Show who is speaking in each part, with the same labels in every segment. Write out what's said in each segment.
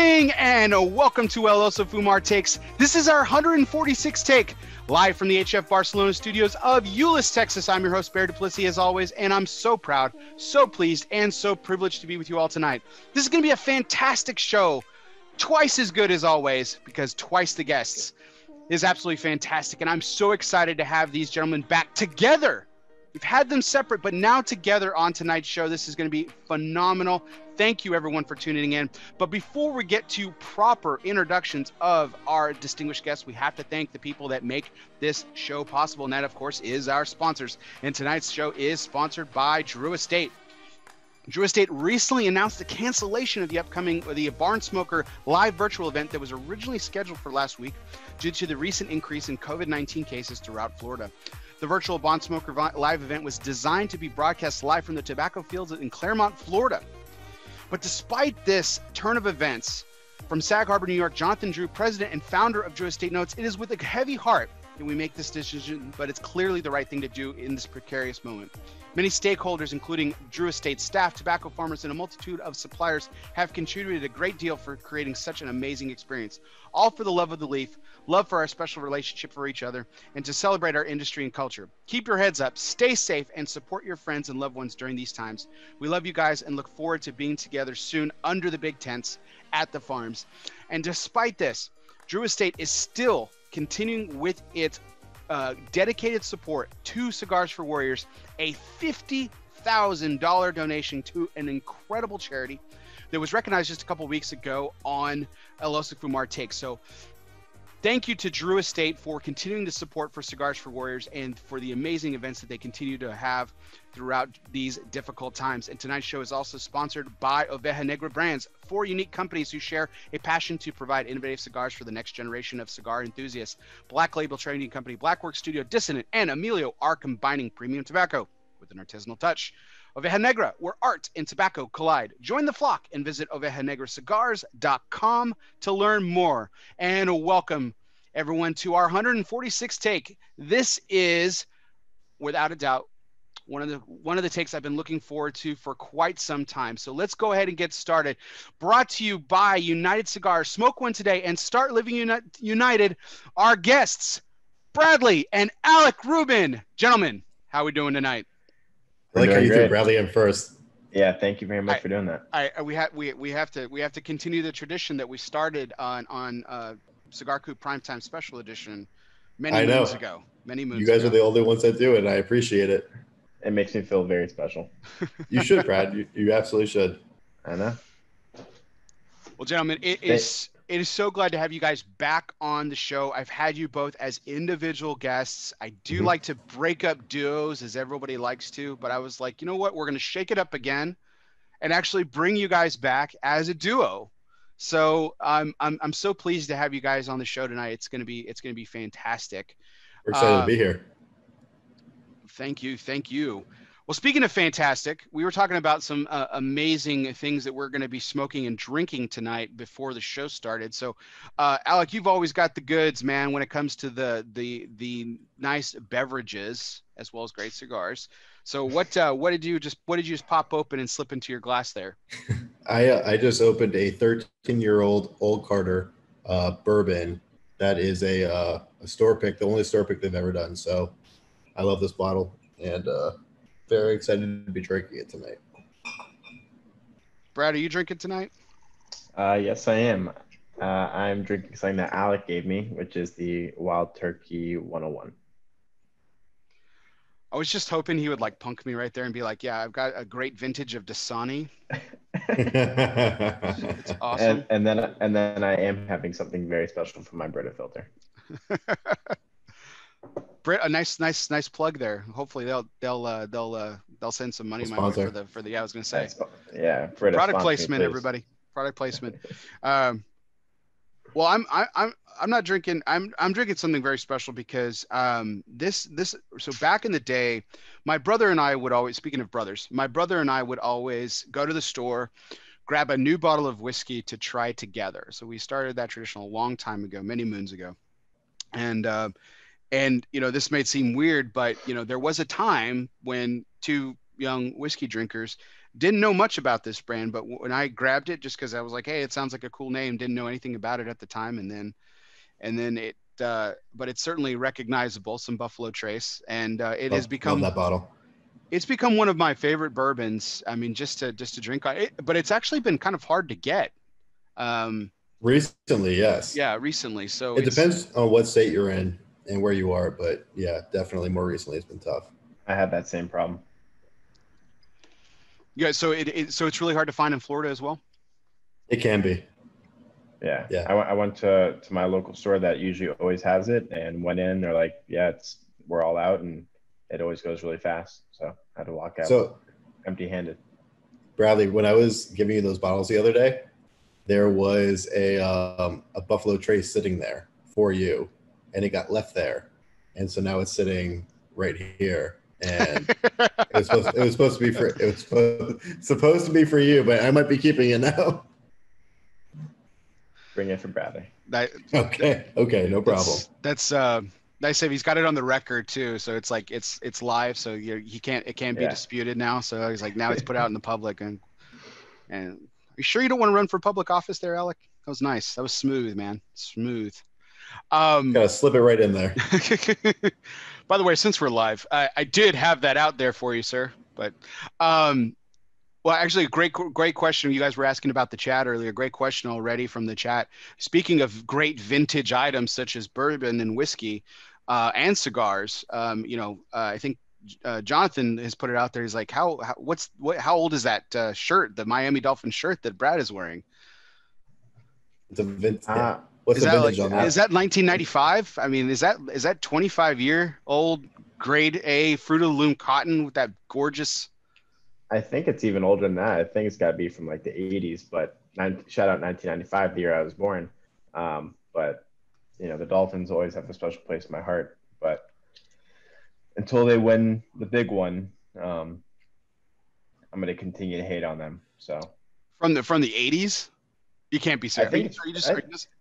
Speaker 1: morning and welcome to ELOSOFUMARTAKES. This is our 146th take, live from the HF Barcelona studios of Euless, Texas. I'm your host, Bear Duplessis, as always, and I'm so proud, so pleased, and so privileged to be with you all tonight. This is going to be a fantastic show, twice as good as always, because twice the guests is absolutely fantastic, and I'm so excited to have these gentlemen back together. We've had them separate, but now together on tonight's show. This is going to be phenomenal. Thank you, everyone, for tuning in. But before we get to proper introductions of our distinguished guests, we have to thank the people that make this show possible. And that, of course, is our sponsors. And tonight's show is sponsored by Drew Estate. Drew Estate recently announced the cancellation of the upcoming Barn Smoker live virtual event that was originally scheduled for last week due to the recent increase in COVID-19 cases throughout Florida. The virtual Barn Smoker live event was designed to be broadcast live from the tobacco fields in Claremont, Florida. But despite this turn of events, from Sag Harbor, New York, Jonathan Drew, president and founder of Drew Estate, notes, "It is with a heavy heart that we make this decision, but it's clearly the right thing to do in this precarious moment. Many stakeholders, including Drew Estate staff, tobacco farmers, and a multitude of suppliers, have contributed a great deal for creating such an amazing experience. All for the love of the leaf, love for our special relationship for each other, and to celebrate our industry and culture. Keep your heads up, stay safe, and support your friends and loved ones during these times. We love you guys and look forward to being together soon under the big tents at the farms." And despite this, Drew Estate is still continuing with its dedicated support to Cigars for Warriors, a $50,000 donation to an incredible charity that was recognized just a couple weeks ago on ELOSOFUMARTAKES. So thank you to Drew Estate for continuing the support for Cigars for Warriors and for the amazing events that they continue to have throughout these difficult times. And tonight's show is also sponsored by Oveja Negra Brands, 4 unique companies who share a passion to provide innovative cigars for the next generation of cigar enthusiasts. Black Label Trading Company, Blackwork Studio, Dissonant, and Emilio are combining premium tobacco with an artisanal touch. Oveja Negra, where art and tobacco collide. Join the flock and visit ovejanegracigars.com to learn more. And welcome, everyone, to our 146th take. This is, without a doubt, one of the takes I've been looking forward to for quite some time. So let's go ahead and get started. Brought to you by United Cigars. Smoke one today and start living united. Our guests, Bradley and Alec Rubin. Gentlemen, how are we doing tonight?
Speaker 2: I like how you threw Bradley in first.
Speaker 3: Yeah, thank you very much for doing that.
Speaker 1: We have to continue the tradition that we started on Cigar Coop Primetime Special Edition many moons ago.
Speaker 2: You guys are the only ones that do it, and I appreciate it.
Speaker 3: It makes me feel very special.
Speaker 2: You should, Brad. You absolutely should.
Speaker 3: I know.
Speaker 1: Well, gentlemen, it is so glad to have you guys back on the show. I've had you both as individual guests. I do like to break up duos, as everybody likes to, but I was like, you know what? We're going to shake it up again and actually bring you guys back as a duo. So I'm so pleased to have you guys on the show tonight. It's going to be fantastic.
Speaker 2: We're excited to be here.
Speaker 1: Thank you. Well, speaking of fantastic, we were talking about some amazing things that we're going to be smoking and drinking tonight before the show started. So, Alec, you've always got the goods, man, when it comes to the nice beverages as well as great cigars. So, what did you just pop open and slip into your glass there?
Speaker 2: I just opened a 13-year-old Old Carter bourbon. That is a store pick, the only store pick they've ever done. So, I love this bottle and very excited to be drinking it tonight.
Speaker 1: Brad, are you drinking tonight?
Speaker 3: Yes, I am. I'm drinking something that Alec gave me, which is the Wild Turkey 101.
Speaker 1: I was just hoping he would like punk me right there and be like, "Yeah, I've got a great vintage of Dasani." It's awesome.
Speaker 3: And then I am having something very special for my Brita filter.
Speaker 1: Britt, a nice plug there. Hopefully they'll send some money my way for the I was gonna say.
Speaker 3: Yeah,
Speaker 1: product placement, everybody. Product placement. Well, I'm not drinking. I'm drinking something very special because so back in the day, my brother and I would always, speaking of brothers, my brother and I would always go to the store, grab a new bottle of whiskey to try together. So we started that tradition a long time ago, many moons ago, and this may seem weird, but there was a time when two young whiskey drinkers Didn't know much about this brand, but when I grabbed it, just because I was like, hey, it sounds like a cool name, didn't know anything about it at the time, and then it, but it's certainly recognizable, some Buffalo Trace, and it has
Speaker 2: Love
Speaker 1: become
Speaker 2: that bottle.
Speaker 1: it's become one of my favorite bourbons. I mean, just to drink on it, but it's actually been kind of hard to get.
Speaker 2: Recently, yes.
Speaker 1: Yeah, recently. So
Speaker 2: It depends on what state you're in and where you are, but yeah, definitely more recently it's been tough.
Speaker 3: I had that same problem.
Speaker 1: Yeah, so so it's really hard to find in Florida as well.
Speaker 2: It can be.
Speaker 3: Yeah.
Speaker 2: Yeah.
Speaker 3: I went to my local store that usually always has it, and went in. They're like, yeah, we're all out, and it always goes really fast. So I had to walk out
Speaker 2: So
Speaker 3: empty-handed.
Speaker 2: Bradley, when I was giving you those bottles the other day, there was a Buffalo Trace sitting there for you, and it got left there, and so now it's sitting right here. And it was supposed to be for you, but I might be keeping it now.
Speaker 3: Bring it for Bradley.
Speaker 2: Okay, no problem.
Speaker 1: That's nice if he's got it on the record too, so it's like it's live, so it can't be disputed now. So he's like, now it's put out in the public, and are you sure you don't want to run for public office there, Alec? That was nice. That was smooth, man. Smooth.
Speaker 2: Gotta slip it right in there.
Speaker 1: By the way, since we're live, I did have that out there for you, sir. But well, actually, great question. You guys were asking about the chat earlier. Great question already from the chat. Speaking of great vintage items such as bourbon and whiskey and cigars, I think Jonathan has put it out there. He's like, how old is that shirt, the Miami Dolphins shirt that Brad is wearing?
Speaker 2: It's a vintage.
Speaker 1: Is that 1995? I mean, is that 25-year-old grade A Fruit of the Loom cotton with that gorgeous?
Speaker 3: I think it's even older than that. I think it's got to be from like the 80s, but shout out 1995, the year I was born. But the Dolphins always have a special place in my heart. But until they win the big one, I'm going to continue to hate on them. So
Speaker 1: from the 80s. You can't be serious.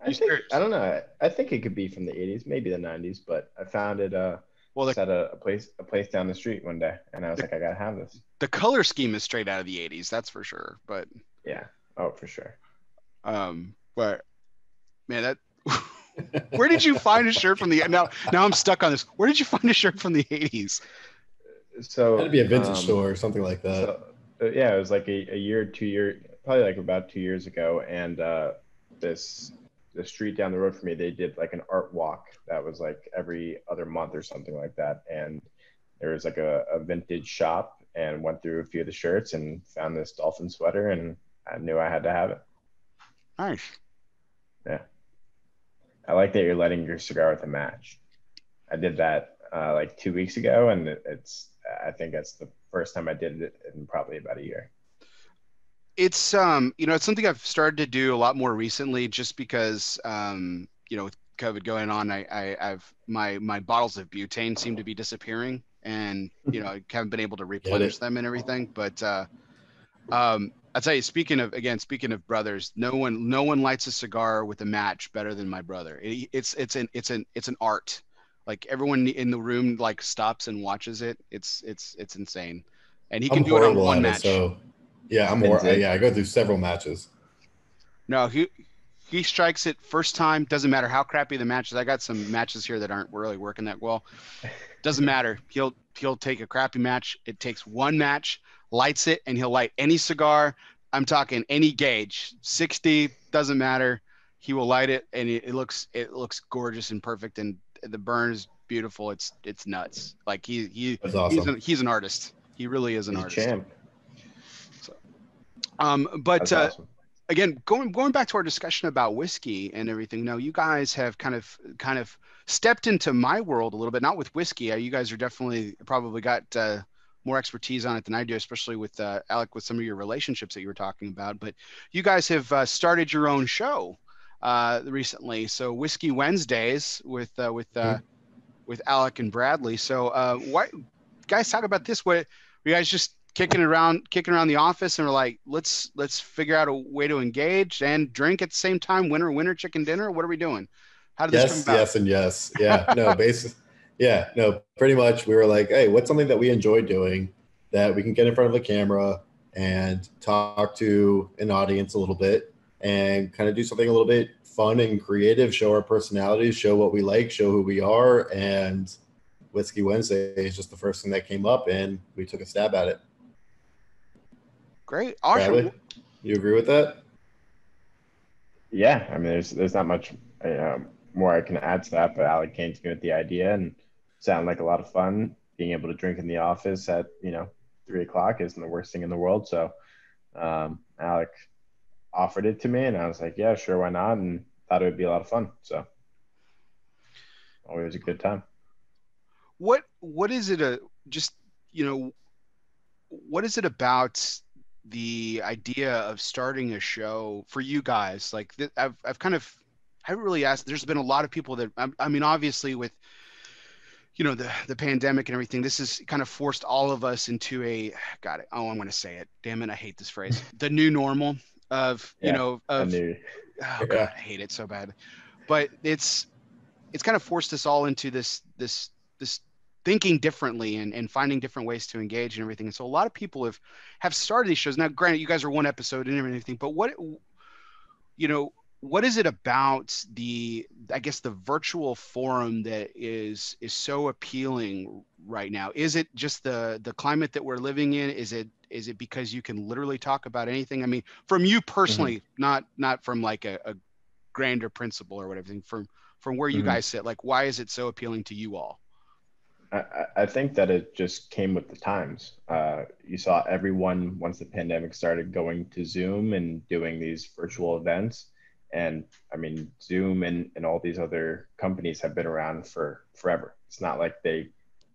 Speaker 3: I don't know. I think it could be from the 80s, maybe the 90s, but I found it at a place down the street one day, and I was like, I gotta have this.
Speaker 1: The color scheme is straight out of the 80s, that's for sure. But
Speaker 3: yeah, oh for sure.
Speaker 1: But man, that where did you find a shirt from the now I'm stuck on this. Where did you find a shirt from the 80s?
Speaker 3: So
Speaker 2: it'd be a vintage store or something like that.
Speaker 3: So, yeah, it was like a year, 2 year. Probably like about 2 years ago, and the street down the road from me, they did like an art walk that was like every other month or something like that, and there was like a vintage shop, and went through a few of the shirts and found this dolphin sweater, and I knew I had to have it.
Speaker 1: Nice.
Speaker 3: Yeah, I like that you're lighting your cigar with a match. I did that like 2 weeks ago, and I think that's the first time I did it in probably about a year.
Speaker 1: It's it's something I've started to do a lot more recently, just because with COVID going on, I've my bottles of butane seem to be disappearing, and I haven't been able to replenish them and everything. But I'll tell you, speaking of brothers, no one lights a cigar with a match better than my brother. It's an art. Like, everyone in the room like stops and watches it. It's insane, and he can do it on one match.
Speaker 2: Yeah, I go through several matches.
Speaker 1: No, he strikes it first time. Doesn't matter how crappy the match is. I got some matches here that aren't really working that well. Doesn't matter. He'll take a crappy match. It takes one match, lights it, and he'll light any cigar. I'm talking any gauge, 60, doesn't matter. He will light it, and it looks gorgeous and perfect, and the burn is beautiful. It's nuts. Like
Speaker 2: That's awesome.
Speaker 1: He's an artist. He really is an artist.
Speaker 3: Champ.
Speaker 1: But again, going back to our discussion about whiskey and everything. Now, you guys have kind of stepped into my world a little bit. Not with whiskey. You guys are definitely probably got more expertise on it than I do, especially with Alec, with some of your relationships that you were talking about. But you guys have started your own show recently. So Whiskey Wednesdays with Alec and Bradley. So what guys, talk about this? What you guys just kicking around the office, and we're like, let's figure out a way to engage and drink at the same time. Winner chicken dinner. What are we doing? How did this come about?
Speaker 2: Yes, and yes. Yeah, no, pretty much we were like, hey, what's something that we enjoy doing that we can get in front of the camera and talk to an audience a little bit and kind of do something a little bit fun and creative, show our personalities, show what we like, show who we are. And Whiskey Wednesday is just the first thing that came up, and we took a stab at it.
Speaker 1: Great. Awesome.
Speaker 2: Bradley, you agree with that?
Speaker 3: Yeah, I mean, there's not much more I can add to that, but Alec came to me with the idea and sounded like a lot of fun. Being able to drink in the office at 3 o'clock isn't the worst thing in the world. So Alec offered it to me, and I was like, yeah, sure, why not? And thought it would be a lot of fun. So always a good time.
Speaker 1: What is it what is it about the idea of starting a show for you guys? Like I haven't really asked. There's been a lot of people that I mean, obviously with the pandemic and everything, this has kind of forced all of us into I'm going to say it. Damn it, I hate this phrase. The new normal of God, I hate it so bad. But it's kind of forced us all into this thinking differently and finding different ways to engage and everything. And so a lot of people have started these shows. Now, granted, you guys are one episode and everything, but what is it about the virtual forum that is so appealing right now? Is it just the climate that we're living in? Is it because you can literally talk about anything? I mean, from you personally, not from like a grander principle or whatever, from where you guys sit, like, why is it so appealing to you all?
Speaker 3: I think that it just came with the times. You saw everyone, once the pandemic started, going to Zoom and doing these virtual events. And I mean, Zoom and all these other companies have been around for forever. It's not like they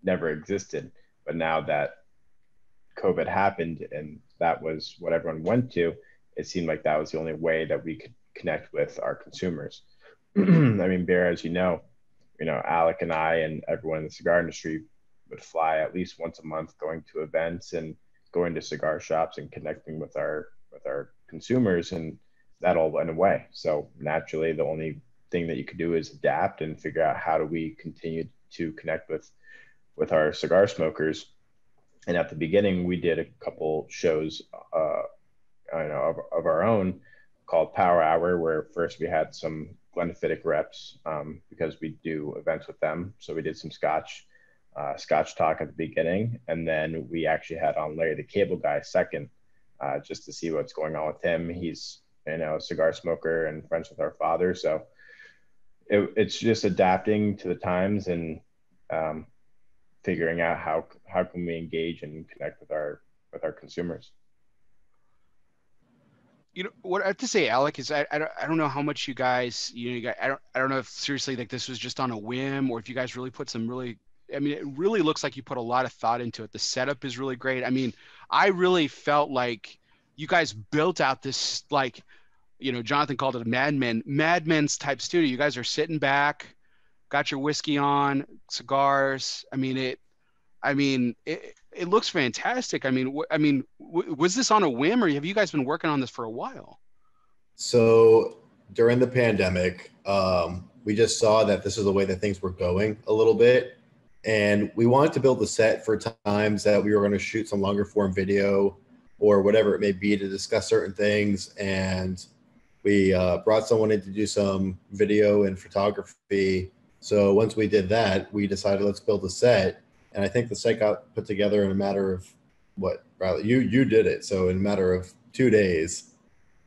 Speaker 3: never existed. But now that COVID happened and that was what everyone went to, it seemed like that was the only way that we could connect with our consumers. I mean, Bear, as you know, Alec and I and everyone in the cigar industry would fly at least once a month, going to events and going to cigar shops and connecting with our consumers, and that all went away. So naturally, the only thing that you could do is adapt and figure out how do we continue to connect with our cigar smokers. And at the beginning, we did a couple shows, of our own called Power Hour, where first we had some Glenfiddich reps because we do events with them. So we did some Scotch talk at the beginning, and then we actually had on Larry the Cable Guy second, just to see what's going on with him. He's a cigar smoker and friends with our father, so it's just adapting to the times and figuring out how can we engage and connect with our consumers.
Speaker 1: What I have to say, Alec, is I don't know how much you guys, I don't know if seriously like this was just on a whim or if you guys really put some really, I mean, it really looks like you put a lot of thought into it. The setup is really great. I mean, I really felt like you guys built out this, like, Jonathan called it a Madmen's type studio. You guys are sitting back, got your whiskey on, cigars. I mean, it looks fantastic. I mean, was this on a whim, or have you guys been working on this for a while?
Speaker 2: So during the pandemic, we just saw that this is the way that things were going a little bit. And we wanted to build a set for times that we were going to shoot some longer form video or whatever it may be to discuss certain things. And we brought someone in to do some video and photography. So once we did that, we decided let's build a set. And I think the set got put together in a matter of Riley, you did it. So in a matter of 2 days.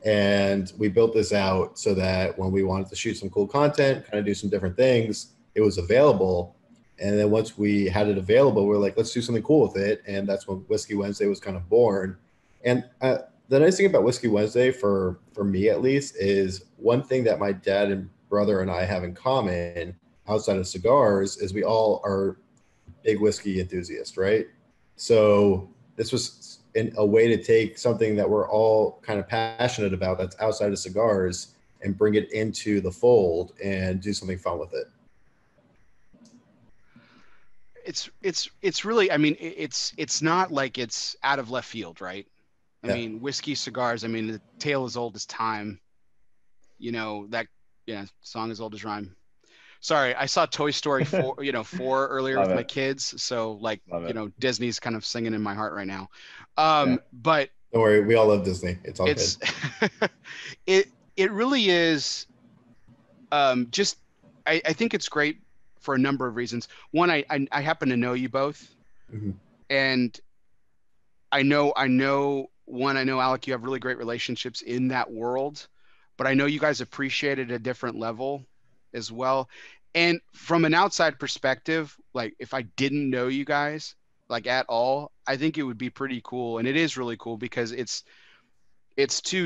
Speaker 2: And we built this out so that when we wanted to shoot some cool content, kind of do some different things, it was available. And then once we had it available, we're like, let's do something cool with it. And that's when Whiskey Wednesday was kind of born. And the nice thing about Whiskey Wednesday, for me at least, is one thing that my dad and brother and I have in common outside of cigars is we all are big whiskey enthusiasts, right? So this was a way to take something that we're all kind of passionate about that's outside of cigars and bring it into the fold and do something fun with it.
Speaker 1: It's really, I mean, it's not like it's out of left field, right? I mean, whiskey, cigars, I mean, the tale as old as time, song as old as rhyme. Sorry, I saw Toy Story 4 earlier with my kids. So like, Disney's kind of singing in my heart right now. But
Speaker 2: Don't worry, we all love Disney. It's all
Speaker 1: It's
Speaker 2: good.
Speaker 1: it really is just I think it's great for a number of reasons. One, I happen to know you both,
Speaker 2: Mhm.
Speaker 1: and I know Alec, you have really great relationships in that world, but I know you guys appreciate it at a different level as well. And from an outside perspective, like if I didn't know you guys like at all, I think it would be pretty cool. And it is really cool because it's two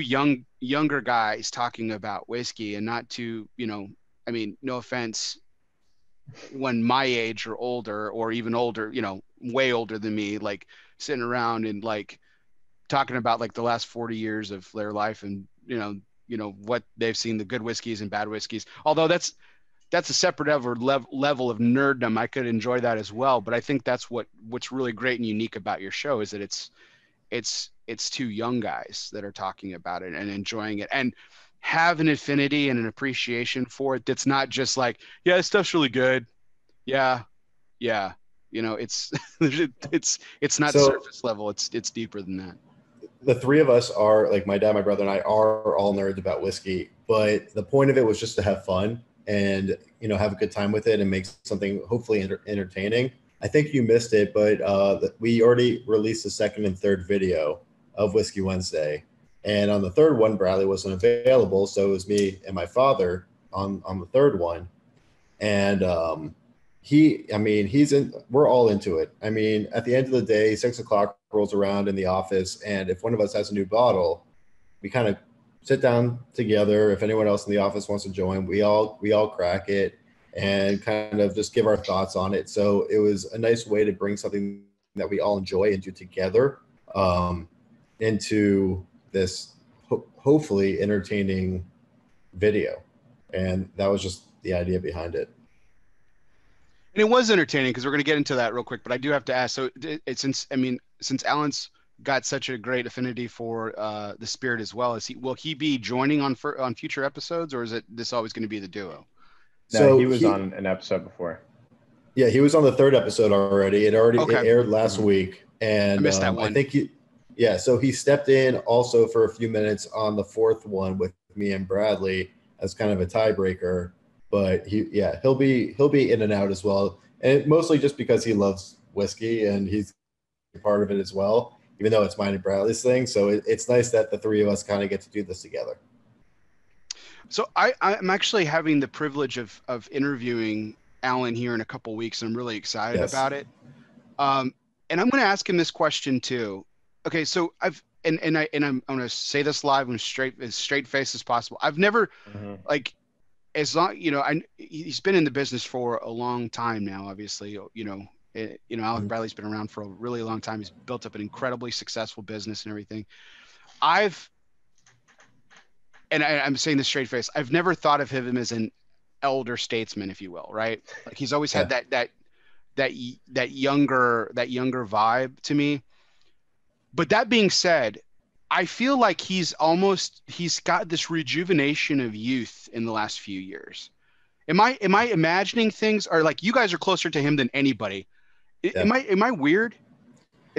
Speaker 1: younger guys talking about whiskey and not two, I mean, no offense, when my age or older or even older, way older than me, like sitting around and like talking about like the last 40 years of their life and what they've seen, the good whiskeys and bad whiskeys. Although that's a separate level of nerddom. I could enjoy that as well, but I think that's what's really great and unique about your show is that it's two young guys that are talking about it and enjoying it and have an affinity and an appreciation for it that's not just like, yeah, this stuff's really good. Yeah, yeah. It's it's not
Speaker 2: So
Speaker 1: surface level. It's deeper than that.
Speaker 2: the three of us are like my dad, my brother, and I are all nerds about whiskey. But the point of it was just to have fun and have a good time with it and make something hopefully entertaining. I think you missed it, but we already released the second and third video of Whiskey Wednesday, and on the third one, Bradley wasn't available, so it was me and my father on the third one, and I mean, we're all into it. I mean, at the end of the day, 6 o'clock rolls around in the office, and if one of us has a new bottle, we kind of sit down together. If anyone else in the office wants to join, we all crack it and kind of just give our thoughts on it. So it was a nice way to bring something that we all enjoy and do together into this hopefully entertaining video. And that was just the idea behind it.
Speaker 1: And it was entertaining because we're going to get into that real quick, but I do have to ask. So, since Alan's got such a great affinity for the spirit as well, will he be joining on future episodes, or is this always going to be the duo?
Speaker 3: No, he was on an episode before.
Speaker 2: Yeah, he was on the third episode already. It aired last week, and
Speaker 1: I missed that one.
Speaker 2: I think so he stepped in also for a few minutes on the fourth one with me and Bradley as kind of a tiebreaker. But he'll be in and out as well, and mostly just because he loves whiskey and he's part of it as well, even though it's mine and Bradley's thing. So it's nice that the three of us kind of get to do this together.
Speaker 1: So I'm actually having the privilege of interviewing Alan here in a couple weeks, and I'm really excited about it. And I'm going to ask him this question too. Okay, so I'm going to say this live and as straight face as possible. I've never as long, he's been in the business for a long time now, obviously, Alec Bradley's been around for a really long time. He's built up an incredibly successful business and everything. I'm saying this straight face. I've never thought of him as an elder statesman, if you will, right? Like he's always had that younger vibe to me. But that being said, I feel like he's got this rejuvenation of youth in the last few years. Am I imagining things, or like you guys are closer to him than anybody? Yeah. Am I weird?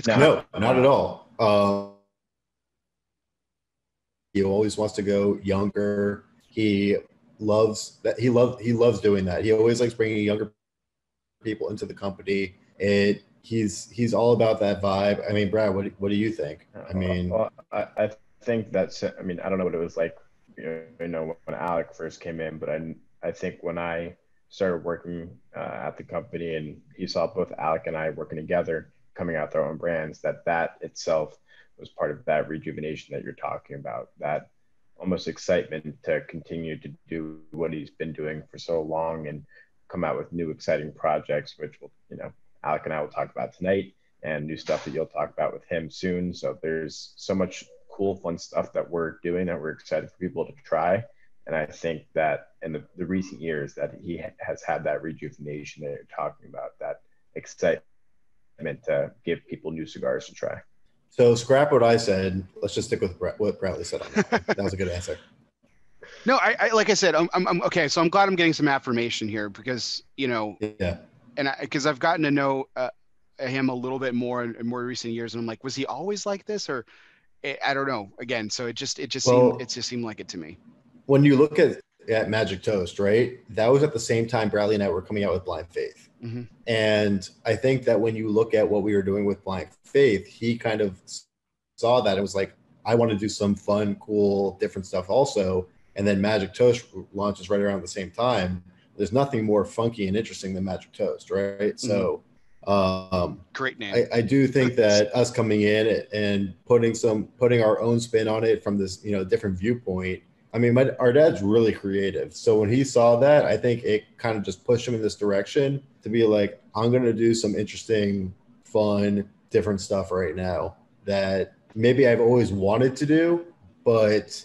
Speaker 2: No, not at all. He always wants to go younger. He loves that. He loves doing that. He always likes bringing younger people into the company. He's all about that vibe. I mean, Brad, what do you think? I mean,
Speaker 3: I think that's. I mean, I don't know what it was like, when Alec first came in, but I think when I started working at the company and he saw both Alec and I working together, coming out with our own brands, that itself was part of that rejuvenation that you're talking about. That almost excitement to continue to do what he's been doing for so long and come out with new exciting projects, which will, Alec and I will talk about tonight, and new stuff that you'll talk about with him soon. So there's so much cool, fun stuff that we're doing that we're excited for people to try. And I think that in the recent years that he has had that rejuvenation that you're talking about, that excitement to give people new cigars to try.
Speaker 2: So scrap what I said. Let's just stick with what Bradley said on that. That was a good answer.
Speaker 1: No, I like I said, I'm okay. So I'm glad I'm getting some affirmation here because, and because I've gotten to know him a little bit more in more recent years. And I'm like, was he always like this? Or, I don't know. Again, so it just
Speaker 2: Well,
Speaker 1: seemed like it to me.
Speaker 2: when you look at Magic Toast, right? That was at the same time Bradley and I were coming out with Blind Faith.
Speaker 1: Mm-hmm.
Speaker 2: And I think that when you look at what we were doing with Blind Faith, he kind of saw that and was like, I want to do some fun, cool, different stuff also. And then Magic Toast launches right around the same time. There's nothing more funky and interesting than Magic Toast, right?
Speaker 1: Mm-hmm.
Speaker 2: So
Speaker 1: great name.
Speaker 2: I do think that us coming in and putting our own spin on it from this, different viewpoint. I mean, our dad's really creative. So when he saw that, I think it kind of just pushed him in this direction to be like, I'm going to do some interesting, fun, different stuff right now that maybe I've always wanted to do, but,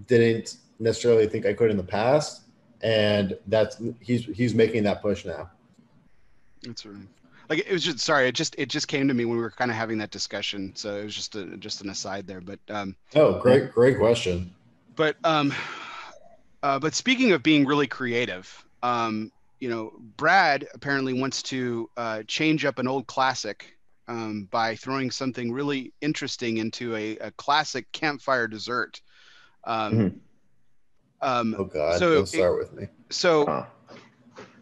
Speaker 2: didn't necessarily think I could in the past. And he's making that push now.
Speaker 1: That's right. Like it was just sorry, it just came to me when we were kind of having that discussion. So it was just an aside there. But
Speaker 2: great question.
Speaker 1: But speaking of being really creative, Brad apparently wants to change up an old classic by throwing something really interesting into a classic campfire dessert.
Speaker 2: Oh God!
Speaker 1: So
Speaker 2: don't start with me.
Speaker 1: So,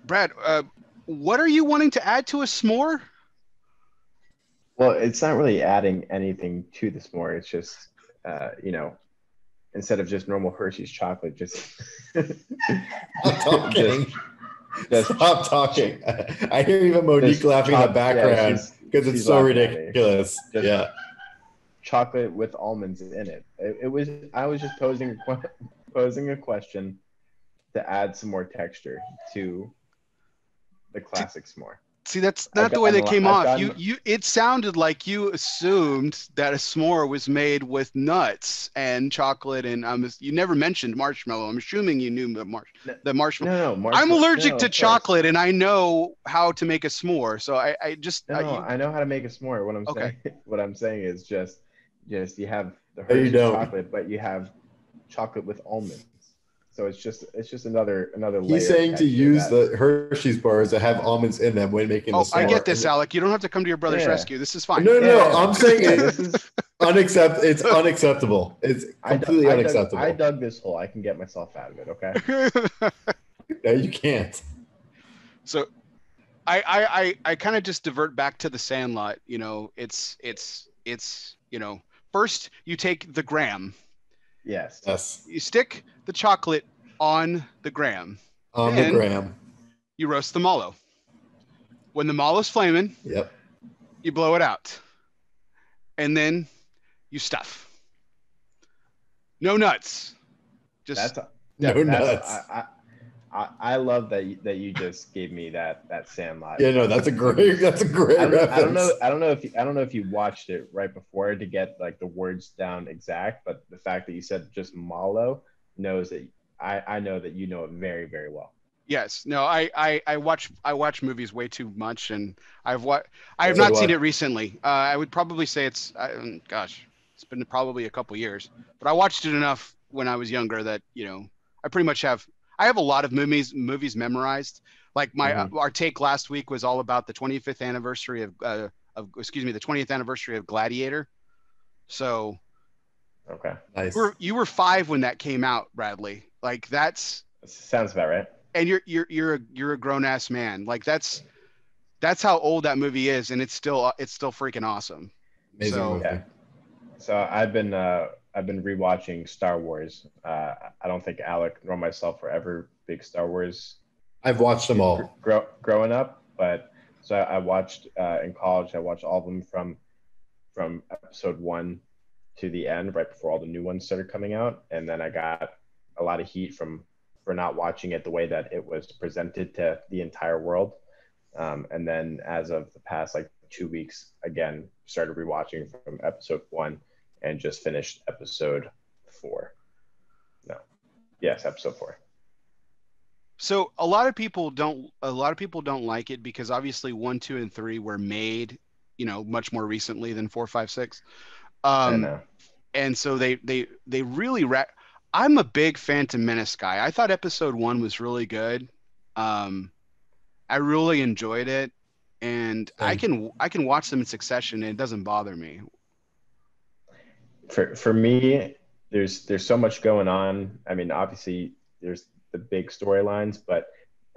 Speaker 1: Brad, what are you wanting to add to a s'more?
Speaker 3: Well, it's not really adding anything to the s'more. It's just, instead of just normal Hershey's chocolate, just
Speaker 2: stop talking. Stop talking. I hear even Monique laughing in the background because it's so ridiculous. Yeah,
Speaker 3: chocolate with almonds in it. I was just posing a question to add some more texture to the classic s'more.
Speaker 1: See, that's not the way that came off. It sounded like you assumed that a s'more was made with nuts and chocolate, and you never mentioned marshmallow. I'm assuming you knew the marshmallow.
Speaker 3: No,
Speaker 1: I'm allergic to chocolate, and I know how to make a s'more. So I
Speaker 3: know how to make a s'more. What I'm saying is just you have the Hershey's chocolate, but you have chocolate with almonds. So it's just another layer.
Speaker 2: He's saying to use the Hershey's bars that have almonds in them when making the s'more.
Speaker 1: I get this, Alec. You don't have to come to your brother's rescue. This is fine.
Speaker 2: No. I'm saying it's unacceptable. It's completely unacceptable.
Speaker 3: I dug this hole. I can get myself out of it. Okay.
Speaker 2: No, you can't.
Speaker 1: So, I kind of just divert back to the Sandlot. It's first you take the graham.
Speaker 3: Yes.
Speaker 1: You stick the chocolate on the graham.
Speaker 2: The graham.
Speaker 1: You roast the mallow. When the mallow's flaming,
Speaker 2: yep,
Speaker 1: you blow it out. And then you stuff. No nuts.
Speaker 2: No nuts.
Speaker 3: I love that you just gave me that Sandlot.
Speaker 2: Yeah, no, that's a great reference.
Speaker 3: I don't know if you watched it right before to get like the words down exact, but the fact that you said just mallow knows that I know that you know it very, very well.
Speaker 1: Yes. No, I watch movies way too much, and I have not seen it recently. I would probably say it's been probably a couple years, but I watched it enough when I was younger that I pretty much have. I have a lot of movies memorized. Like our take last week was all about the 25th anniversary the 20th anniversary of Gladiator. So,
Speaker 3: okay,
Speaker 2: nice.
Speaker 1: You were 5 when that came out, Bradley. Like that
Speaker 3: sounds about right.
Speaker 1: And you're a grown ass man. Like that's how old that movie is, and it's still freaking awesome.
Speaker 2: Amazing movie.
Speaker 3: Yeah. So I've been rewatching Star Wars. I don't think Alec nor myself were ever big Star Wars.
Speaker 2: I've watched them all
Speaker 3: growing up, but so I watched in college. I watched all of them from episode 1 to the end, right before all the new ones started coming out, and then I got a lot of heat for not watching it the way that it was presented to the entire world. And then as of the past 2 weeks, again started rewatching from episode 1. And just finished episode 4. Episode 4.
Speaker 1: So a lot of people don't like it because obviously 1, 2, and 3 were made, much more recently than 4, 5, 6.
Speaker 3: I know.
Speaker 1: And so they really I'm a big Phantom Menace guy. I thought episode 1 was really good. I really enjoyed it, and I can watch them in succession and it doesn't bother me.
Speaker 3: For me, there's so much going on. I mean, obviously there's the big storylines, but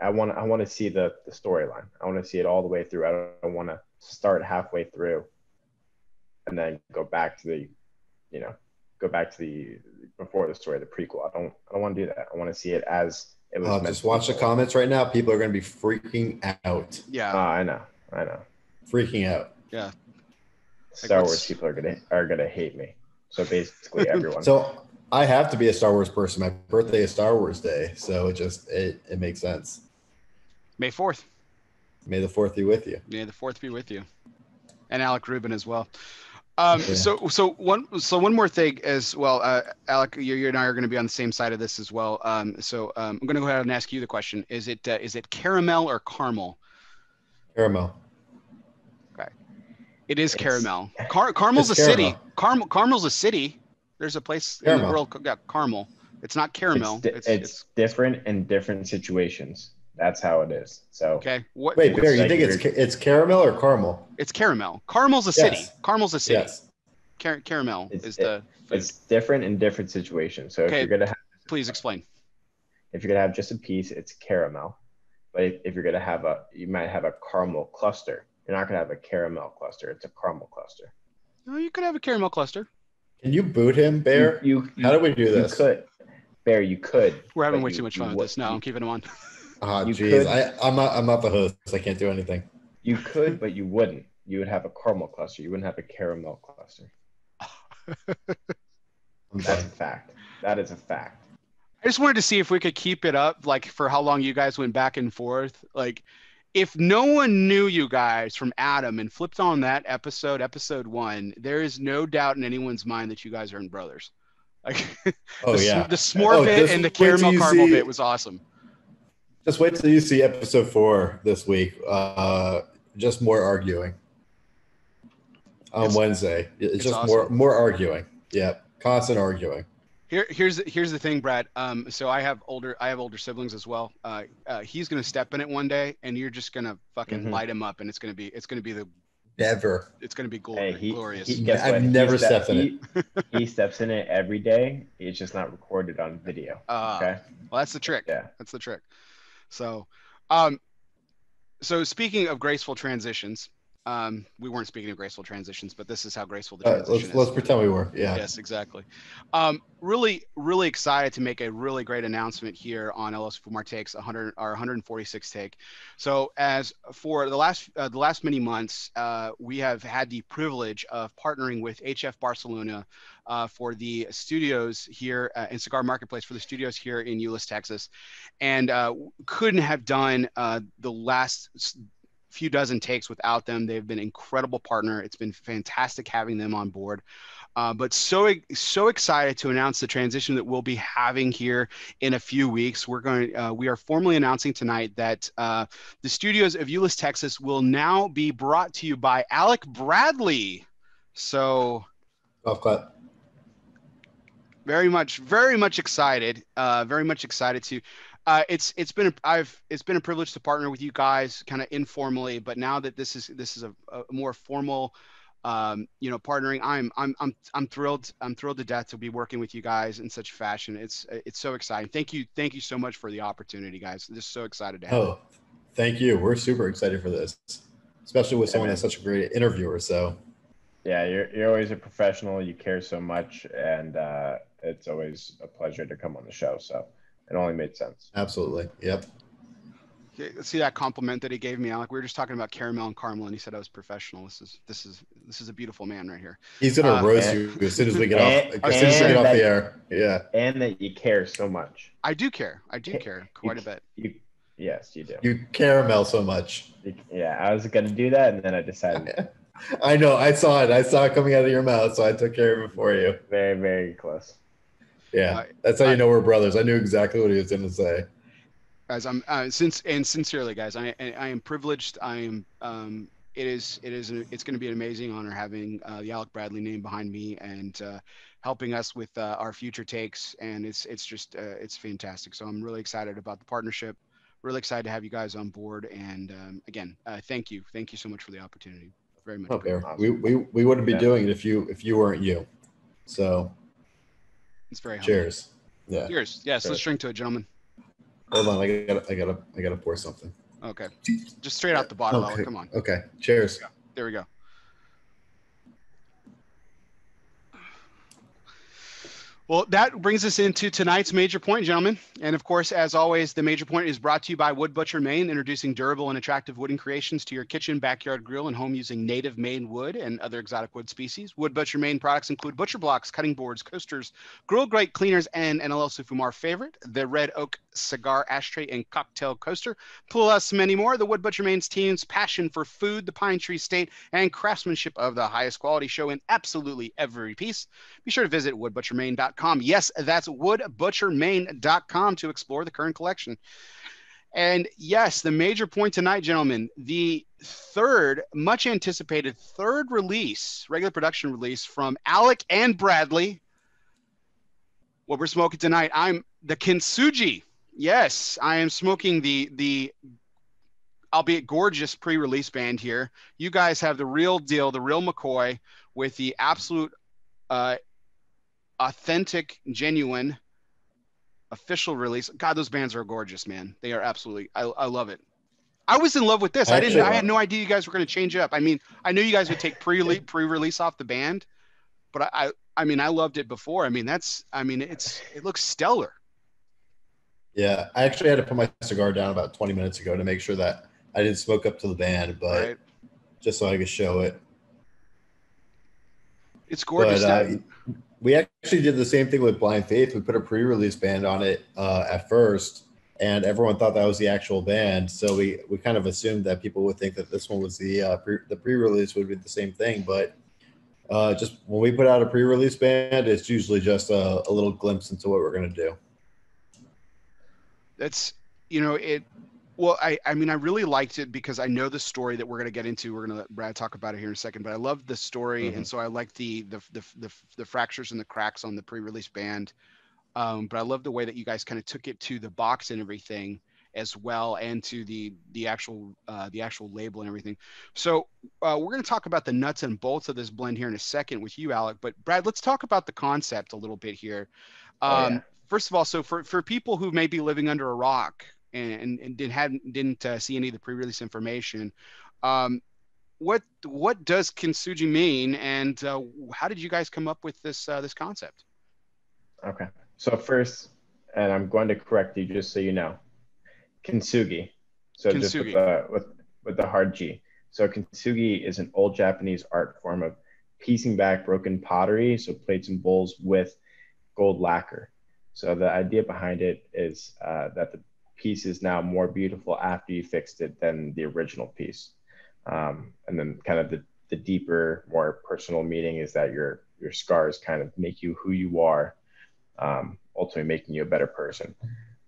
Speaker 3: I want to see the storyline. I want to see it all the way through. I don't want to start halfway through and then go back to the before the story, the prequel. I don't want to do that. I want to see it as it was.
Speaker 2: Just watch the comments right now. People are going to be freaking out.
Speaker 1: Yeah.
Speaker 3: I know.
Speaker 2: Freaking out.
Speaker 1: Yeah.
Speaker 3: Star Wars people are gonna hate me. So basically everyone.
Speaker 2: So I have to be a Star Wars person. My birthday is Star Wars Day, so it makes sense.
Speaker 1: May 4th.
Speaker 2: May the 4th be with you.
Speaker 1: May the 4th be with you, and Alec Rubin as well.
Speaker 2: Yeah.
Speaker 1: So one more thing as well, Alec, you and I are going to be on the same side of this as well. I'm going to go ahead and ask you the question: Is it caramel or caramel?
Speaker 2: Caramel.
Speaker 1: Okay, it is caramel. Carmel's a
Speaker 2: caramel.
Speaker 1: city. Carmel's a city. There's a place in the world called Carmel. It's not caramel.
Speaker 3: It's different in different situations. That's how it is. So
Speaker 1: okay.
Speaker 2: Wait, Bear, you think it's caramel or caramel?
Speaker 1: It's caramel. Carmel's a city.
Speaker 2: Yes.
Speaker 1: Carmel's a city.
Speaker 2: Yes.
Speaker 1: Caramel is the food.
Speaker 3: It's different in different situations. So if you're gonna have,
Speaker 1: please explain.
Speaker 3: If you're gonna have just a piece, it's caramel. But if you're gonna have you might have a caramel cluster. You're not gonna have a caramel cluster. It's a caramel cluster.
Speaker 1: No, you could have a caramel cluster.
Speaker 2: Can you boot him, Bear? How do we do this?
Speaker 3: You could. Bear, you could.
Speaker 1: We're having way too much fun with this. No, I'm keeping him on.
Speaker 2: Oh, geez. I'm not the host. I can't do anything.
Speaker 3: You could, but you wouldn't. You would have a caramel cluster. You wouldn't have a caramel cluster. That's a fact. That is a fact.
Speaker 1: I just wanted to see if we could keep it up, like for how long you guys went back and forth. Like, if no one knew you guys from Adam and flipped on that episode 1, there is no doubt in anyone's mind that you guys are brothers. Like, the s'more bit and the caramel bit was awesome.
Speaker 2: Just wait till you see episode 4 this week. Just more arguing on Wednesday. It's just awesome. more arguing. Yeah, constant arguing.
Speaker 1: Here's the thing, Brad. So I have older siblings as well. He's gonna step in it one day, and you're just gonna fucking light him up, and it's gonna be the
Speaker 2: never.
Speaker 1: It's gonna be glorious.
Speaker 2: I've never stepped in it.
Speaker 3: He steps in it every day. It's just not recorded on video. Okay.
Speaker 1: Well, that's the trick.
Speaker 3: Yeah,
Speaker 1: that's the trick. So, so speaking of graceful transitions, we weren't speaking of graceful transitions, but this is how graceful the transition is.
Speaker 2: Let's pretend we were. Yeah.
Speaker 1: Yes, exactly. Really, really excited to make a really great announcement here on ELOSOFUMARTAKES, our 146th take. So, as for the last many months, we have had the privilege of partnering with HF Barcelona for the studios here in Cigar Marketplace, for the studios here in Euless, Texas, and couldn't have done the last few dozen takes without them. They've been an incredible partner. It's been fantastic having them on board. But so excited to announce the transition that we'll be having here in a few weeks. We are formally announcing tonight that the studios of Euless, Texas will now be brought to you by Alec Bradley. So
Speaker 2: golf clap.
Speaker 1: Very much excited. Very much excited to. It's been a privilege to partner with you guys kind of informally, but now that this is a more formal, partnering, I'm thrilled. I'm thrilled to death to be working with you guys in such fashion. It's so exciting. Thank you so much for the opportunity, guys. Just so excited to have it.
Speaker 2: Thank you. We're super excited for this, especially with someone that's such a great interviewer. So
Speaker 3: yeah, you're always a professional. You care so much, and it's always a pleasure to come on the show. So it only made sense.
Speaker 2: Absolutely. Yep.
Speaker 1: Okay, let's see that compliment that he gave me, Alec. We were just talking about caramel and caramel, and he said I was professional. This is a beautiful man right here.
Speaker 2: He's gonna roast you as soon as we get off. As soon as we get off the air. Yeah.
Speaker 3: And that you care so much.
Speaker 1: I do care. I do care quite a bit.
Speaker 3: Yes, you do.
Speaker 2: You caramel so much.
Speaker 3: Yeah, I was gonna do that, and then I decided.
Speaker 2: I know. I saw it. I saw it coming out of your mouth, so I took care of it for you.
Speaker 3: Very, very close.
Speaker 2: Yeah, that's how you know we're brothers. I knew exactly what he was going to say.
Speaker 1: Guys, I'm sincerely, guys, I am privileged. It's going to be an amazing honor having the Alec Bradley name behind me and helping us with our future takes. And it's fantastic. So I'm really excited about the partnership. Really excited to have you guys on board. And again, thank you so much for the opportunity. Very much.
Speaker 2: We wouldn't be doing it if you weren't you. So
Speaker 1: It's very humbling.
Speaker 2: cheers. Yeah.
Speaker 1: Cheers. Yes, let's drink to it, gentlemen.
Speaker 2: Hold on, I gotta pour something.
Speaker 1: Okay. Just straight out the bottle,
Speaker 2: Okay.
Speaker 1: Alec. Come on.
Speaker 2: Okay. Cheers.
Speaker 1: There we go. Well, that brings us into tonight's major point, gentlemen. And of course, as always, the major point is brought to you by Wood Butcher, Maine, introducing durable and attractive wooden creations to your kitchen, backyard grill, and home using native Maine wood and other exotic wood species. Wood Butcher, Maine products include butcher blocks, cutting boards, coasters, grill grate cleaners, and an ELOSOFUMAR favorite, the red oak cigar ashtray and cocktail coaster, plus many more. The Wood Butcher, Maine's team's passion for food, the pine tree state, and craftsmanship of the highest quality show in absolutely every piece. Be sure to visit woodbutchermaine.com. Yes, that's woodbutchermaine.com to explore the current collection. And yes, the major point tonight, gentlemen, the third, much anticipated third release, regular production release from Alec and Bradley. What we're smoking tonight, I'm the Kintsugi. Yes, I am smoking the albeit gorgeous pre-release band here. You guys have the real deal, the real McCoy with the absolute authentic, genuine, official release. God, those bands are gorgeous, man. They are absolutely, I love it. I was in love with this. I had no idea you guys were going to change it up. I mean, I knew you guys would take pre-release off the band, but I mean, I loved it before. I mean, it looks stellar.
Speaker 2: Yeah, I actually had to put my cigar down about 20 minutes ago to make sure that I didn't smoke up to the band, but just so I could show it.
Speaker 1: It's gorgeous.
Speaker 2: But, we actually did the same thing with Blind Faith. We put a pre-release band on it at first, and everyone thought that was the actual band. So we kind of assumed that people would think that this one was the pre-release would be the same thing. But just when we put out a pre-release band, it's usually just a little glimpse into what we're going to do.
Speaker 1: That's, it. Well, I mean, I really liked it because I know the story that we're going to get into. We're going to let Brad talk about it here in a second, but I love the story. And so I like the fractures and the cracks on the pre-release band. But I love the way that you guys kind of took it to the box and everything as well, and to the actual label and everything. So we're going to talk about the nuts and bolts of this blend here in a second with you, Alec. But Brad, let's talk about the concept a little bit here. First of all, so for people who may be living under a rock and didn't see any of the pre-release information, what does Kintsugi mean, and how did you guys come up with this concept?
Speaker 3: Okay, so first, and I'm going to correct you just so you know, Kintsugi. So Kintsugi. Just with the hard G. So Kintsugi is an old Japanese art form of piecing back broken pottery, so plates and bowls, with gold lacquer. So the idea behind it is that the piece is now more beautiful after you fixed it than the original piece. And then kind of the deeper, more personal meaning is that your scars kind of make you who you are, ultimately making you a better person.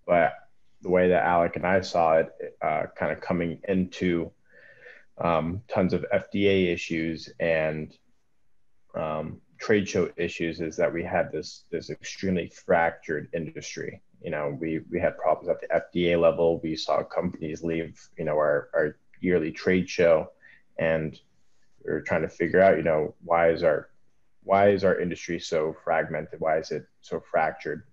Speaker 3: But the way that Alec and I saw it, kind of coming into tons of FDA issues and trade show issues, is that we had this extremely fractured industry. We had problems at the FDA level. We saw companies leave, our yearly trade show, and we were trying to figure out, why is our industry so fragmented? Why is it so fractured?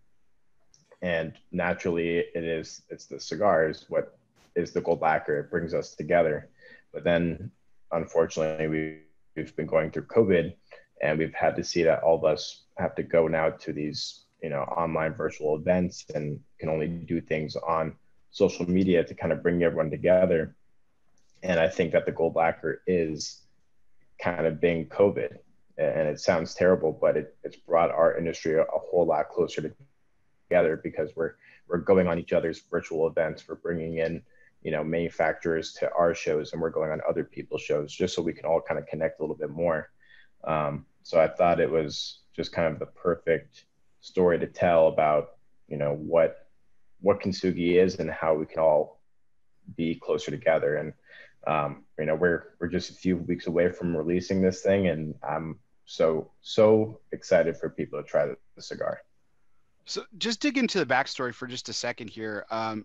Speaker 3: And naturally, it's the cigars. What is the gold lacquer? It brings us together. But then, unfortunately, we've been going through COVID, and we've had to see that all of us have to go now to these, online virtual events, and can only do things on social media to kind of bring everyone together. And I think that the gold lacquer is kind of being COVID. And it sounds terrible, but it's brought our industry a whole lot closer together, because we're going on each other's virtual events. We're bringing in, manufacturers to our shows, and we're going on other people's shows, just so we can all kind of connect a little bit more. So I thought it was just kind of the perfect story to tell about, what Kintsugi is and how we can all be closer together. And, we're just a few weeks away from releasing this thing, and I'm so excited for people to try the cigar.
Speaker 1: So just dig into the backstory for just a second here. I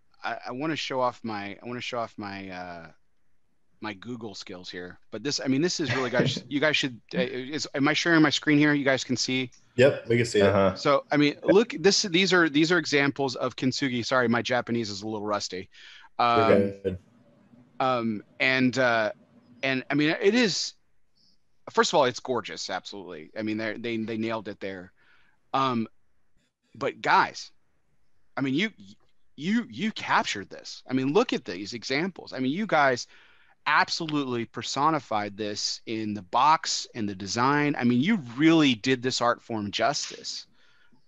Speaker 1: want to show off my my Google skills here, but this, I mean, this is really, guys, you guys should, am I sharing my screen here? You guys can see.
Speaker 2: Yep, we can see it.
Speaker 1: So, I mean, look, these are examples of Kintsugi. Sorry, my Japanese is a little rusty.
Speaker 2: You're good.
Speaker 1: And I mean, it is, first of all, it's gorgeous. Absolutely. I mean, they nailed it there. But guys, I mean, you captured this. I mean, look at these examples. I mean, you guys absolutely personified this in the box and the design. I mean, you really did this art form justice.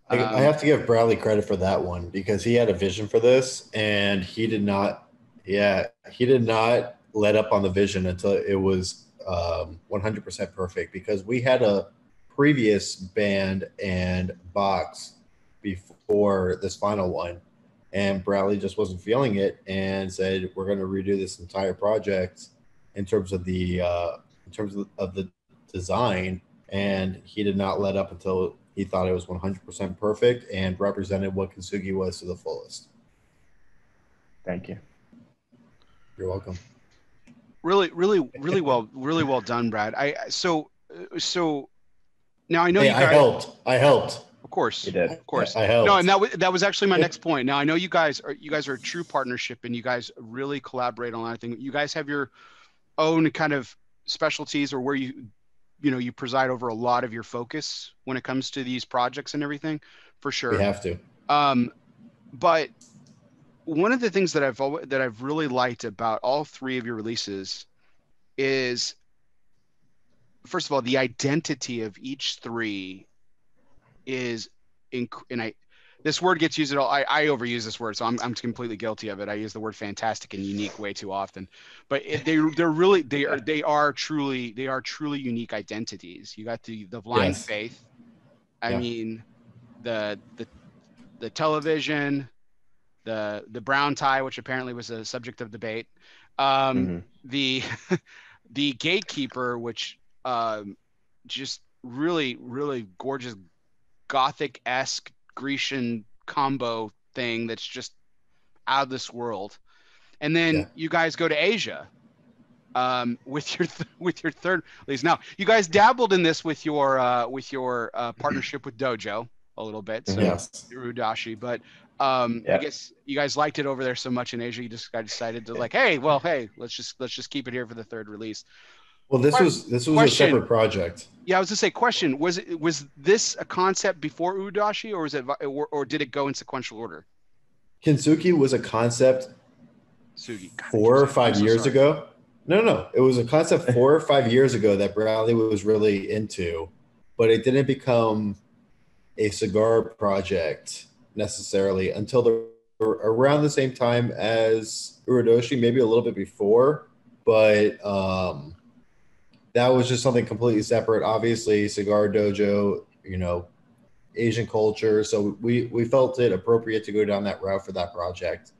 Speaker 2: I have to give Bradley credit for that one because he had a vision for this and he did not let up on the vision until it was 100% perfect, because we had a previous band and box before this final one, and Bradley just wasn't feeling it and said, we're going to redo this entire project in terms of the design. And he did not let up until he thought it was 100% perfect and represented what Kintsugi was to the fullest.
Speaker 3: Thank you.
Speaker 2: You're welcome.
Speaker 1: Really well done, Brad. So now I know you guys.
Speaker 2: I helped.
Speaker 1: Of course,
Speaker 3: you did.
Speaker 1: Of course,
Speaker 2: I helped.
Speaker 1: No, and that was actually my next point. Now I know you guys are a true partnership, and you guys really collaborate on everything. You guys have your own kind of specialties, or where you you preside over a lot of your focus when it comes to these projects and everything, for sure.
Speaker 2: We have to.
Speaker 1: But one of the things that I've really liked about all three of your releases is, first of all, the identity of each three is this word gets used at all. I overuse this word, so I'm completely guilty of it. I use the word fantastic and unique way too often, but they are truly unique identities. You got the blind faith. I mean, the television, the brown tie, which apparently was a subject of debate. The gatekeeper, which just really gorgeous Gothic-esque Grecian combo thing that's just out of this world. And then you guys go to Asia with your third release. Now, you guys dabbled in this with your partnership with Dojo a little bit, so Urudashi, but I guess you guys liked it over there so much in Asia, you just decided to hey, let's just keep it here for the third release.
Speaker 2: Well, this was a separate project. Yeah,
Speaker 1: I was gonna say, question: was this a concept before Urudashi, or did it go in sequential order?
Speaker 2: Kintsugi was a concept 4 or 5 years ago. No, it was a concept 4 or 5 years ago that Bradley was really into, but it didn't become a cigar project necessarily until around the same time as Urudashi, maybe a little bit before, but that was just something completely separate. Obviously, Cigar Dojo, Asian culture. So we felt it appropriate to go down that route for that project.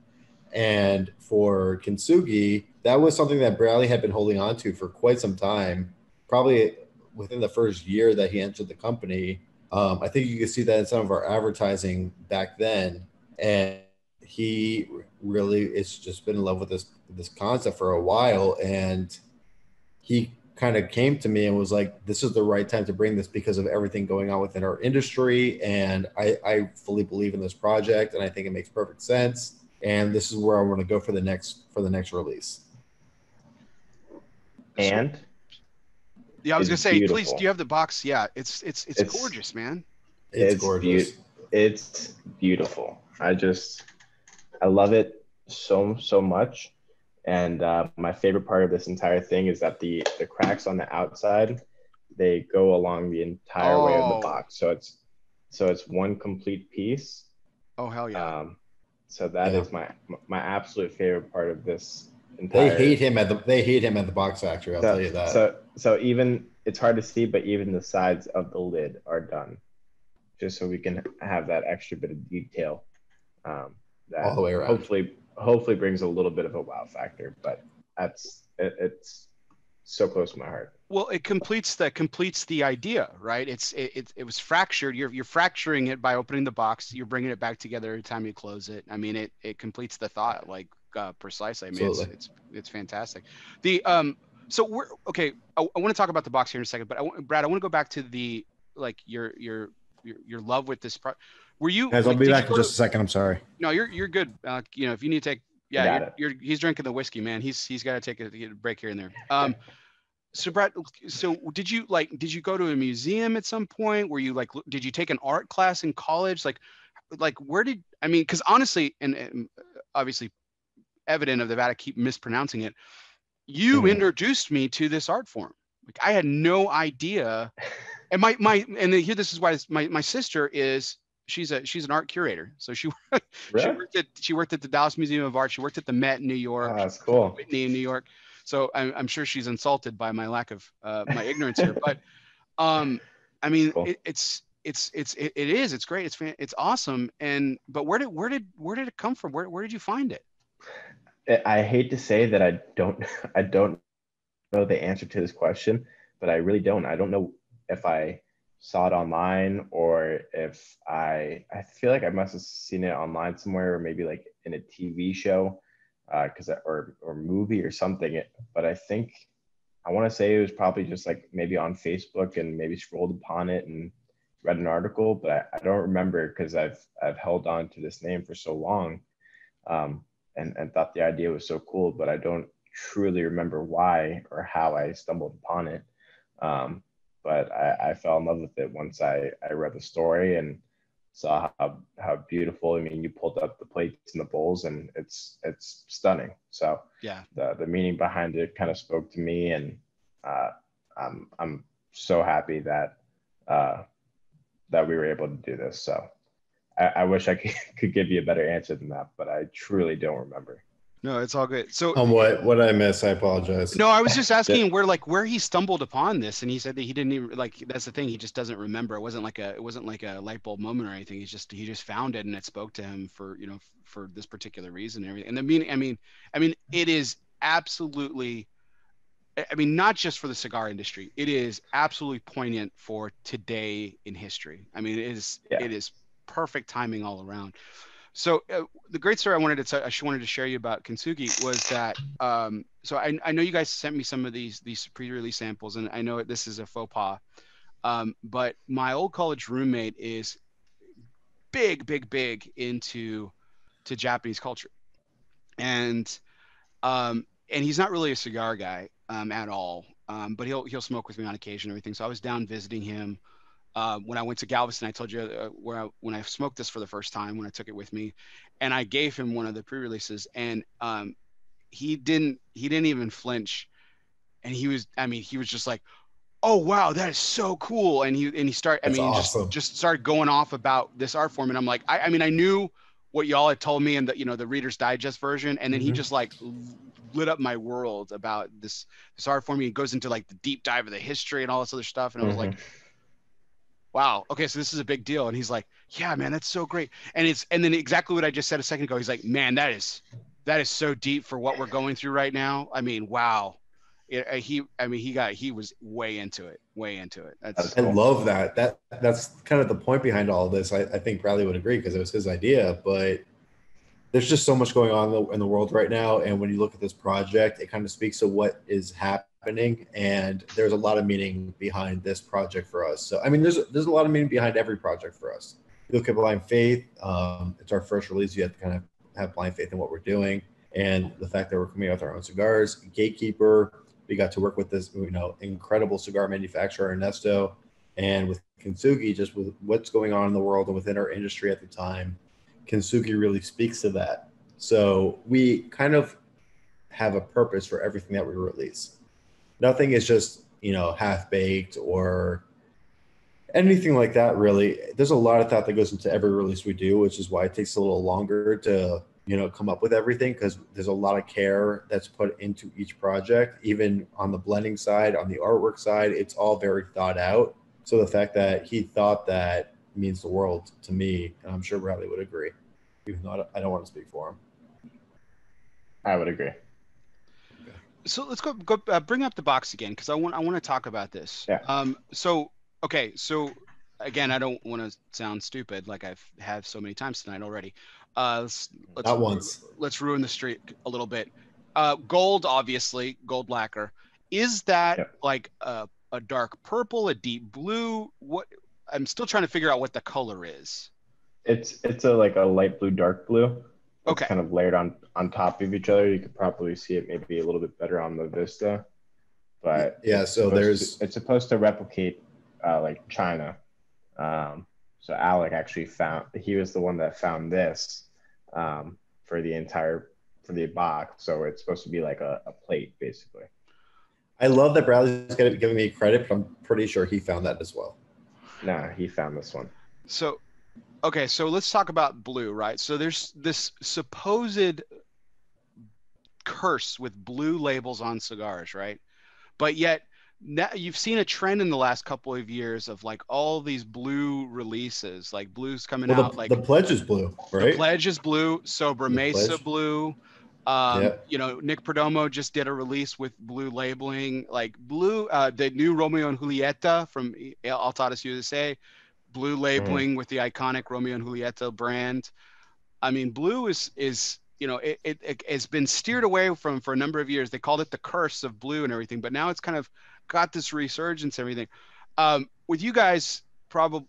Speaker 2: And for Kintsugi, that was something that Bradley had been holding on to for quite some time, probably within the first year that he entered the company. I think you can see that in some of our advertising back then. And he really is just been in love with this concept for a while. And he kind of came to me and was like, this is the right time to bring this because of everything going on within our industry. And I fully believe in this project, and I think it makes perfect sense. And this is where I want to go for the next release.
Speaker 3: And
Speaker 1: I was gonna say, beautiful. Please, do you have the box? Yeah, it's gorgeous, man.
Speaker 2: It's gorgeous.
Speaker 3: It's beautiful. I love it so much. And my favorite part of this entire thing is that the cracks on the outside, they go along the entire way of the box. So it's one complete piece.
Speaker 1: Oh, hell yeah.
Speaker 3: So that is my absolute favorite part of this entire.
Speaker 2: They hate him at the box factory. I'll tell you that.
Speaker 3: So even it's hard to see, but even the sides of the lid are done, just so we can have that extra bit of detail. That
Speaker 2: all the way around.
Speaker 3: Hopefully brings a little bit of a wow factor, but it's so close to my heart.
Speaker 1: Well, it completes the idea, right? It was fractured. You're fracturing it by opening the box. You're bringing it back together every time you close it. I mean, it completes the thought. Like, precisely. I mean,
Speaker 2: Absolutely.
Speaker 1: it's fantastic. The so we're okay. I want to talk about the box here in a second, but Brad, I want to go back to the like your love with this were you
Speaker 4: Guys, I'll
Speaker 1: like
Speaker 4: be
Speaker 1: did
Speaker 4: back
Speaker 1: you
Speaker 4: in
Speaker 1: go
Speaker 4: just
Speaker 1: to,
Speaker 4: a second. I'm sorry.
Speaker 1: no, you're good. You know, if you need to take,
Speaker 3: I got it.
Speaker 1: he's drinking the whiskey, man. He's got to take a break here and there. So Brad, so did you go to a museum at some point? Were you like, did you take an art class in college? Like where did, I mean, because honestly, and obviously evident of the fact I keep mispronouncing it, you introduced me to this art form. Like I had no idea. And and here, this is why my sister is, she's an art curator. So
Speaker 3: Really?
Speaker 1: she worked at the Dallas Museum of Art. She worked at the Met in New York.
Speaker 3: Oh, that's cool.
Speaker 1: Whitney in New York. So I'm sure she's insulted by my lack of my ignorance here. But I mean,
Speaker 3: Cool.
Speaker 1: it is. It's great. It's awesome. But where did it come from? Where did you find it?
Speaker 3: I hate to say that I don't know the answer to this question, but I really don't. I don't know if I saw it online or if I feel like I must have seen it online somewhere, or maybe like in a TV show, or movie or something. But I think I want to say it was probably just like maybe on Facebook and maybe scrolled upon it and read an article, but I don't remember because I've held on to this name for so long, and thought the idea was so cool, but I don't truly remember why or how I stumbled upon it. But I fell in love with it once I read the story and saw how beautiful. I mean, you pulled up the plates and the bowls, and it's stunning. So
Speaker 1: Yeah,
Speaker 3: the meaning behind it kind of spoke to me, and I'm so happy that we were able to do this. So I wish I could give you a better answer than that, but I truly don't remember.
Speaker 1: no, it's all good. So
Speaker 2: What I miss, I apologize.
Speaker 1: no, I was just asking where he stumbled upon this, and he said that he didn't even like. That's the thing; he just doesn't remember. It wasn't like a light bulb moment or anything. He just found it, and it spoke to him for for this particular reason and everything. And the meaning, I mean, it is absolutely. I mean, not just for the cigar industry. It is absolutely poignant for today in history. I mean, it is perfect timing all around. So the great story I wanted to share you about Kintsugi was that so I know you guys sent me some of these pre-release samples, and I know this is a faux pas, but my old college roommate is big into Japanese culture, and he's not really a cigar guy at all, but he'll smoke with me on occasion and everything. So I was down visiting him when I went to Galveston. I told you when I smoked this for the first time, when I took it with me, and I gave him one of the pre-releases, and he didn't even flinch, and he was just like, oh wow, that is so cool, and he started,
Speaker 2: That's awesome.
Speaker 1: just started going off about this art form, and I'm like, I mean I knew what y'all had told me in the Reader's Digest version, and then he just like lit up my world about this art form. He goes into like the deep dive of the history and all this other stuff, and I was like, wow, okay, so this is a big deal. And he's like, yeah, man, that's so great. And then exactly what I just said a second ago. He's like, man, that is so deep for what we're going through right now. I mean, wow. He was way into it. That's
Speaker 2: I
Speaker 1: cool.
Speaker 2: love that. That's kind of the point behind all of this. I think Bradley would agree because it was his idea, but there's just so much going on in the world right now. And when you look at this project, it kind of speaks to what is happening. And there's a lot of meaning behind this project for us. So, I mean, there's a lot of meaning behind every project for us. You look at Blind Faith, it's our first release. You have to kind of have blind faith in what we're doing. And the fact that we're coming out with our own cigars, Gatekeeper, we got to work with this, incredible cigar manufacturer, Ernesto, and with Kintsugi, just with what's going on in the world and within our industry at the time. Kintsugi really speaks to that. So we kind of have a purpose for everything that we release. Nothing is just, half-baked or anything like that, really. There's a lot of thought that goes into every release we do, which is why it takes a little longer to, come up with everything, because there's a lot of care that's put into each project. Even on the blending side, on the artwork side, it's all very thought out. So the fact that he thought that means the world to me, and I'm sure Bradley would agree, even though I don't want to speak for him.
Speaker 3: I would agree.
Speaker 1: Okay. So let's go bring up the box again, because I want to talk about this.
Speaker 3: Yeah.
Speaker 1: So again, I don't want to sound stupid like I've had so many times tonight already. Let's
Speaker 2: Not once.
Speaker 1: let's ruin the streak a little bit. Gold, obviously, gold lacquer. Is that
Speaker 3: Yep.
Speaker 1: like a dark purple, a deep blue? What? I'm still trying to figure out what the color is.
Speaker 3: It's a like a light blue, dark blue. That's
Speaker 1: Okay.
Speaker 3: kind of layered on top of each other. You could probably see it maybe a little bit better on the Vista, but
Speaker 2: Yeah, so
Speaker 3: it's supposed to replicate like China. So Alec actually he was the one that found this for the box. So it's supposed to be like a plate basically.
Speaker 2: I love that Bradley's giving me credit, but I'm pretty sure he found that as well.
Speaker 3: Nah, he found this one.
Speaker 1: So, okay, so let's talk about blue, right? So there's this supposed curse with blue labels on cigars, right? But yet now you've seen a trend in the last couple of years of like all these blue releases, like blues coming
Speaker 2: Well,
Speaker 1: out, like
Speaker 2: the pledge is blue,
Speaker 1: the
Speaker 2: right?
Speaker 1: Pledge is blue, Sobra
Speaker 2: The
Speaker 1: Mesa
Speaker 2: Pledge.
Speaker 1: blue.
Speaker 2: Yeah.
Speaker 1: You know, Nick Perdomo just did a release with blue labeling, like blue, the new Romeo and Julieta from Altadas USA, blue labeling with the iconic Romeo and Julieta brand. I mean, blue is you know, it has been steered away from for a number of years. They called it the curse of blue and everything, but now it's kind of got this resurgence and everything. With you guys, probably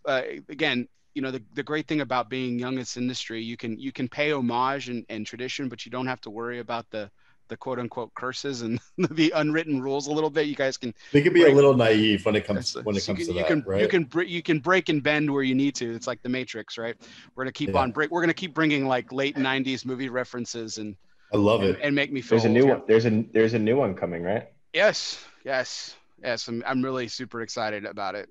Speaker 1: again, you know, the great thing about being young in this industry, you can pay homage and tradition, but you don't have to worry about the quote unquote curses and the unwritten rules a little bit. You guys can
Speaker 2: We could be a little naive when it comes
Speaker 1: so
Speaker 2: to that, right?
Speaker 1: You can break and bend where you need to. It's like the Matrix, right? We're gonna keep on break. We're gonna keep bringing like late '90s movie references and
Speaker 2: I love it.
Speaker 1: and make me feel.
Speaker 3: There's a new one. There's a new one coming, right?
Speaker 1: Yes. I'm really super excited about it.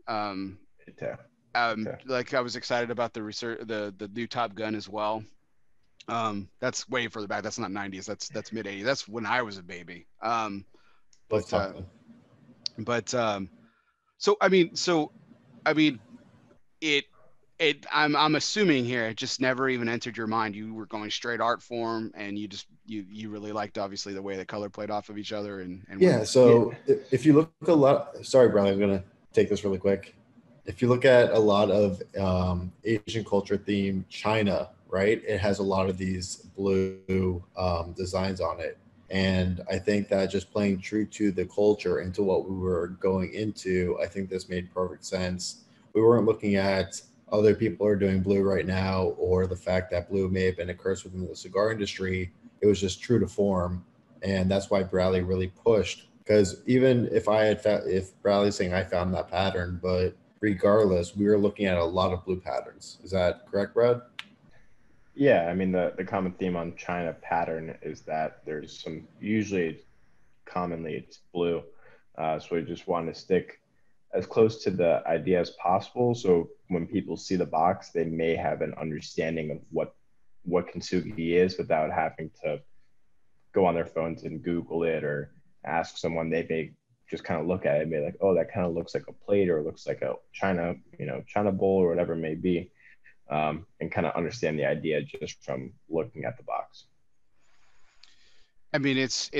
Speaker 1: Like I was excited about the research, the new Top Gun as well. That's way further back. That's not '90s. That's mid '80s. That's when I was a baby.
Speaker 2: Let's talk.
Speaker 1: So I mean, I'm assuming here it just never even entered your mind. You were going straight art form, and you really liked obviously the way the color played off of each other and
Speaker 2: yeah. So if you look a lot, sorry, Brian, I'm gonna take this really quick. If you look at a lot of Asian culture theme China, right, it has a lot of these blue designs on it. And I think that just playing true to the culture into what we were going into, I think this made perfect sense. We weren't looking at other people are doing blue right now, or the fact that blue may have been a curse within the cigar industry. It was just true to form. And that's why Bradley really pushed. Because even if if Bradley's saying I found that pattern, but regardless, we were looking at a lot of blue patterns. Is that correct, Brad?
Speaker 3: Yeah, I mean the common theme on China pattern is that there's commonly it's blue. So we just want to stick as close to the idea as possible. So when people see the box, they may have an understanding of what Kintsugi is without having to go on their phones and Google it or ask someone. They may just kind of look at it and be like, oh, that kind of looks like a plate, or it looks like a China bowl, or whatever it may be. And kind of understand the idea just from looking at the box.
Speaker 1: I mean, it's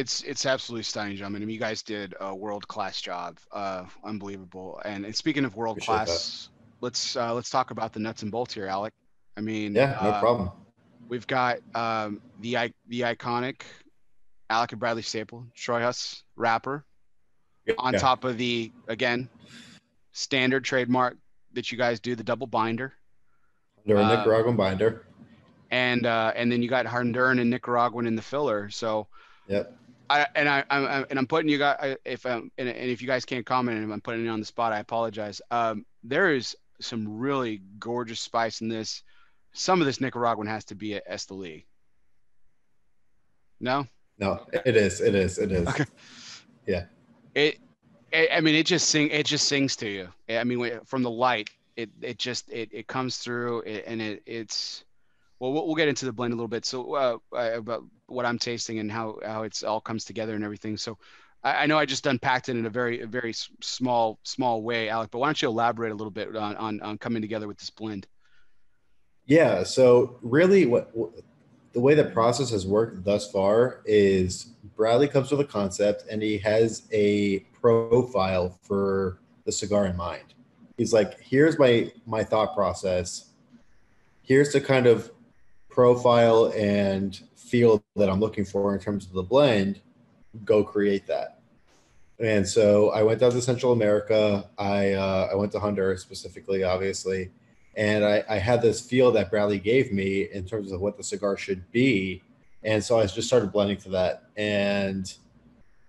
Speaker 1: absolutely stunning, gentlemen. I mean, you guys did a world-class job, unbelievable. And speaking of world-class, let's talk about the nuts and bolts here, Alec. I mean,
Speaker 2: yeah, no problem.
Speaker 1: We've got the iconic Alec and Bradley staple, Troy Huss wrapper, on top of the again standard trademark that you guys do, the double binder.
Speaker 2: Under a Nicaraguan binder.
Speaker 1: And then you got Honduran and Nicaraguan in the filler. So,
Speaker 2: yep.
Speaker 1: I'm putting you guys, if you guys can't comment and I'm putting it on the spot, I apologize. There is some really gorgeous spice in this. Some of this Nicaraguan has to be at Esteli. No,
Speaker 2: it is.
Speaker 1: Okay.
Speaker 2: Yeah.
Speaker 1: I mean, it just sings to you. I mean, from the light, it comes through, and it's. Well, we'll get into the blend a little bit. So about what I'm tasting and how it's all comes together and everything. So I know I just unpacked it in a very small way, Alec. But why don't you elaborate a little bit on coming together with this blend?
Speaker 2: Yeah. So really, the way the process has worked thus far is Bradley comes with a concept and he has a profile for the cigar in mind. he's like, here's my thought process. Here's the kind of profile and feel that I'm looking for in terms of the blend. Go create that. And so I went down to Central America. I went to Honduras specifically, obviously. And I had this feel that Bradley gave me in terms of what the cigar should be. And so I just started blending to that and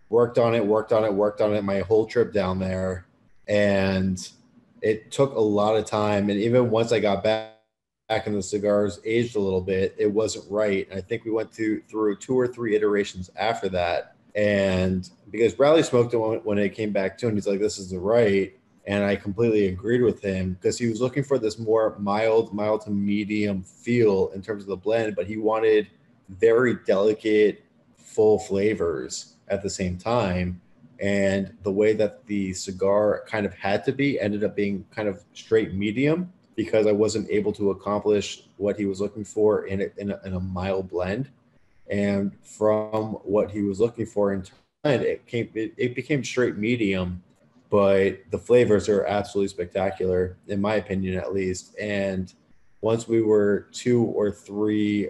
Speaker 2: worked on it my whole trip down there. And it took a lot of time. And even once I got back and the cigars aged a little bit, it wasn't right. And I think we went through 2 or 3 iterations after that. And because Bradley smoked it when it came back to him, he's like, this is the right. And I completely agreed with him because he was looking for this more mild to medium feel in terms of the blend, but he wanted very delicate, full flavors at the same time. And the way that the cigar kind of had to be ended up being kind of straight medium because I wasn't able to accomplish what he was looking for in a mild blend. And from what he was looking for in blend, it became straight medium, but the flavors are absolutely spectacular, in my opinion, at least. And once we were 2 or 3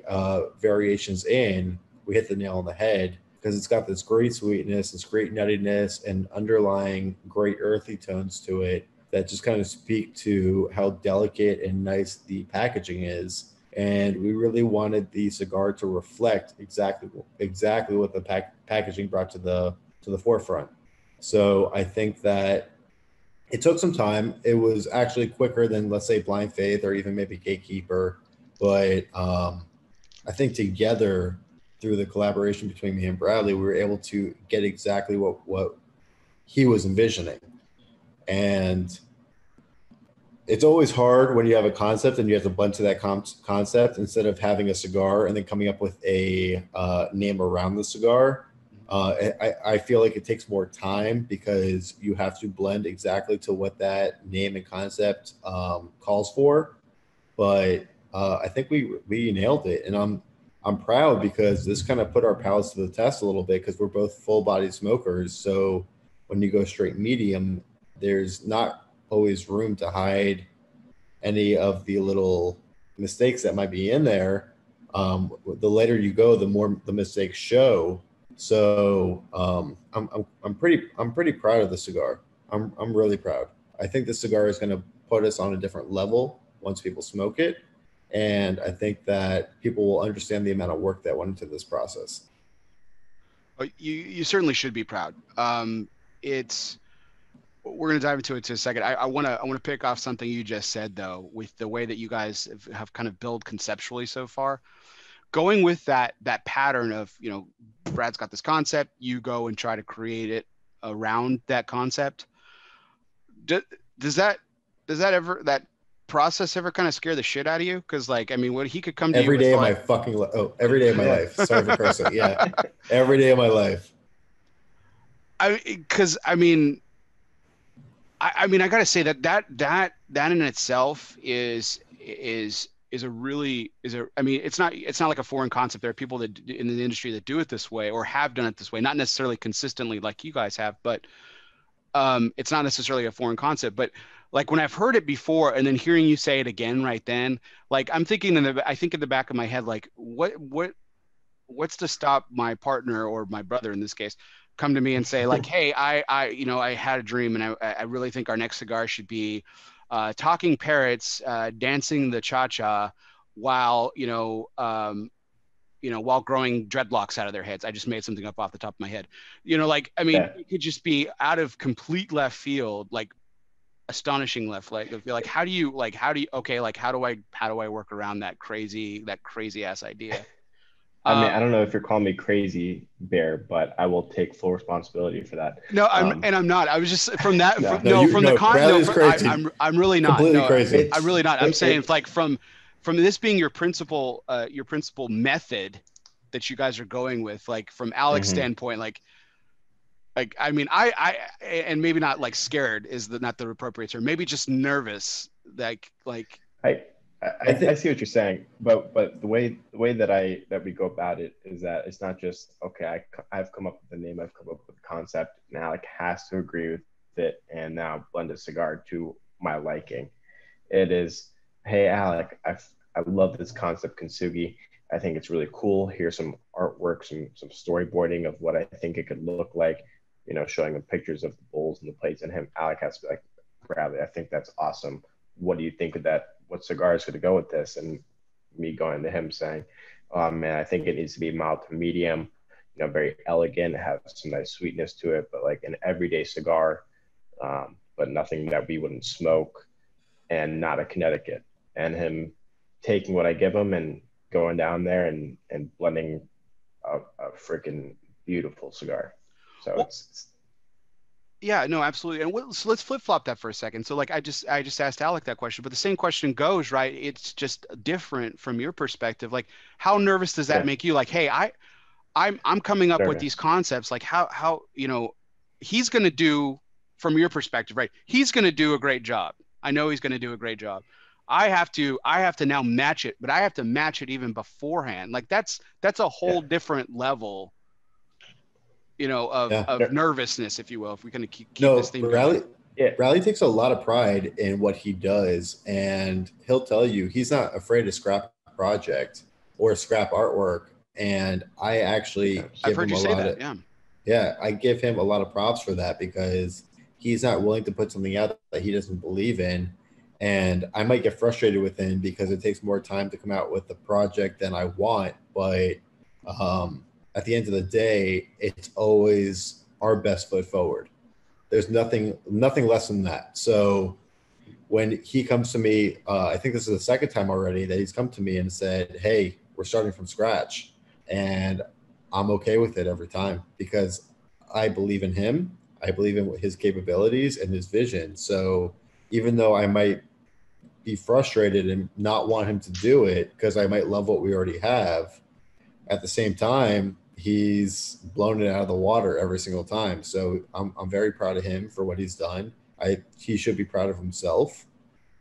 Speaker 2: variations in, we hit the nail on the head because it's got this great sweetness, this great nuttiness, and underlying great earthy tones to it that just kind of speak to how delicate and nice the packaging is. And we really wanted the cigar to reflect exactly what the packaging brought to the forefront. So I think that it took some time. It was actually quicker than, let's say, Blind Faith or even maybe Gatekeeper. But I think together, through the collaboration between me and Bradley, we were able to get exactly what he was envisioning. And it's always hard when you have a concept and you have to blend to that concept instead of having a cigar and then coming up with a name around the cigar. I feel like it takes more time because you have to blend exactly to what that name and concept calls for. But I think we nailed it, and I'm proud because this kind of put our palates to the test a little bit because we're both full-bodied smokers. So when you go straight medium, there's not always room to hide any of the little mistakes that might be in there. The later you go, the more the mistakes show. So I'm pretty proud of the cigar. I'm really proud. I think the cigar is going to put us on a different level once people smoke it, and I think that people will understand the amount of work that went into this process.
Speaker 1: You certainly should be proud. We're going to dive into it in a second. I want to pick off something you just said though, with the way that you guys have kind of built conceptually so far. Going with that pattern of, Brad's got this concept, you go and try to create it around that concept. Does that process ever kind of scare the shit out of you? Because what he could come to
Speaker 2: every
Speaker 1: you
Speaker 2: day
Speaker 1: with
Speaker 2: of my fucking every day of my life. Sorry for cursing. Yeah, every day of my life.
Speaker 1: I gotta say that in itself is it's not like a foreign concept. There are people that in the industry that do it this way or have done it this way, not necessarily consistently like you guys have, but it's not necessarily a foreign concept. But like when I've heard it before and then hearing you say it again right then, like I'm thinking I think in the back of my head, like what's to stop my partner or my brother in this case come to me and say like, hey, I had a dream and I really think our next cigar should be talking parrots dancing the cha-cha while while growing dreadlocks out of their heads. I just made something up off the top of my head. It could just be out of complete left field, like astonishing left. Like how do you how do I work around that crazy ass idea?
Speaker 3: I don't know if you're calling me crazy, Bear, but I will take full responsibility for that.
Speaker 1: No, I'm not. I was just from that. I'm really not.
Speaker 2: Completely crazy.
Speaker 1: I'm really not. I'm saying it's like from this being your principal method that you guys are going with, like from Alec's standpoint, like I and maybe not like scared is not the appropriate term. Maybe just nervous.
Speaker 3: I see what you're saying, but the way that we go about it is that it's not just okay. I've come up with the name, I've come up with the concept. Now Alec has to agree with it, and now blend a cigar to my liking. It is, hey, Alec, I love this concept Kintsugi. I think it's really cool. Here's some artwork, some storyboarding of what I think it could look like, you know, showing them pictures of the bowls and the plates. And him, Alec has to be like, Bradley, I think that's awesome. What do you think of that? What cigars could go with this? And me going to him saying, oh man, I think it needs to be mild to medium, you know, very elegant, have some nice sweetness to it, but like an everyday cigar, but nothing that we wouldn't smoke, and not a Connecticut. And him taking what I give him and going down there and blending a freaking beautiful cigar. So
Speaker 1: Well,
Speaker 3: it's
Speaker 1: yeah, no, absolutely. And so let's flip flop that for a second. So like I just asked Alec that question, but the same question goes, right? It's just different from your perspective. Like how nervous does that
Speaker 3: yeah,
Speaker 1: make you? Like, hey, I'm coming up with these
Speaker 3: nervous.
Speaker 1: concepts. Like how you know he's going to do from your perspective, right? He's going to do a great job. I know he's going to do a great job. I have to now match it, but I have to match it even beforehand. Like that's a
Speaker 3: Yeah,
Speaker 1: whole different level, you know,
Speaker 2: Yeah.
Speaker 1: of nervousness, if you will, if we're going to keep this
Speaker 2: No,
Speaker 1: theme going.
Speaker 3: yeah,
Speaker 2: Bradley takes a lot of pride in what he does, and he'll tell you he's not afraid to scrap a project or scrap artwork. And I actually
Speaker 1: I've
Speaker 2: give
Speaker 1: heard
Speaker 2: him
Speaker 1: you
Speaker 2: a
Speaker 1: say
Speaker 2: lot
Speaker 1: that.
Speaker 2: of,
Speaker 1: Yeah.
Speaker 2: yeah, I give him a lot of props for that because he's not willing to put something out that he doesn't believe in. And I might get frustrated with him because it takes more time to come out with the project than I want. But at the end of the day, it's always our best foot forward. There's nothing less than that. So when he comes to me, I think this is the second time already that he's come to me and said, "Hey, we're starting from scratch," and I'm okay with it every time because I believe in him. I believe in his capabilities and his vision. So even though I might be frustrated and not want him to do it because I might love what we already have, at the same time, he's blown it out of the water every single time. So I'm very proud of him for what he's done. He should be proud of himself,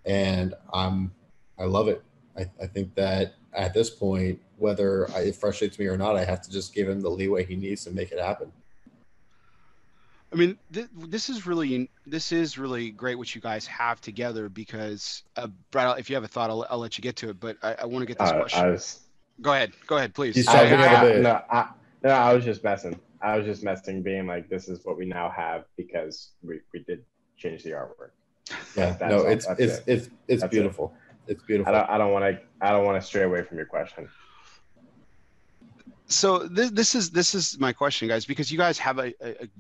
Speaker 2: and I love it. I think that at this point, whether it frustrates me or not, I have to just give him the leeway he needs to make it happen.
Speaker 1: I mean, this is really great what you guys have together because, Brad, if you have a thought, I'll let you get to it. But I want to get this question.
Speaker 3: I was
Speaker 1: Go ahead, please.
Speaker 2: He's
Speaker 1: Say,
Speaker 2: chomping at a bit.
Speaker 3: no, I was just messing. I was just messing, being like, this is what we now have because we did change the artwork.
Speaker 2: Yeah,
Speaker 3: That's
Speaker 2: no,
Speaker 3: all. That's it.
Speaker 2: it's
Speaker 3: That's it.
Speaker 2: beautiful. It's beautiful.
Speaker 3: I don't want to stray away from your question.
Speaker 1: so this is my question, guys, because you guys have a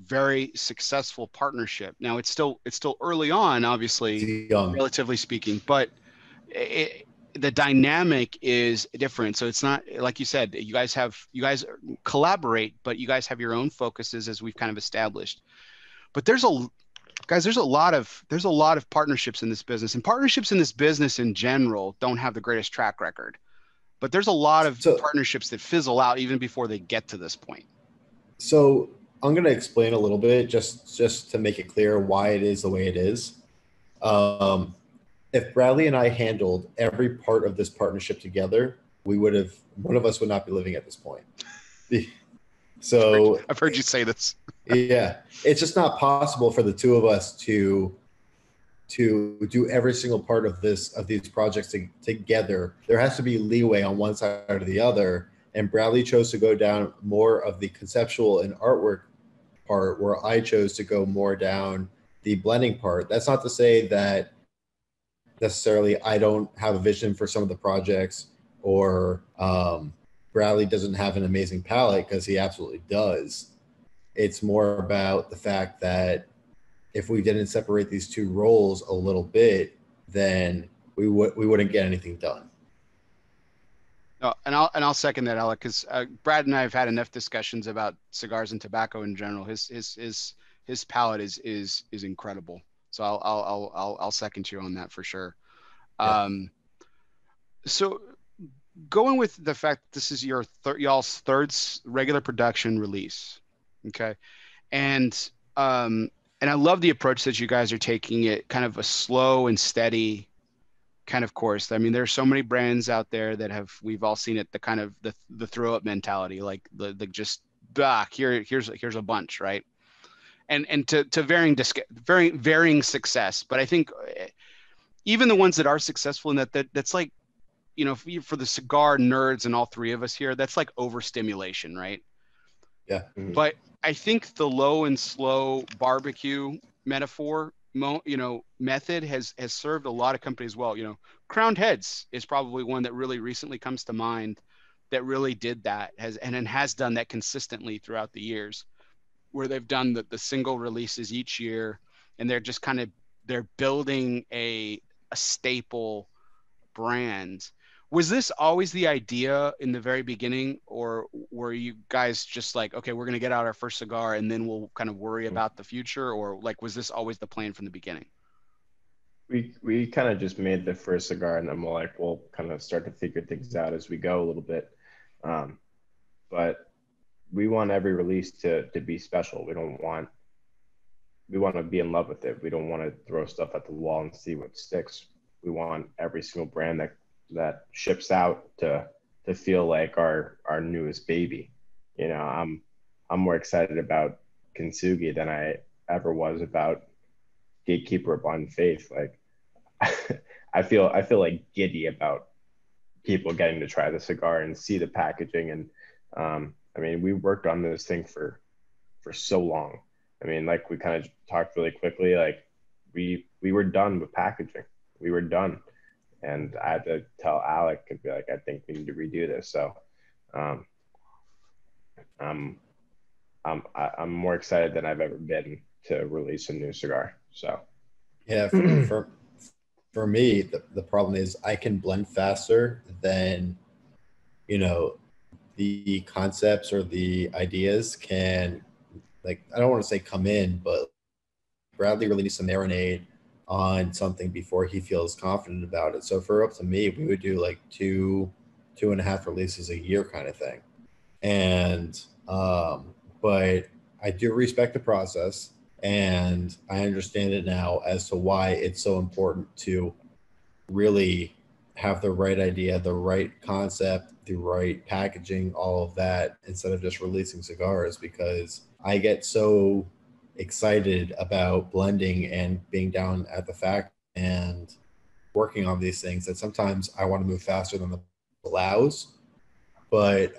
Speaker 1: very successful partnership. Now it's still early on,
Speaker 2: It's
Speaker 1: obviously,
Speaker 2: young.
Speaker 1: relatively speaking, but the dynamic is different. So it's not like you said, you guys collaborate, but you guys have your own focuses as we've kind of established. But there's a lot of partnerships in this business, and partnerships in this business in general don't have the greatest track record. But there's a lot of
Speaker 2: So
Speaker 1: partnerships that fizzle out even before they get to this point.
Speaker 2: so I'm going to explain a little bit just to make it clear why it is the way it is. Um, if Bradley and I handled every part of this partnership together, we would have one of us would not be living at this point. So
Speaker 1: I've heard you say this.
Speaker 2: yeah, it's just not possible for the two of us to do every single part of these projects together. There has to be leeway on one side or the other. And Bradley chose to go down more of the conceptual and artwork part, where I chose to go more down the blending part. That's not to say that necessarily I don't have a vision for some of the projects, or Bradley doesn't have an amazing palette, because he absolutely does. It's more about the fact that if we didn't separate these two roles a little bit, then we wouldn't get anything done.
Speaker 1: No, and I'll second that, Alec, because Brad and I have had enough discussions about cigars and tobacco in general. His palate is incredible. So I'll second you on that for sure.
Speaker 2: Yeah.
Speaker 1: So going with the fact this is y'all's third regular production release, okay, and and I love the approach that you guys are taking, it kind of a slow and steady kind of course. I mean, there's so many brands out there that we've all seen it, the kind of the throw up mentality, like the just here's a bunch, right? And to varying success. But I think even the ones that are successful in that's like, you know, for the cigar nerds and all three of us here, that's like overstimulation, right?
Speaker 2: Yeah.
Speaker 3: Mhm.
Speaker 1: But I think the low and slow barbecue metaphor, you know, method has served a lot of companies well. You know, Crowned Heads is probably one that really recently comes to mind that really did that, and has done that consistently throughout the years, where they've done the single releases each year, and they're just kind of, they're building a staple brand. Was this always the idea in the very beginning, or were you guys just like, okay, we're going to get out our first cigar and then we'll kind of worry about the future? Or like, was this always the plan from the beginning?
Speaker 3: We kind of just made the first cigar, and then we'll kind of start to figure things out as we go a little bit. Um, but we want every release to be special. We want to be in love with it. We don't want to throw stuff at the wall and see what sticks. We want every single brand that ships out to feel like our newest baby. You know, I'm more excited about Kintsugi than I ever was about Gatekeeper of Blind Faith. Like I feel like giddy about people getting to try the cigar and see the packaging. And I mean, we worked on this thing for so long. I mean, like we kind of talked really quickly, like we were done with packaging. We were done. And I had to tell Alec and be like, I think we need to redo this. So um, I'm I'm more excited than I've ever been to release a new cigar. So
Speaker 2: Yeah, for me, the problem is I can blend faster than, you know, the concepts or the ideas can, like, I don't want to say come in, but Bradley really needs to marinate on something before he feels confident about it. So for up to me, we would do like two and a half releases a year kind of thing. And but I do respect the process, and I understand it now as to why it's so important to really have the right idea, the right concept, the right packaging, all of that, instead of just releasing cigars, because I get so excited about blending and being down at the factory and working on these things that sometimes I want to move faster than the allows. But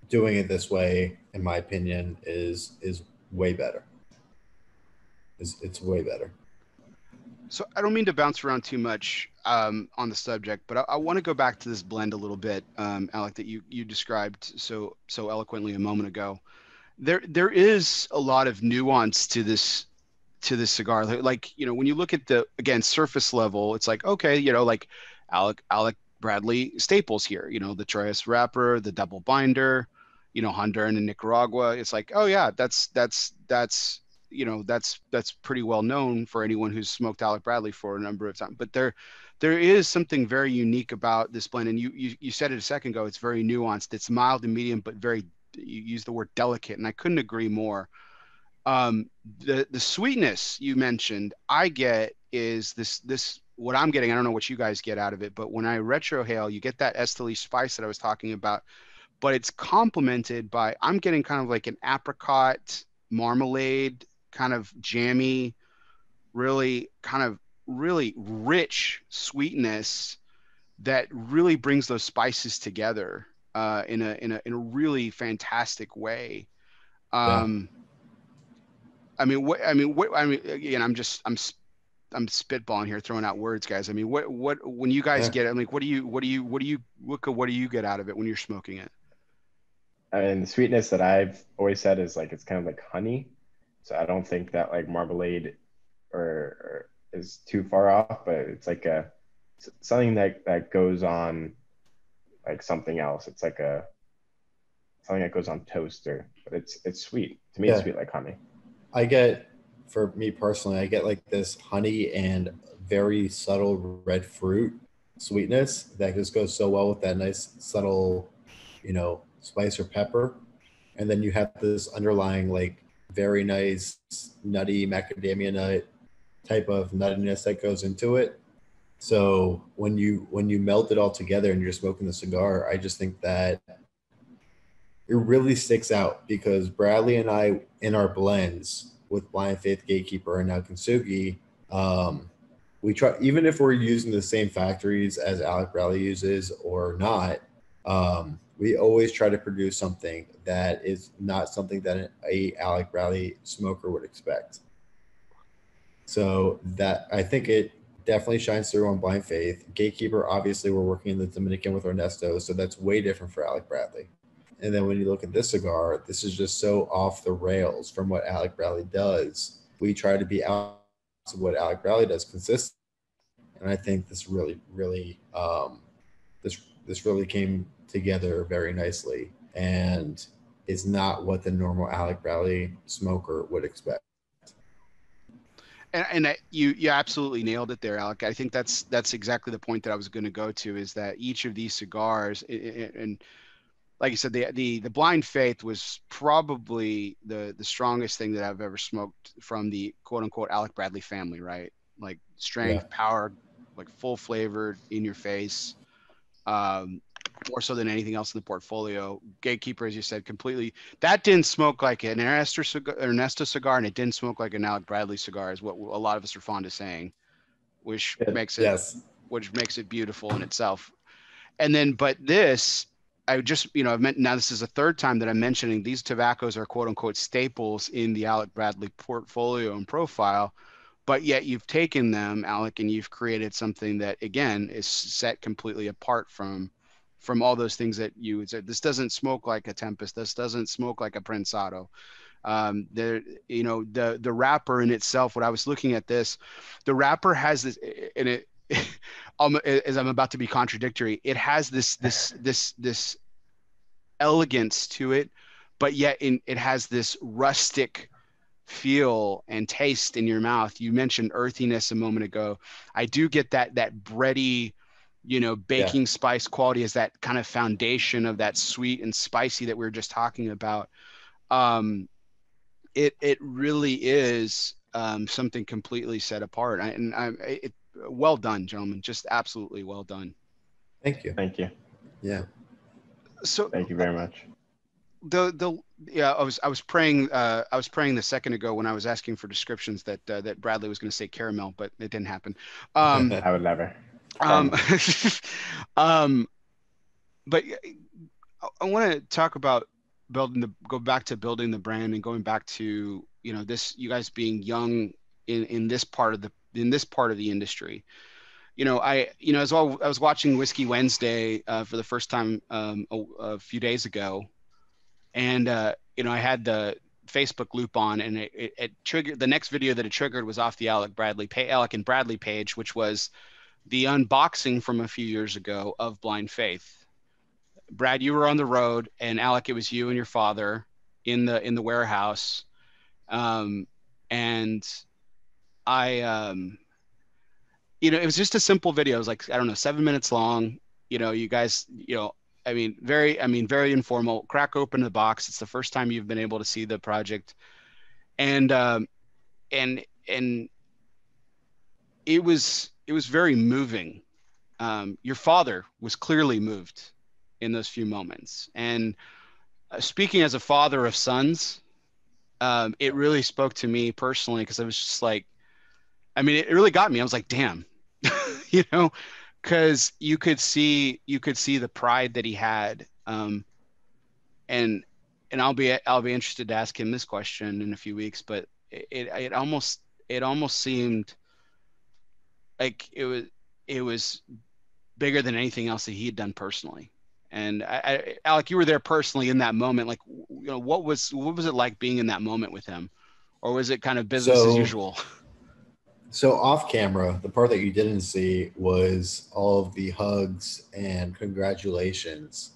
Speaker 2: doing it this way, in my opinion, is way better. It's way better.
Speaker 1: So I don't mean to bounce around too much on the subject, but I want to go back to this blend a little bit, Alec, that you described so eloquently a moment ago. There is a lot of nuance to this cigar. Like, you know, when you look at the, again, surface level, it's like, okay, you know, like Alec Bradley staples here, you know, the Troyes wrapper, the double binder, you know, Honduran and Nicaragua. It's like, oh yeah, that's you know, that's pretty well known for anyone who's smoked Alec Bradley for a number of times. But there is something very unique about this blend, and you said it a second ago. It's very nuanced. It's mild and medium, but very, you use the word delicate, and I couldn't agree more. um the sweetness you mentioned, I get, is this what I'm getting. I don't know what you guys get out of it, but when I retrohale, you get that Esteli spice that I was talking about, but it's complemented by, I'm getting kind of like an apricot marmalade, kind of jammy, really kind of really rich sweetness that really brings those spices together in a really fantastic way.
Speaker 2: Yeah.
Speaker 1: um I mean, again, I'm spitballing here, throwing out words, guys. I mean, when you guys
Speaker 2: Yeah.
Speaker 1: get it, I mean, what do you get out of it when you're smoking it?
Speaker 3: I mean, the sweetness that I've always said is like it's kind of like honey. So I don't think that like marmalade or is too far off, but it's like something that goes on like something else. It's like a something that goes on toaster, but it's sweet. To me, it's
Speaker 2: Yeah.
Speaker 3: sweet like honey.
Speaker 2: I get, for me personally, I get like this honey and very subtle red fruit sweetness that just goes so well with that nice subtle, you know, spice or pepper. And then you have this underlying like very nice nutty macadamia nut type of nuttiness that goes into it. So when you melt it all together and you're smoking the cigar, I just think that it really sticks out because Bradley and I, in our blends with Blind Faith, Gatekeeper, and now Kintsugi, um, we try, even if we're using the same factories as Alec Bradley uses or not, we always try to produce something that is not something that a Alec Bradley smoker would expect. So that, I think it definitely shines through on Blind Faith. Gatekeeper, obviously, we're working in the Dominican with Ernesto, so that's way different for Alec Bradley. And then when you look at this cigar, this is just so off the rails from what Alec Bradley does. We try to be out of what Alec Bradley does consistently. And I think this really, really, this really came together very nicely, and is not what the normal Alec Bradley smoker would expect.
Speaker 1: And you absolutely nailed it there, Alec. I think that's exactly the point that I was going to go to, is that each of these cigars, and like you said, the Blind Faith was probably the strongest thing that I've ever smoked from the quote unquote Alec Bradley family, right? Like strength, power, like full flavored, in your face. More so than anything else in the portfolio. Gatekeeper, as you said, completely, that didn't smoke like an Ernesto cigar, and it didn't smoke like an Alec Bradley cigar, is what a lot of us are fond of saying, which makes it beautiful in itself. And then, but this, I just, I've meant, now this is the third time that I'm mentioning these tobaccos are quote unquote staples in the Alec Bradley portfolio and profile. But yet you've taken them, Alec, and you've created something that, again, is set completely apart from all those things that you would say. This doesn't smoke like a Tempest. This doesn't smoke like a Prensado. The wrapper in itself, when I was looking at this, the wrapper has this, and it, as I'm about to be contradictory, it has this elegance to it, but yet it has this rustic feel and taste in your mouth. You mentioned earthiness a moment ago. I do get that bready, baking spice quality as that kind of foundation of that sweet and spicy that we were just talking about. It really is something completely set apart. Well done, gentlemen. Just absolutely well done.
Speaker 2: Thank you.
Speaker 3: Thank you.
Speaker 2: Yeah.
Speaker 1: So
Speaker 3: thank you very much.
Speaker 1: I was praying the second ago when I was asking for descriptions that Bradley was going to say caramel, but it didn't happen.
Speaker 3: I would never.
Speaker 1: But I want to talk about go back to building the brand and going back to this, you guys being young in this part of the industry. As well, I was watching Whiskey Wednesday for the first time a few days ago. And, I had the Facebook loop on, and it triggered, the next video that it triggered was off the Alec and Bradley page, which was the unboxing from a few years ago of Blind Faith. Brad, you were on the road, and Alec, it was you and your father in the warehouse. And I, it was just a simple video. It was like, I don't know, 7 minutes long. You guys, very informal. Crack open the box. It's the first time you've been able to see the project, and it was very moving. Your father was clearly moved in those few moments, and speaking as a father of sons, it really spoke to me personally, because I was just like, it really got me. I was like, damn, because you could see the pride that he had, and I'll be interested to ask him this question in a few weeks, but it almost seemed like it was bigger than anything else that he had done personally. And Alec, you were there personally in that moment. Like, what was it like being in that moment with him, or was it kind of business as usual?
Speaker 2: So off camera, the part that you didn't see was all of the hugs and congratulations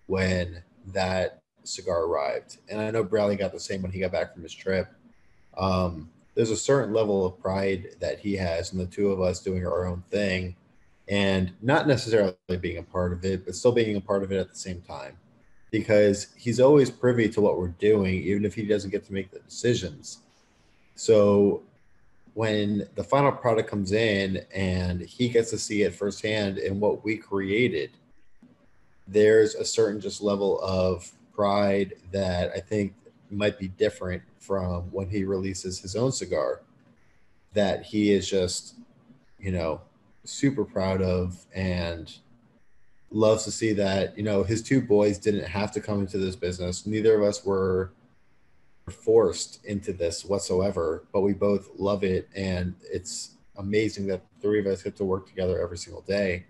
Speaker 2: when that cigar arrived. And I know Bradley got the same when he got back from his trip. There's a certain level of pride that he has in the two of us doing our own thing, and not necessarily being a part of it, but still being a part of it at the same time, because he's always privy to what we're doing, even if he doesn't get to make the decisions. So when the final product comes in and he gets to see it firsthand in what we created, there's a certain just level of pride that I think might be different from when he releases his own cigar, that he is just you know, super proud of, and loves to see that, you know, his two boys didn't have to come into this business. Neither of us were forced into this whatsoever, but we both love it. And it's amazing that the three of us get to work together every single day.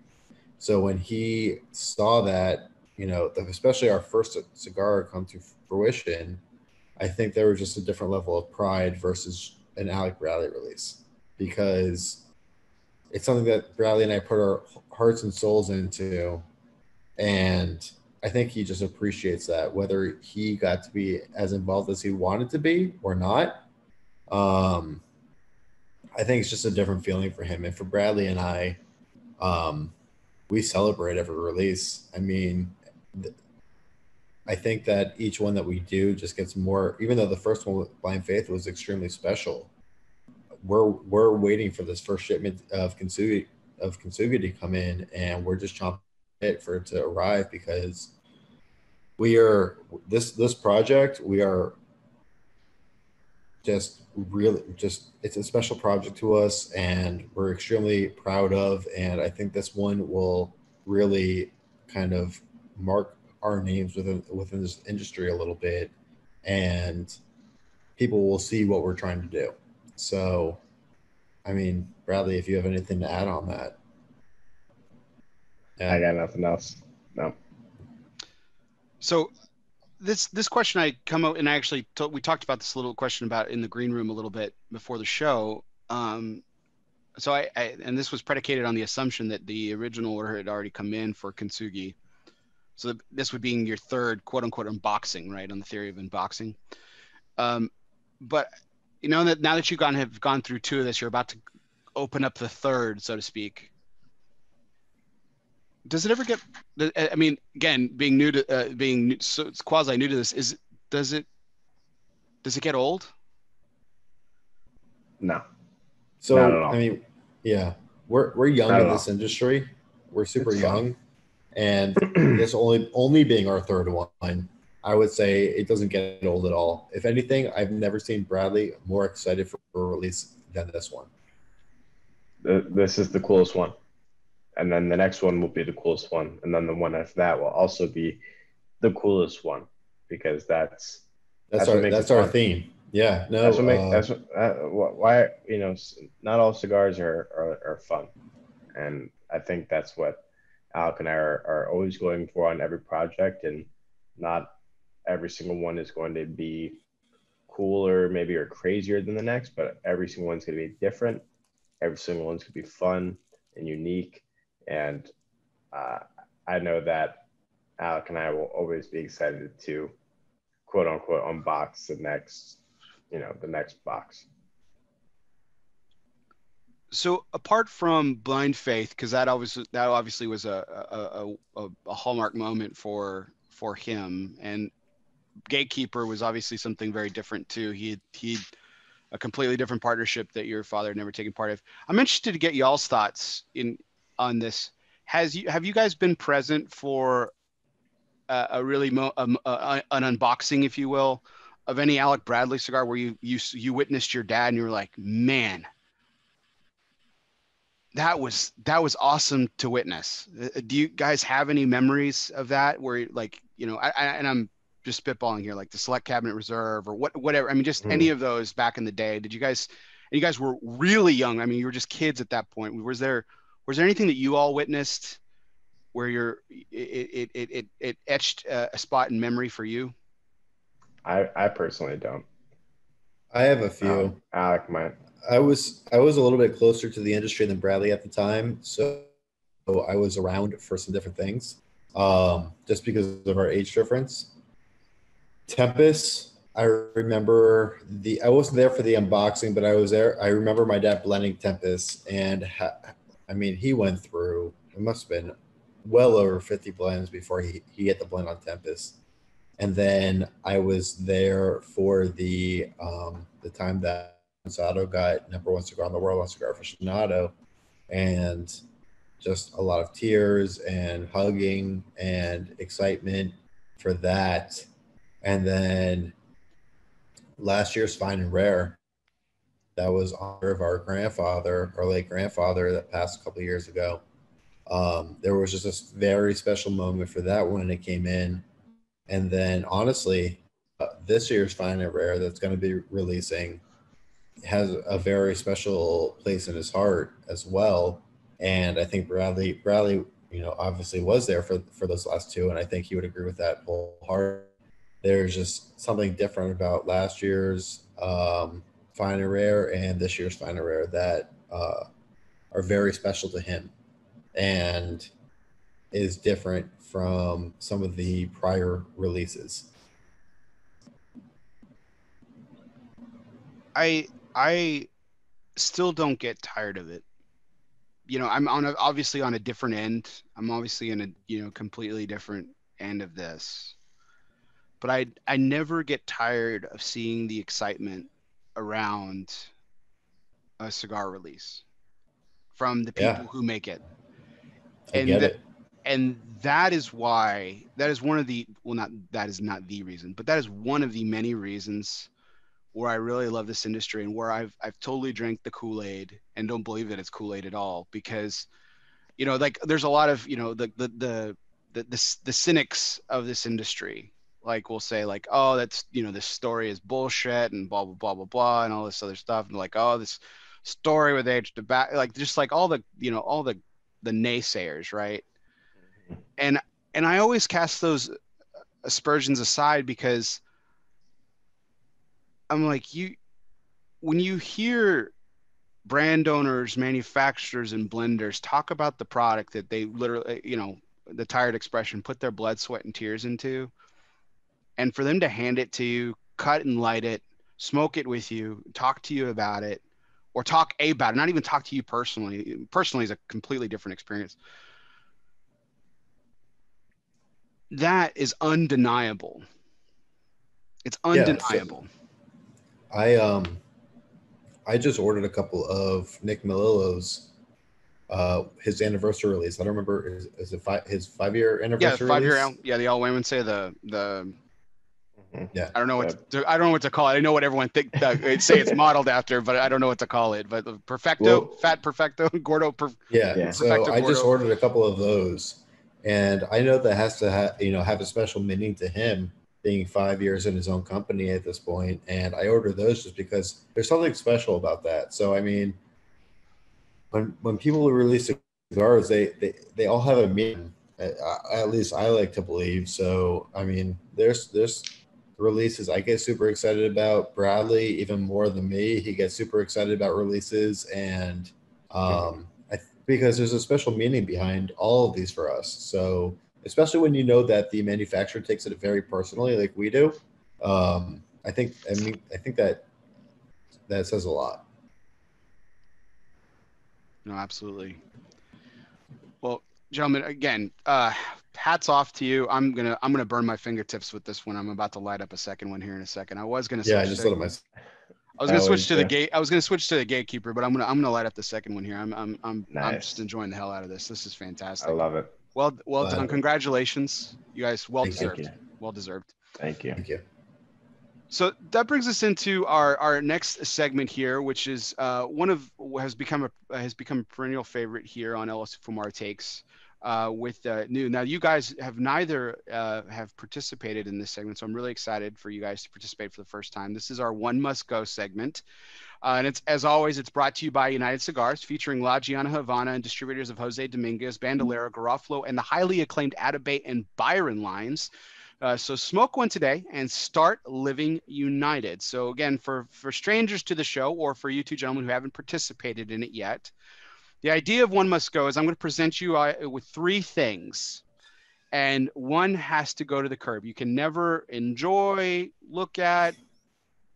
Speaker 2: So when he saw that, you know, especially our first cigar come to fruition, I think there was just a different level of pride versus an Alec Bradley release, because it's something that Bradley and I put our hearts and souls into. And I think he just appreciates that, whether he got to be as involved as he wanted to be or not. I think it's just a different feeling for him. And for Bradley and I, we celebrate every release. I mean, I think that each one that we do just gets more, even though the first one with Blind Faith was extremely special. We're waiting for this first shipment of Kintsugi to come in, and we're just chomping it for it to arrive, because we are this project, we are just really just, it's a special project to us, and we're extremely proud of. And I think this one will really kind of mark our names within this industry a little bit, and people will see what we're trying to do. So, I mean, Bradley, if you have anything to add on that.
Speaker 3: I got nothing else. No.
Speaker 1: So this question I come out, and I actually we talked about this little question about in the green room a little bit before the show. So I and this was predicated on the assumption that the original order had already come in for Kintsugi. So this would be your third quote unquote unboxing, right? On the theory of unboxing. But you know that now that you have gone through two of this, you're about to open up the third, so to speak. Does it ever get? I mean, again, being new to so it's quasi new to this, does it get old?
Speaker 3: No.
Speaker 2: So
Speaker 3: not at all.
Speaker 2: I mean, yeah, we're young
Speaker 3: Not
Speaker 2: in
Speaker 3: at
Speaker 2: this
Speaker 3: all.
Speaker 2: industry. We're super
Speaker 3: It's fun.
Speaker 2: young, and this only being our third one, I would say it doesn't get old at all. If anything, I've never seen Bradley more excited for a release than this one.
Speaker 3: This is the coolest one. And then the next one will be the coolest one. And then the one after that will also be the coolest one, because that's what makes it
Speaker 2: our
Speaker 3: fun.
Speaker 2: theme. Yeah, no,
Speaker 3: Why, you know, not all cigars are fun. And I think that's what Alec and I are always going for on every project. And not every single one is going to be cooler, maybe, or crazier than the next, but every single one's going to be different. Every single one's going to be fun and unique. And I know that Alec and I will always be excited to quote unquote unbox the next box.
Speaker 1: So apart from Blind Faith, because that obviously was a hallmark moment for him, and Gatekeeper was obviously something very different too. He a completely different partnership that your father had never taken part of. I'm interested to get y'all's thoughts on this. Have you guys been present for a really an unboxing, if you will, of any Alec Bradley cigar where you witnessed your dad and you were like, man, that was awesome to witness? Do you guys have any memories of that where, like, you know, and I'm just spitballing here, like the Select Cabinet Reserve or whatever. I mean, just any of those back in the day. Did you guys? And you guys were really young. I mean, you were just kids at that point. Was there anything that you all witnessed where it etched a spot in memory for you?
Speaker 3: I personally don't.
Speaker 2: I have a few.
Speaker 3: Alec might.
Speaker 2: I was a little bit closer to the industry than Bradley at the time, so I was around for some different things, just because of our age difference. Tempest, I remember I wasn't there for the unboxing, but I was there. I remember my dad blending Tempest, and I mean, he went through, it must have been well over 50 blends before he hit the blend on Tempest. And then I was there for the time that Sato got #1 cigar in the world on Cigar Aficionado, and just a lot of tears and hugging and excitement for that. And then last year's Fine and Rare, that was honor of our grandfather, our late grandfather that passed a couple of years ago. There was just a very special moment for that when it came in. And then honestly, this year's Fine and Rare that's going to be releasing has a very special place in his heart as well. And I think Bradley, obviously was there for those last two, and I think he would agree with that wholeheartedly. There's just something different about last year's Fine and Rare and this year's Fine and Rare that are very special to him, and is different from some of the prior releases.
Speaker 1: I still don't get tired of it. I'm obviously on a different end. I'm obviously in a completely different end of this. But I never get tired of seeing the excitement around a cigar release from the people who make it. And that is why, that is one of the, well, not, that is not the reason, but that is one of the many reasons where I really love this industry, and where I've totally drank the Kool-Aid and don't believe that it's Kool-Aid at all, because, like there's a lot of, the cynics of this industry, like will say like, oh, that's, this story is bullshit and blah, blah, blah, blah, blah, and all this other stuff. And like, oh, this story with age to back, like just like all the, all the naysayers. Right. And I always cast those aspersions aside, because I'm like, when you hear brand owners, manufacturers, and blenders talk about the product that they literally, the tired expression, put their blood, sweat, and tears into, and for them to hand it to you, cut and light it, smoke it with you, talk to you about it, or talk about it, not even talk to you personally. Personally is a completely different experience. That is undeniable. It's undeniable.
Speaker 2: Yeah, so I just ordered a couple of Nick Melillo's his anniversary release. I don't remember, is it his 5-year anniversary?
Speaker 1: Yeah, 5-year. Yeah, the all women say the
Speaker 2: yeah.
Speaker 1: I don't know what to call it. I know what everyone think they'd say it's modeled after, but I don't know what to call it. But the Perfecto, Fat Perfecto, Gordo.
Speaker 2: Yeah. So Perfecto, I just ordered a couple of those, and I know that has to have a special meaning to him, being 5 years in his own company at this point. And I ordered those just because there's something special about that. So I mean, when people release cigars, they all have a meaning. At least I like to believe. So I mean, there's releases I get super excited about. Bradley, even more than me, he gets super excited about releases, and because there's a special meaning behind all of these for us. So especially when you know that the manufacturer takes it very personally, like we do. I think that says a lot.
Speaker 1: No, absolutely. Well, gentlemen, again, hats off to you. I'm gonna burn my fingertips with this one. I'm about to light up a second one here in a second. I was gonna
Speaker 2: I just lit my.
Speaker 1: I was gonna switch to the gate. I was gonna switch to the gatekeeper, but I'm gonna light up the second one here. I'm just enjoying the hell out of this. This is fantastic.
Speaker 3: I love it.
Speaker 1: Well done. Congratulations, you guys. Well deserved.
Speaker 3: You.
Speaker 1: Well deserved.
Speaker 3: Thank you.
Speaker 2: Thank you.
Speaker 1: So that brings us into our next segment here, which is has become a perennial favorite here on ELOSOFUMAR Takes. With new. Now, you guys have neither have participated in this segment, so I'm really excited for you guys to participate for the first time. This is our One Must Go segment. And it's, as always, it's brought to you by United Cigars, featuring La Giana Havana and distributors of Jose Dominguez, Bandolero, Garofalo, and the highly acclaimed Atabey and Byron lines. So smoke one today and start living united. So again, for strangers to the show, or for you two gentlemen who haven't participated in it yet, the idea of One Must Go is I'm going to present you with 3 things, and one has to go to the curb. You can never enjoy, look at,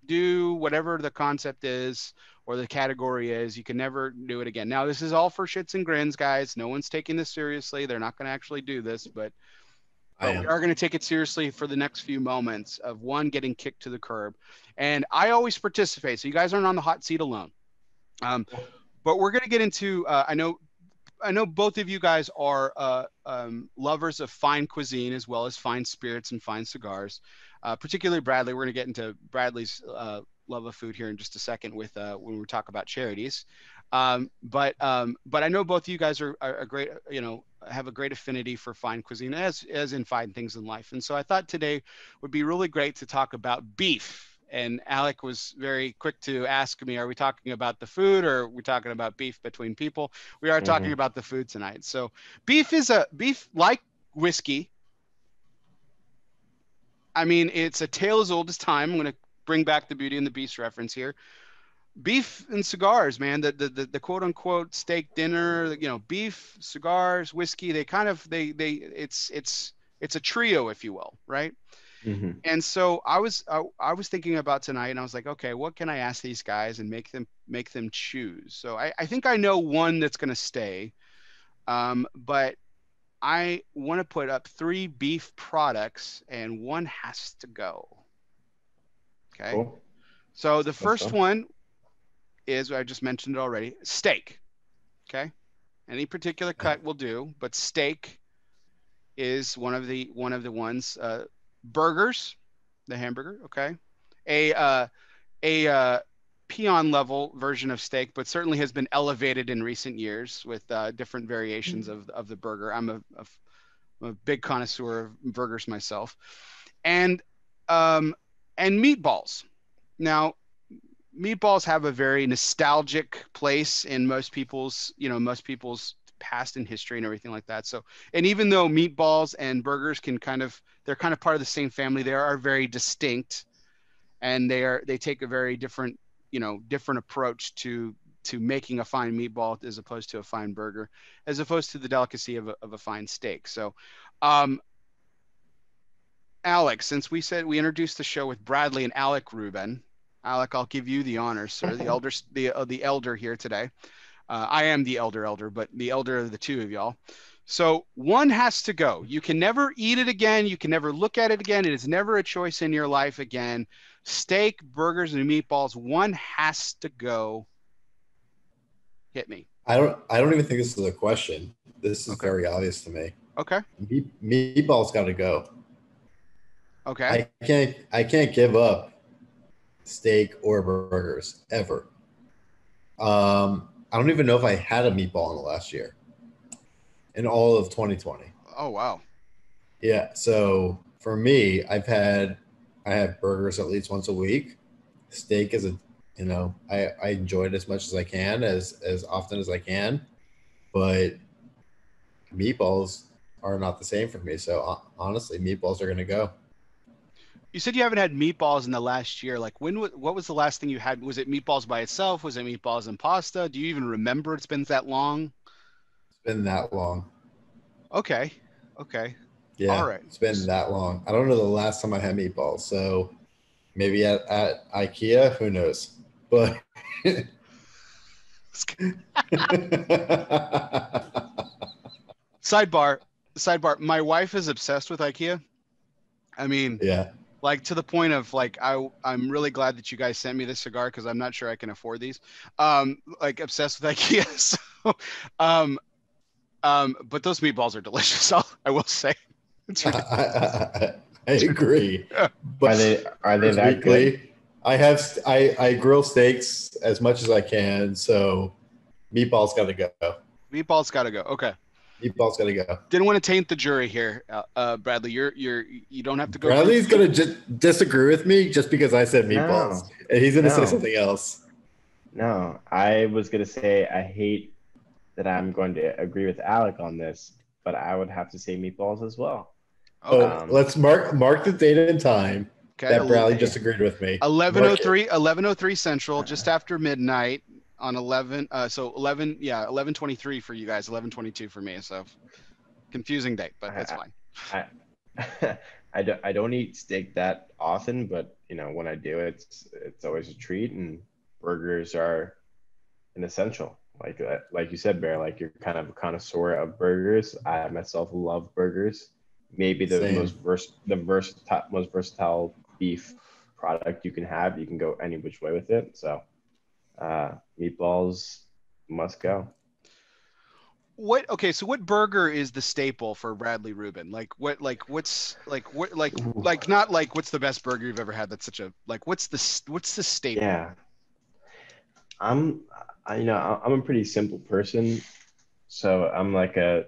Speaker 1: do whatever the concept is or the category is. You can never do it again. Now, this is all for shits and grins, guys. No one's taking this seriously. They're not going to actually do this, but we are going to take it seriously for the next few moments of one getting kicked to the curb. And I always participate, so you guys aren't on the hot seat alone. But we're going to get into, I know both of you guys are lovers of fine cuisine as well as fine spirits and fine cigars. Particularly Bradley. We're going to get into Bradley's love of food here in just a second with when we talk about charities. But I know both of you guys are a great, you know, have a great affinity for fine cuisine as in fine things in life. And so I thought today would be really great to talk about beef. And Alec was very quick to ask me, are we talking about the food or are we talking about beef between people? We are talking about the food tonight. So beef like whiskey. I mean, it's a tale as old as time. I'm going to bring back the Beauty and the Beast reference here. Beef and cigars, man, the quote unquote steak dinner, you know, beef, cigars, whiskey, they kind of, it's a trio, if you will. Right. And so I was thinking about tonight and I was like, okay, what can I ask these guys and make them choose? So I think I know one that's going to stay. But I want to put up 3 beef products and one has to go. Okay.
Speaker 3: Cool.
Speaker 1: So the first one is, I just mentioned it already, steak. Okay. Any particular cut will do, but steak is one of the ones. Burgers, the hamburger. Okay. A peon level version of steak, but certainly has been elevated in recent years with different variations of the burger. I'm a big connoisseur of burgers myself, and meatballs. Now, meatballs have a very nostalgic place in most people's past and history and everything like that. So, and even though meatballs and burgers they're kind of part of the same family, they are very distinct, and they take a very different approach to making a fine meatball as opposed to a fine burger, as opposed to the delicacy of a fine steak. So, Alex, since we introduced the show with Bradley and Alec Rubin, Alec, I'll give you the honors, sir, the elder here today. I am the elder, but the elder of the two of y'all. So one has to go. You can never eat it again. You can never look at it again. It is never a choice in your life again. Steak, burgers, and meatballs. One has to go. Hit me.
Speaker 2: I don't even think this is a question. This is very obvious to me.
Speaker 1: Okay.
Speaker 2: Meatballs got to go.
Speaker 1: Okay.
Speaker 2: I can't give up steak or burgers ever. I don't even know if I had a meatball in the last year, in all of 2020.
Speaker 1: Oh, wow.
Speaker 2: Yeah. So for me, I have burgers at least once a week. Steak is I enjoy it as much as I can, as often as I can, but meatballs are not the same for me. So honestly, meatballs are going to go.
Speaker 1: You said you haven't had meatballs in the last year. Like what was the last thing you had? Was it meatballs by itself? Was it meatballs and pasta? Do you even remember? It's been that long?
Speaker 2: It's been that long.
Speaker 1: Okay.
Speaker 2: Yeah.
Speaker 1: All right.
Speaker 2: It's been that long. I don't know the last time I had meatballs. So maybe at IKEA, who knows? But
Speaker 1: sidebar. My wife is obsessed with IKEA. I mean,
Speaker 2: yeah.
Speaker 1: Like to the point of like, I'm really glad that you guys sent me this cigar because I'm not sure I can afford these. Like obsessed with IKEA. So, but those meatballs are delicious. I will say.
Speaker 2: I agree.
Speaker 3: But are they that good?
Speaker 2: I grill steaks as much as I can, so meatballs got to go.
Speaker 1: Meatballs got to go. Okay.
Speaker 2: Meatballs got to go.
Speaker 1: Didn't want to taint the jury here, Bradley. You don't have to go.
Speaker 2: Bradley's gonna disagree with me just because I said meatballs, and he's gonna say something else.
Speaker 3: No, I was gonna say I hate that I'm going to agree with Alec on this, but I would have to say meatballs as well.
Speaker 2: Oh, let's mark the date and time that Bradley just agreed with me.
Speaker 1: 11:03 Central, just after midnight on 11:23 for you guys, 11:22 for me. So confusing date, but that's fine.
Speaker 3: I don't eat steak that often, but when I do, it's always a treat. And burgers are an essential. Like you said, Bear, like you're kind of a connoisseur of burgers. I myself love burgers. Maybe the most versatile beef product you can have. You can go any which way with it. So meatballs must go.
Speaker 1: what? Okay, so what burger is the staple for Bradley Rubin? Like what?
Speaker 3: Ooh,
Speaker 1: Like not like what's the best burger you've ever had? That's such a like what's the staple?
Speaker 3: yeah, I'm I'm a pretty simple person, so I'm like a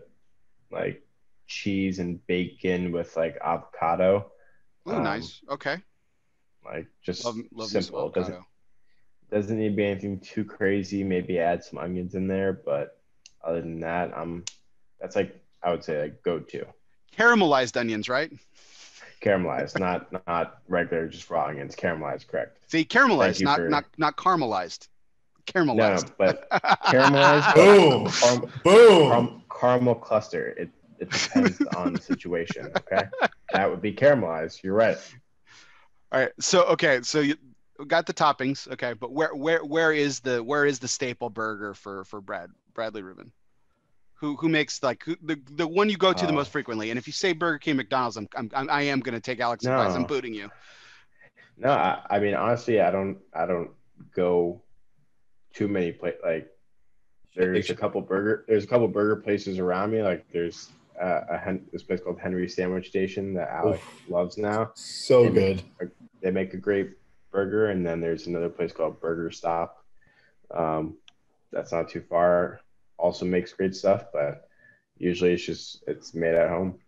Speaker 3: like cheese and bacon with like avocado,
Speaker 1: Ooh,
Speaker 3: um,
Speaker 1: nice. Okay,
Speaker 3: like just
Speaker 1: love me some
Speaker 3: simple. It doesn't
Speaker 1: avocado.
Speaker 3: doesn't need to be anything too crazy. Maybe add some onions in there, but other than that, that's like I would say like go to
Speaker 1: Caramelized onions, right?
Speaker 3: caramelized, not regular just raw onions. Caramelized, correct.
Speaker 1: See,
Speaker 3: Thank
Speaker 1: caramelized,
Speaker 3: you for
Speaker 1: not caramelized.
Speaker 3: no,
Speaker 1: Caramelized.
Speaker 3: no, but caramelized, but
Speaker 2: Boom. Boom.
Speaker 3: caramel cluster. It depends on the situation. Okay, that would be caramelized. You're right.
Speaker 1: All right. So okay, so you got the toppings. Okay, but where is the staple burger for Bradley Rubin? Who makes like the one you go to the
Speaker 3: Uh,
Speaker 1: most frequently? And if you say Burger King, McDonald's, I am going to take Alec's advice. I'm
Speaker 3: no,
Speaker 1: booting you.
Speaker 3: no. I mean, honestly, I don't go too many like. There's a couple burger places around me. Like there's this place called Henry's Sandwich Station that Alec
Speaker 2: Oof.
Speaker 3: loves now.
Speaker 2: So
Speaker 3: They make
Speaker 2: good.
Speaker 3: they make a great burger, and then there's another place called Burger Stop. Um, that's not too far. Also makes great stuff, but usually it's made at home.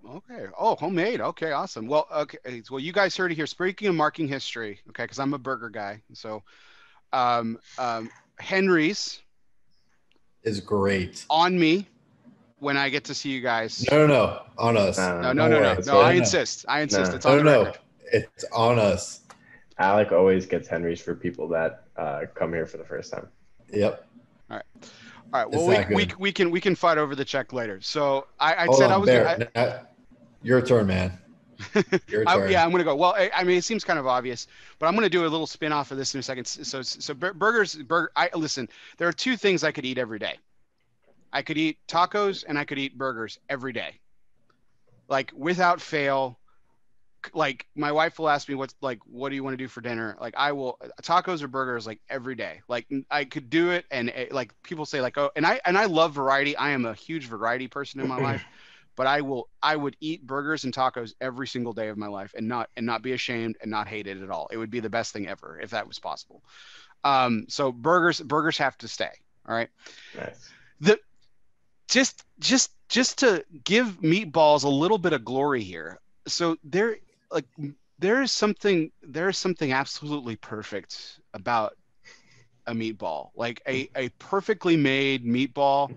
Speaker 1: Okay. Oh, homemade. Okay, awesome. Well, okay. Well, you guys heard it here. Speaking of marking history, okay, because I'm a burger guy. So, um, um, Henry's
Speaker 2: Is great.
Speaker 1: on me when I get to see you guys.
Speaker 2: No. On us.
Speaker 1: No,
Speaker 3: Uh,
Speaker 1: no,
Speaker 2: Don't
Speaker 1: no, no,
Speaker 2: worry.
Speaker 3: that's
Speaker 1: no. I
Speaker 3: what
Speaker 1: insist. I insist.
Speaker 3: nah.
Speaker 1: It's on the
Speaker 2: No.
Speaker 1: record.
Speaker 2: It's on us.
Speaker 3: Alec always gets Henry's for people that come here for the first time.
Speaker 2: Yep.
Speaker 1: All right. All right.
Speaker 2: It's
Speaker 1: Well,
Speaker 2: that good.
Speaker 1: we can fight over the check later. So I
Speaker 2: Hold
Speaker 1: said I
Speaker 2: on,
Speaker 1: was gonna.
Speaker 2: Bear. Your turn, man. Your turn.
Speaker 1: Yeah, I'm gonna go. Well, I mean, it seems kind of obvious, but I'm gonna do a little spin off of this in a second. So burgers. I listen. There are two things I could eat every day. I could eat tacos and I could eat burgers every day, like without fail. Like my wife will ask me what do you want to do for dinner? Like I will tacos or burgers like every day. Like I could do it, and like people say like, oh, and I love variety. I am a huge variety person in my life, but I would eat burgers and tacos every single day of my life and not be ashamed and not hate it at all. It would be the best thing ever if that was possible. So burgers have to stay. All right.
Speaker 3: Nice.
Speaker 1: The just to give meatballs a little bit of glory here. So like there is something absolutely perfect about a meatball, like a perfectly made meatball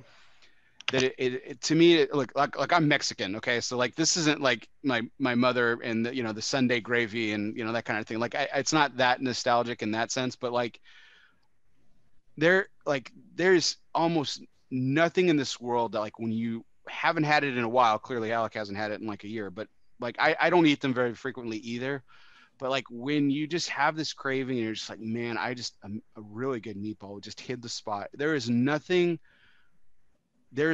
Speaker 1: that it to me like I'm Mexican. Okay, so like this isn't like my mother and the Sunday gravy and that kind of thing. Like it's not that nostalgic in that sense, but like there's almost nothing in this world that like when you haven't had it in a while. Clearly Alec hasn't had it in like a year, but like I don't eat them very frequently either. But like when you just have this craving and you're just like, man, a really good meatball just hit the spot. There's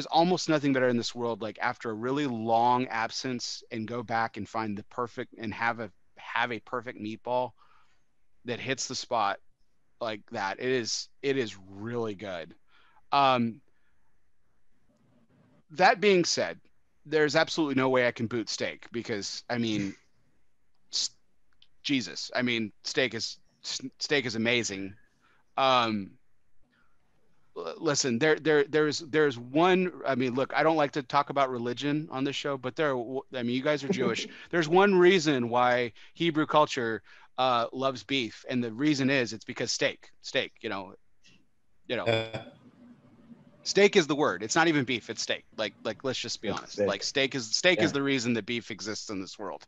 Speaker 1: almost nothing better in this world. Like after a really long absence and go back and find the perfect and have a perfect meatball that hits the spot like that. It is really good. Um, that being said, there's absolutely no way I can boot steak because I mean, Jesus, I mean, steak is amazing. Um, Listen, there's one. I mean, look, I don't like to talk about religion on this show, but I mean, you guys are Jewish. There's one reason why Hebrew culture loves beef, and the reason is it's because steak. You know, steak is the word. It's not even beef. It's steak. Like let's just be
Speaker 3: It's
Speaker 1: honest.
Speaker 3: steak.
Speaker 1: Like steak
Speaker 3: Yeah.
Speaker 1: is the reason that beef exists in this world.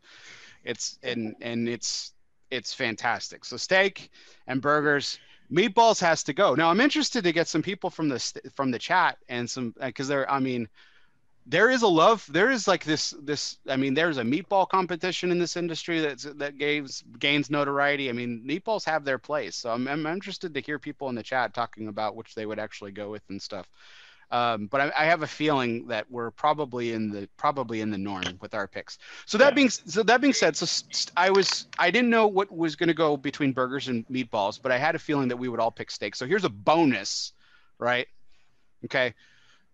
Speaker 1: And it's fantastic. So steak and burgers, meatballs has to go. Now I'm interested to get some people from the chat and some because I mean there is a love. There is like this. I mean, there's a meatball competition in this industry that gains notoriety. I mean, meatballs have their place. So I'm interested to hear people in the chat talking about which they would actually go with and stuff. But I have a feeling that we're probably in the norm with our picks. So that being said, I didn't know what was going to go between burgers and meatballs, but I had a feeling that we would all pick steak. So here's a bonus, right? Okay.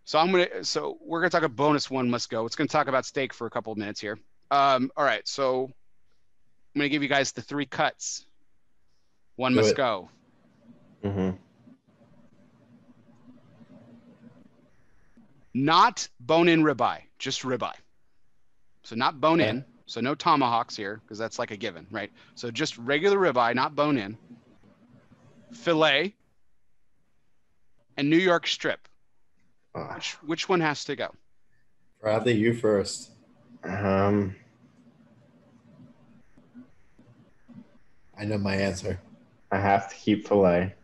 Speaker 1: So we're gonna talk a bonus one must go. It's gonna talk about steak for a couple of minutes here. All right. So I'm gonna give you guys the 3 cuts. One
Speaker 2: Do
Speaker 1: must
Speaker 2: it.
Speaker 1: go.
Speaker 3: Mm-hmm.
Speaker 1: Not bone-in ribeye, just ribeye. So not bone-in.
Speaker 2: Okay.
Speaker 1: So no tomahawks here because that's like a given, right? So just regular ribeye, not bone-in. Filet and New York strip. Which one has to go?
Speaker 2: Bradley, you first.
Speaker 3: Um,
Speaker 2: I know my answer.
Speaker 3: I have to keep filet,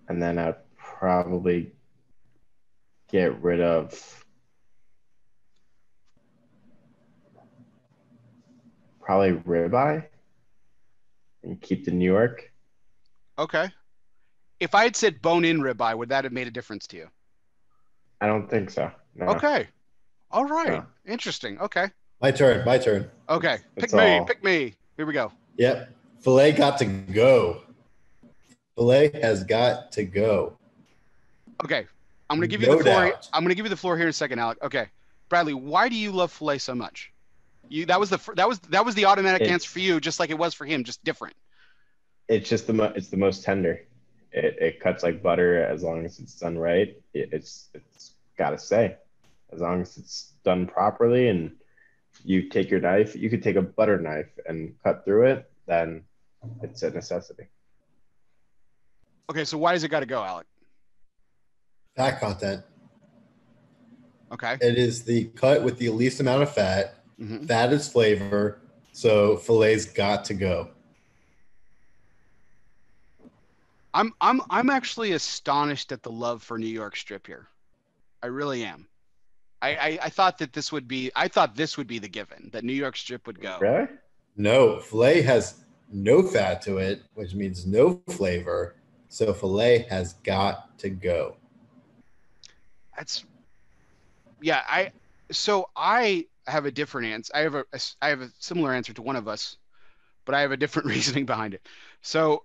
Speaker 3: and then I'd probably get rid of probably ribeye and keep the New York.
Speaker 1: Okay. If I had said bone-in ribeye, would that have made a difference to you?
Speaker 3: I don't think so. No.
Speaker 1: Okay. All right.
Speaker 3: No.
Speaker 1: Interesting. Okay.
Speaker 2: My turn. My turn.
Speaker 1: Okay.
Speaker 3: It's
Speaker 1: Pick me.
Speaker 3: all-
Speaker 1: Pick me. Here we go.
Speaker 2: Yep. Filet got to go. Filet has got to go.
Speaker 1: Okay. I'm gonna give you
Speaker 2: No
Speaker 1: the floor.
Speaker 2: doubt.
Speaker 1: I'm gonna give you the floor here in a second, Alec. Okay. Bradley, why do you love filet so much? That was the automatic answer for you, just like it was for him, just different.
Speaker 3: It's just it's the most tender. It cuts like butter as long as it's done right. It's got to say, as long as it's done properly, and you take your knife, you could take a butter knife and cut through it, then it's a necessity.
Speaker 1: Okay, so why does it got to go, Alec?
Speaker 2: Fat content.
Speaker 1: Okay.
Speaker 2: It is the cut with the least amount of fat.
Speaker 1: Mm-hmm.
Speaker 2: Fat is flavor. So filet's got to go.
Speaker 1: I'm actually astonished at the love for New York strip here. I really am. I thought that this would be the given, that New York strip would go.
Speaker 3: Really?
Speaker 2: No, filet has no fat to it, which means no flavor. So filet has got to go.
Speaker 1: I have a different answer. I have a similar answer to one of us, but I have a different reasoning behind it. So,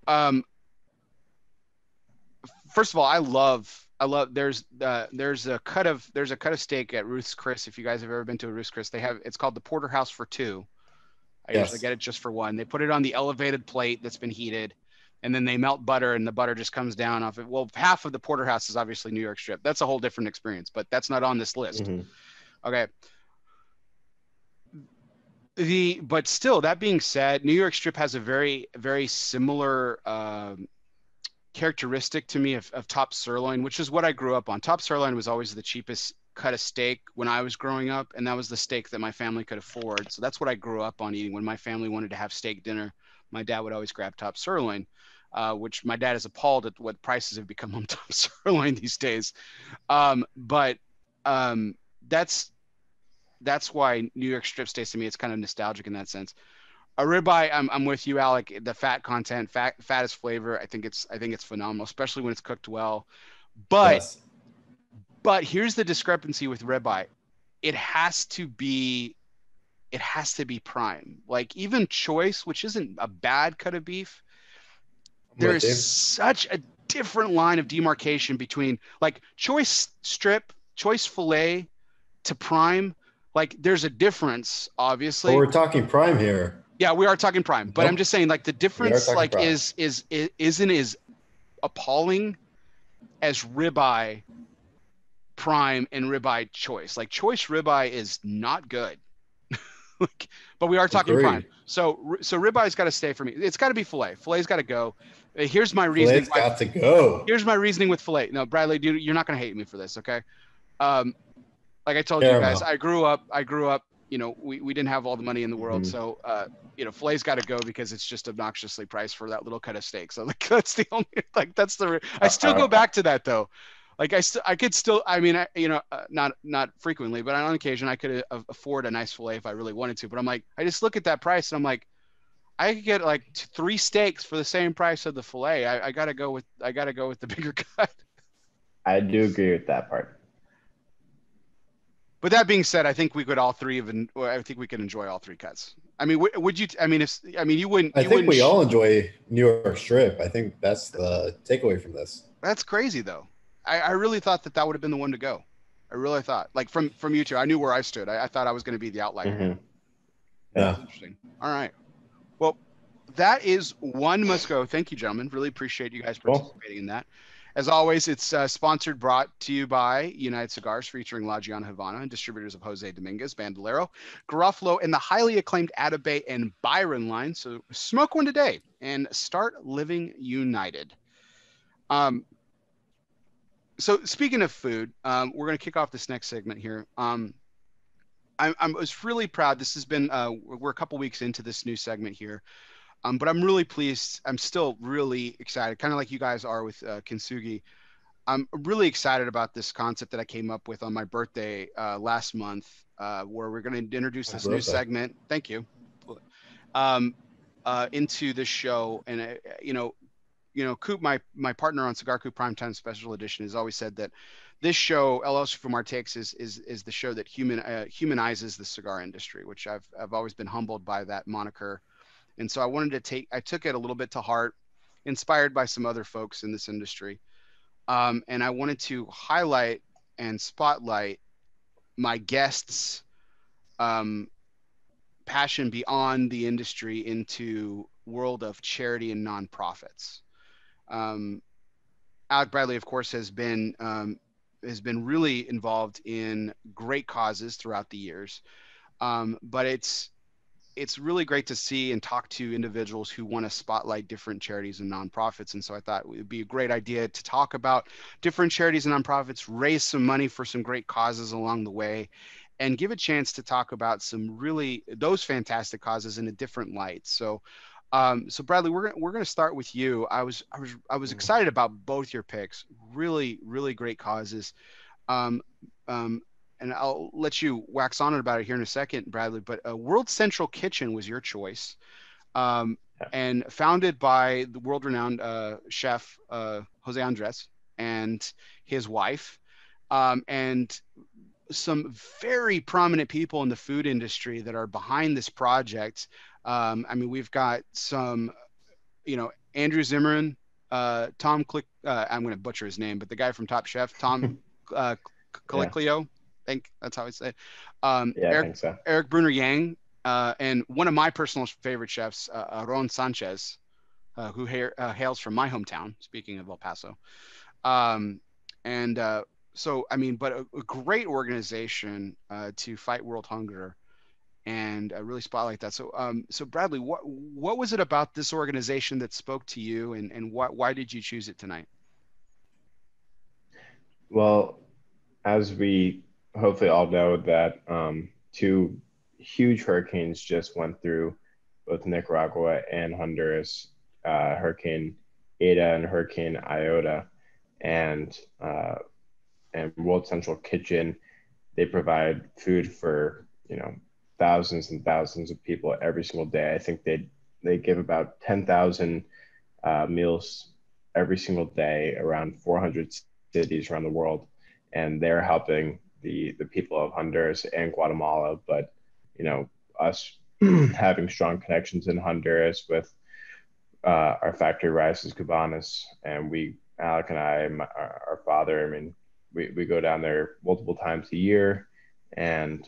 Speaker 1: first of all, I love there's a cut of steak at Ruth's Chris. If you guys have ever been to a Ruth's Chris, it's called the Porterhouse for 2. I usually get it just for 1. They put it on the elevated plate that's been heated, and then they melt butter, and the butter just comes down off it. Well, half of the Porterhouse is obviously New York strip. That's a whole different experience, but that's not on this list.
Speaker 3: Mm-hmm.
Speaker 1: Okay. But still, that being said, New York strip has a very, very similar characteristic to me of top sirloin, which is what I grew up on. Top sirloin was always the cheapest cut of steak when I was growing up, and that was the steak that my family could afford. So that's what I grew up on eating. When my family wanted to have steak dinner, my dad would always grab top sirloin, which my dad is appalled at what prices have become on top sirloin these days. But that's why New York strip stays to me. It's kind of nostalgic in that sense. A ribeye, I'm with you, Alec. The fat content, fat is flavor. I think it's phenomenal, especially when it's cooked well. But
Speaker 2: Yes.
Speaker 1: but here's the discrepancy with ribeye. It has to be prime. Like even choice, which isn't a bad cut of beef, there is such a different line of demarcation between like choice strip, choice fillet to prime. Like there's a difference, obviously.
Speaker 2: But we're talking prime here.
Speaker 1: Yeah, we are talking prime, but I'm just saying like the difference like
Speaker 2: prime.
Speaker 1: isn't as appalling as ribeye prime and ribeye choice. Like choice ribeye is not good. Like, but we are talking
Speaker 2: Agreed.
Speaker 1: prime. So ribeye's got to stay for me. It's got to be filet. Filet's got to go. Here's my reasoning.
Speaker 2: Filet's got to go.
Speaker 1: Here's my reasoning with filet. No, Bradley, dude, you're not going to hate me for this, okay? Like I told you guys, I grew up, you know, we didn't have all the money in the world.
Speaker 3: Mhm.
Speaker 1: So, you know, filet's got to go because it's just obnoxiously priced for that little cut of steak. So like, that's the only, like, I still go back to that though. Like I mean, not frequently, but on occasion I could afford a nice filet if I really wanted to. But I'm like, I just look at that price and I'm like, I could get like 3 steaks for the same price of the filet. I gotta go with the bigger cut.
Speaker 3: I do agree with that part.
Speaker 1: But that being said, I think we could I think we could enjoy all 3 cuts. I mean, would you? I mean, you wouldn't.
Speaker 2: I
Speaker 1: You
Speaker 2: think
Speaker 1: wouldn't.
Speaker 2: we all enjoy New York Strip. I think that's the takeaway from this.
Speaker 1: That's crazy, though. I really thought that would have been the one to go. I really thought, like from you two, I knew where I stood. I thought I was going to be the outlier.
Speaker 3: Mm-hmm.
Speaker 1: That's
Speaker 2: Yeah.
Speaker 1: interesting. All right. Well, that is one must go. Thank you, gentlemen. Really appreciate you guys
Speaker 3: Cool.
Speaker 1: participating in that. As always, it's sponsored, brought to you by United Cigars, featuring La Giana Havana and distributors of Jose Dominguez, Bandolero, Garofalo, and the highly acclaimed Atabay and Byron line. So smoke one today and start living united. So speaking of food, we're going to kick off this next segment here. I was really proud. This has been we're a couple weeks into this new segment here, but I'm really pleased. I'm still really excited, kind of like you guys are with Kintsugi. I'm really excited about this concept that I came up with on my birthday last month, where we're going to introduce this new segment. Thank you. Into this show, and Coop, my partner on Cigar Coop Primetime Special Edition, has always said that this show, ELOSOFUMARTAKES, is the show that humanizes the cigar industry, which I've always been humbled by that moniker. And so I took it a little bit to heart, inspired by some other folks in this industry. And I wanted to highlight and spotlight my guests' passion beyond the industry into world of charity and nonprofits. Alec Bradley, of course, has been really involved in great causes throughout the years. But it's really great to see and talk to individuals who want to spotlight different charities and nonprofits. And so I thought it would be a great idea to talk about different charities and nonprofits, raise some money for some great causes along the way, and give a chance to talk about those fantastic causes in a different light. So Bradley, we're gonna start with you. I was excited about both your picks. Really, really great causes. Um, and I'll let you wax on about it here in a second, Bradley. But World Central Kitchen was your choice, and founded by the world-renowned chef Jose Andres and his wife, and some very prominent people in the food industry that are behind this project. I mean, we've got some, Andrew Zimmerman, Tom Click. I'm going to butcher his name, but the guy from Top Chef, Tom Colicchio. I think that's how I say it.
Speaker 3: I think so.
Speaker 1: Eric Bruner Yang, and one of my personal favorite chefs, Ron Sanchez, who hails from my hometown, speaking of El Paso. So, I mean, but a great organization to fight world hunger and really spotlight that. So Bradley, what was it about this organization that spoke to you, and why did you choose it tonight?
Speaker 3: Well, as we hopefully all know that two huge hurricanes just went through both Nicaragua and Honduras, Hurricane Eta and Hurricane Iota, and World Central Kitchen. They provide food for thousands and thousands of people every single day. I think they give about 10,000 meals every single day around 400 cities around the world, and they're helping the people of Honduras and Guatemala. But us having strong connections in Honduras with our factory Raíces Cubanas, and Alec and I, our father, I mean, we go down there multiple times a year and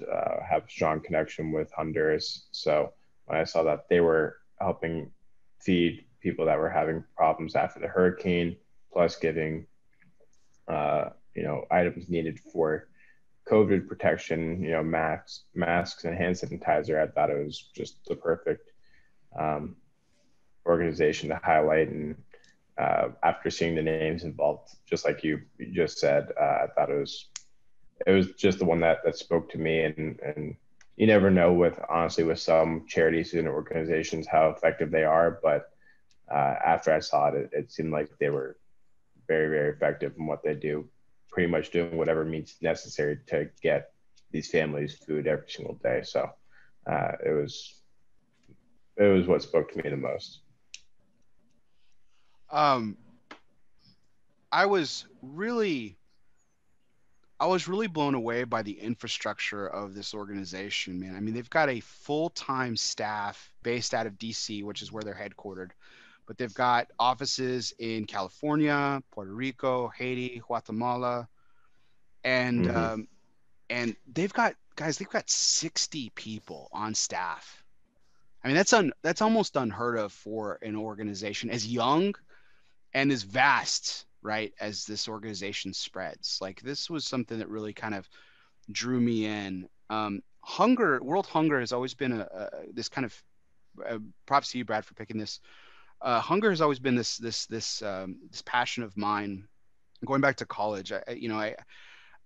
Speaker 3: have a strong connection with Honduras. So when I saw that they were helping feed people that were having problems after the hurricane, plus giving items needed for COVID protection, masks and hand sanitizer, I thought it was just the perfect organization to highlight. And after seeing the names involved, just like you just said, I thought it was just the one that spoke to me. And you never know with some charities and organizations how effective they are, but after I saw it, it seemed like they were very, very effective in what they do, pretty much doing whatever means necessary to get these families food every single day. So it was what spoke to me the most.
Speaker 1: I was really I was really blown away by the infrastructure of this organization, man. I mean, they've got a full-time staff based out of DC, which is where they're headquartered, but they've got offices in California, Puerto Rico, Haiti, Guatemala, and
Speaker 3: Hmm.
Speaker 1: um, and they've got guys, they've got 60 people on staff. I mean, that's almost unheard of for an organization as young and as vast, right, as this organization spreads. Like this was something that really kind of drew me in. World hunger has always been this kind of props to you, Brad, for picking this. Hunger has always been this passion of mine. Going back to college,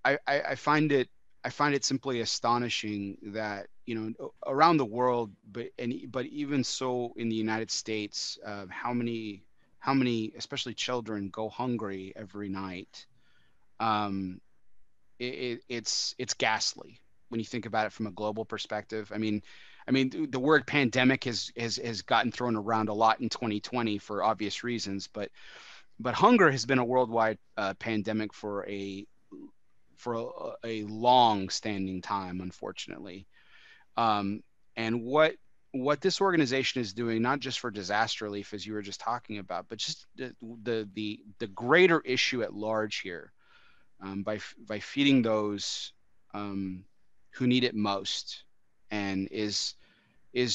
Speaker 1: I find it simply astonishing that around the world, but even so in the United States, how many especially children go hungry every night. Um, it's ghastly when you think about it from a global perspective. I mean, the word pandemic has gotten thrown around a lot in 2020 for obvious reasons, but hunger has been a worldwide pandemic for a long standing time, unfortunately. Um, and what this organization is doing, not just for disaster relief, as you were just talking about, but just the greater issue at large here, by feeding those um, who need it most, and is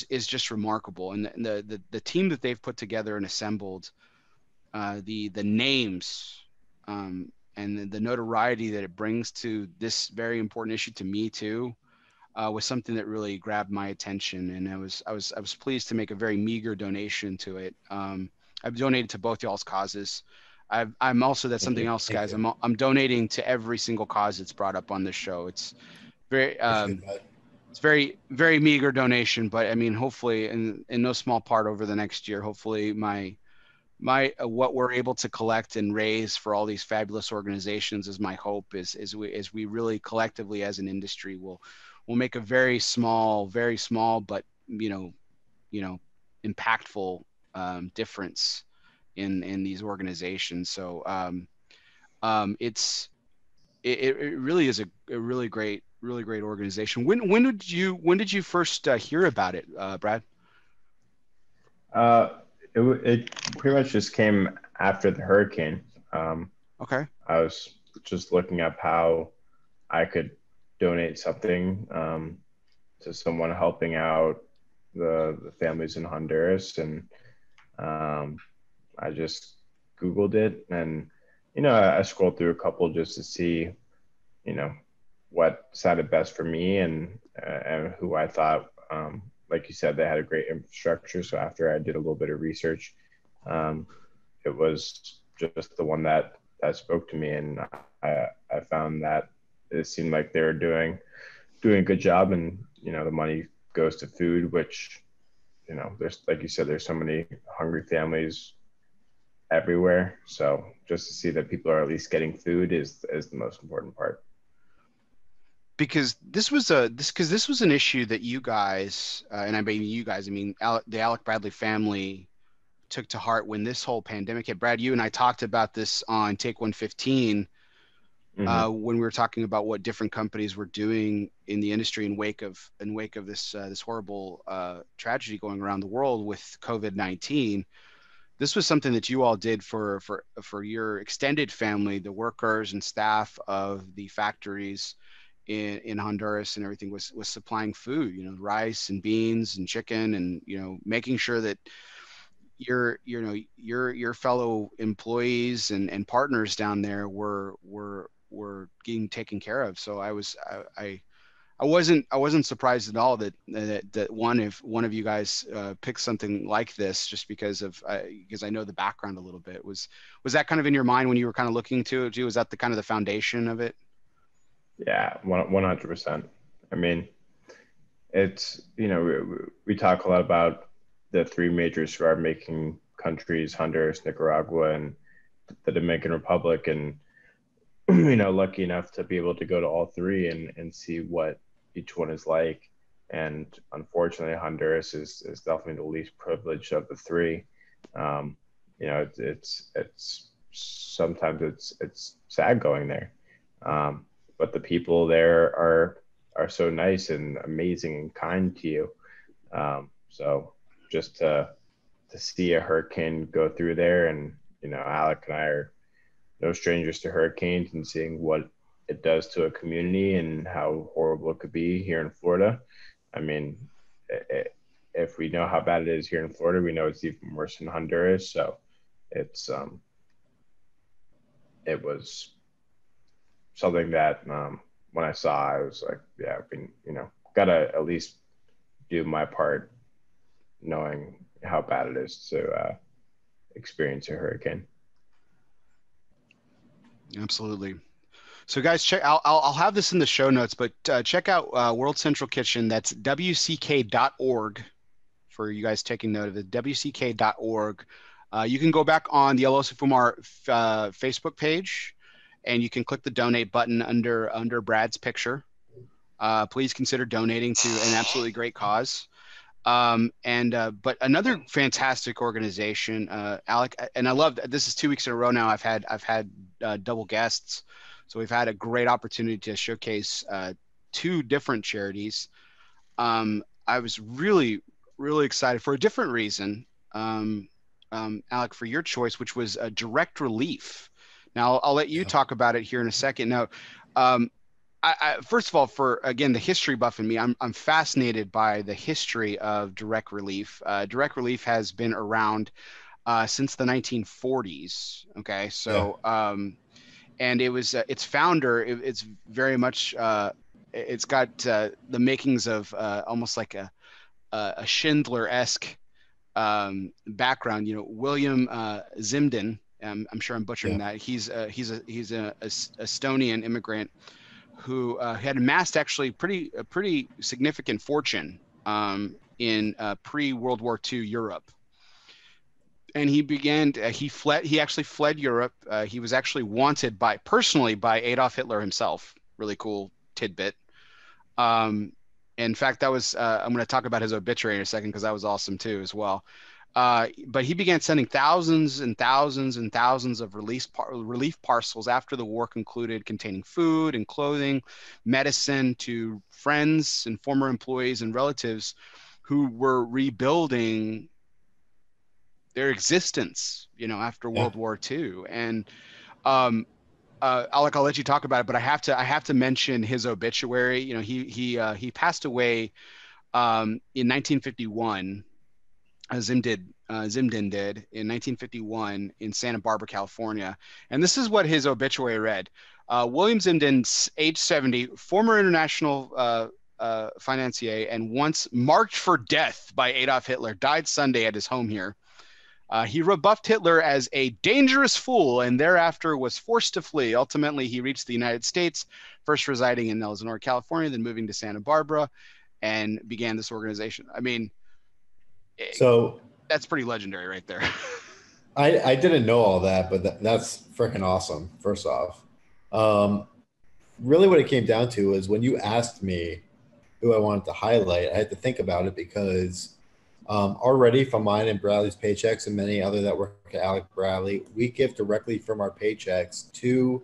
Speaker 1: just remarkable. And the team that they've put together and assembled, the names, and the notoriety that it brings to this very important issue to me too, was something that really grabbed my attention, and I was pleased to make a very meager donation to it. I've donated to both y'all's causes. I'm also, that's
Speaker 2: Thank
Speaker 1: something
Speaker 2: you.
Speaker 1: else,
Speaker 2: Thank
Speaker 1: guys.
Speaker 2: you.
Speaker 1: I'm donating to every single cause that's brought up on this show. It's very
Speaker 2: Appreciate that.
Speaker 1: it's very very meager donation, but I mean, hopefully, in no small part over the next year, hopefully my what we're able to collect and raise for all these fabulous organizations is my hope is we really collectively as an industry will make a very small but you know impactful difference in these organizations. So it really is a really great organization. When did you first hear about it, Brad?
Speaker 3: Uh, it pretty much just came after the hurricane. Um,
Speaker 1: Okay.
Speaker 3: I was just looking up how I could donate something to someone helping out the families in Honduras, and um, I just Googled it, and I scrolled through a couple just to see you know what sounded best for me, and who I thought, like you said, they had a great infrastructure. So after I did a little bit of research, um, it was just the one that spoke to me, and I found that it seemed like they were doing a good job, and the money goes to food, which there's, like you said, there's so many hungry families everywhere. So just to see that people are at least getting food is the most important part.
Speaker 1: Because this was an issue that you guys, and I mean you guys, I mean the Alec Bradley family took to heart when this whole pandemic hit. Brad, you and I talked about this on Take 115,
Speaker 3: Hmm.
Speaker 1: when we were talking about what different companies were doing in the industry in wake of this horrible tragedy going around the world with COVID-19. This was something that you all did for your extended family, the workers and staff of the factories in Honduras and everything, was supplying food, rice and beans and chicken, and making sure that your fellow employees and partners down there were getting taken care of. So I wasn't surprised at all that if one of you guys picked something like this, just because I know the background a little bit. Was that kind of in your mind when you were kind of looking to it? Was that the kind of the foundation of it?
Speaker 3: Yeah, 100%. I mean, it's we talk a lot about the three major cigar making countries: Honduras, Nicaragua, and the Dominican Republic, and lucky enough to be able to go to all three and see what each one is like. And unfortunately, Honduras is definitely the least privileged of the three. Um, it's sometimes it's sad going there. Um, but the people there are so nice and amazing and kind to you. So just to see a hurricane go through there, and Alec and I are no strangers to hurricanes, and seeing what it does to a community and how horrible it could be here in Florida. I mean, if we know how bad it is here in Florida, we know it's even worse in Honduras. So it's it was something that when I saw, I was like, yeah, I've been, gotta at least do my part, knowing how bad it is to experience a hurricane.
Speaker 1: Absolutely. So guys, check. I'll have this in the show notes, but check out World Central Kitchen. That's wck.org for you guys taking note of it. wck.org. You can go back on the ELOSOFUMAR Facebook page, and you can click the donate button under Brad's picture. Please consider donating to an absolutely great cause. But another fantastic organization, Alec, and I love this is 2 weeks in a row now. I've had double guests, so we've had a great opportunity to showcase 2 different charities. I was really excited for a different reason, Alec, for your choice, which was direct relief. Now I'll let you talk about it here in a second. Now, I first of all, for again the history buff in me, I'm fascinated by the history of direct relief. Direct relief has been around since the 1940s. Okay, so and it was its founder. It's very much it's got the makings of almost like a Schindler-esque background. William Zimden. I'm sure I'm butchering that. He's a Estonian immigrant who had amassed actually a pretty significant fortune in pre-World War II Europe. And he actually fled Europe. He was actually wanted personally by Adolf Hitler himself. Really cool tidbit. In fact, that was, I'm going to talk about his obituary in a second, because that was awesome too as well. But he began sending thousands and thousands and thousands of relief parcels after the war concluded, containing food and clothing, medicine, to friends and former employees and relatives who were rebuilding their existence, after World War II. And Alec, I'll let you talk about it, but I have to mention his obituary. He passed away in 1951. Zimden did in 1951 in Santa Barbara, California. And this is what his obituary read. William Zimden, age 70, former international financier and once marked for death by Adolf Hitler, died Sunday at his home here. He rebuffed Hitler as a dangerous fool and thereafter was forced to flee. Ultimately, he reached the United States, first residing in Elsinore, California, then moving to Santa Barbara, and began this organization. I mean,
Speaker 2: so
Speaker 1: that's pretty legendary right there.
Speaker 2: I didn't know all that, but that's freaking awesome. First off, really what it came down to is when you asked me who I wanted to highlight, I had to think about it, because already from mine and Bradley's paychecks and many other that work at Alec Bradley, we give directly from our paychecks to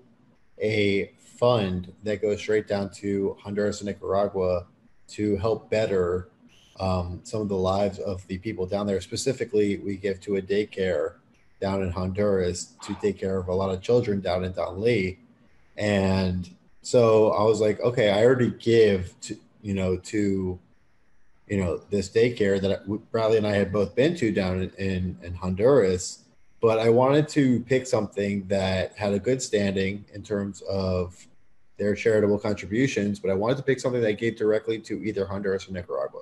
Speaker 2: a fund that goes straight down to Honduras and Nicaragua to help better some of the lives of the people down there. Specifically, we give to a daycare down in Honduras to take care of a lot of children down in Donley. And so I was like, okay, I already give to this daycare that Bradley and I had both been to down in Honduras, but I wanted to pick something that had a good standing in terms of their charitable contributions, but I wanted to pick something that gave directly to either Honduras or Nicaragua.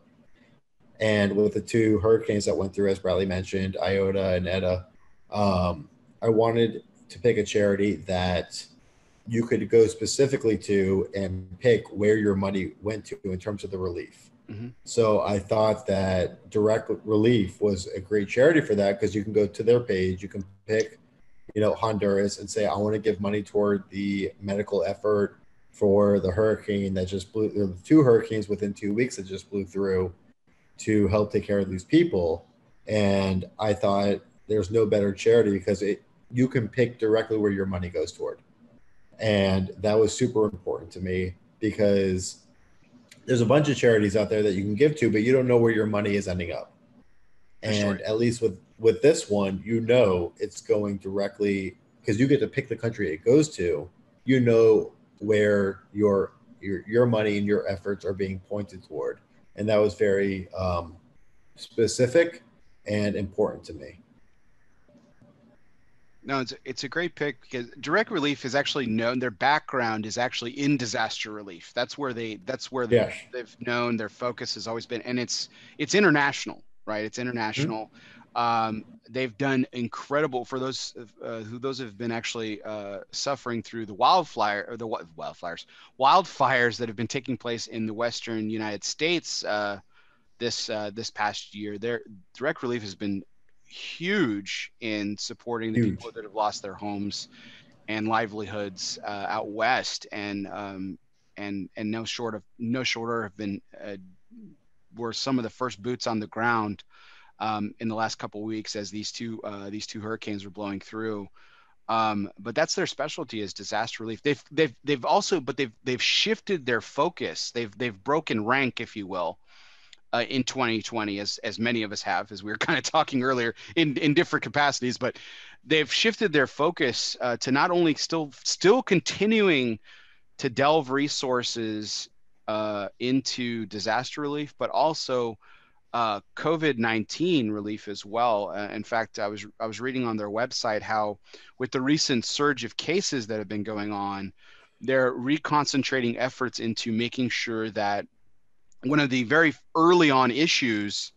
Speaker 2: And with the 2 hurricanes that went through, as Bradley mentioned, Iota and Eta, I wanted to pick a charity that you could go specifically to and pick where your money went to in terms of the relief. Mm-hmm. So I thought that Direct Relief was a great charity for that, because you can go to their page, you can pick, Honduras and say, I want to give money toward the medical effort for the hurricane that just blew, the 2 hurricanes within 2 weeks that just blew through, to help take care of these people. And I thought there's no better charity, because you can pick directly where your money goes toward. And that was super important to me because there's a bunch of charities out there that you can give to, but you don't know where your money is ending up. And at least with this one, you know it's going directly, because you get to pick the country it goes to. You know where your money and your efforts are being pointed toward, and that was very specific and important to me.
Speaker 1: No, it's a great pick because Direct Relief is actually known. Their background is actually in disaster relief. That's where
Speaker 2: Yes.
Speaker 1: they've known their focus has always been, and it's international, right? It's international. They've done incredible for those who have been actually suffering through the wildfires that have been taking place in the Western United States this past year. Their Direct Relief has been huge in supporting the people that have lost their homes and livelihoods out west, and no shorter have been were some of the first boots on the ground in the last couple of weeks as these two hurricanes were blowing through. But that's their specialty, is disaster relief. They've shifted their focus. They've broken rank, if you will, in 2020, as many of us have, as we were kind of talking earlier, in different capacities. But they've shifted their focus to not only still continuing to delve resources into disaster relief, but also COVID-19 relief as well. In fact, I was reading on their website how, with the recent surge of cases that have been going on, they're reconcentrating efforts into making sure that one of the very early on issues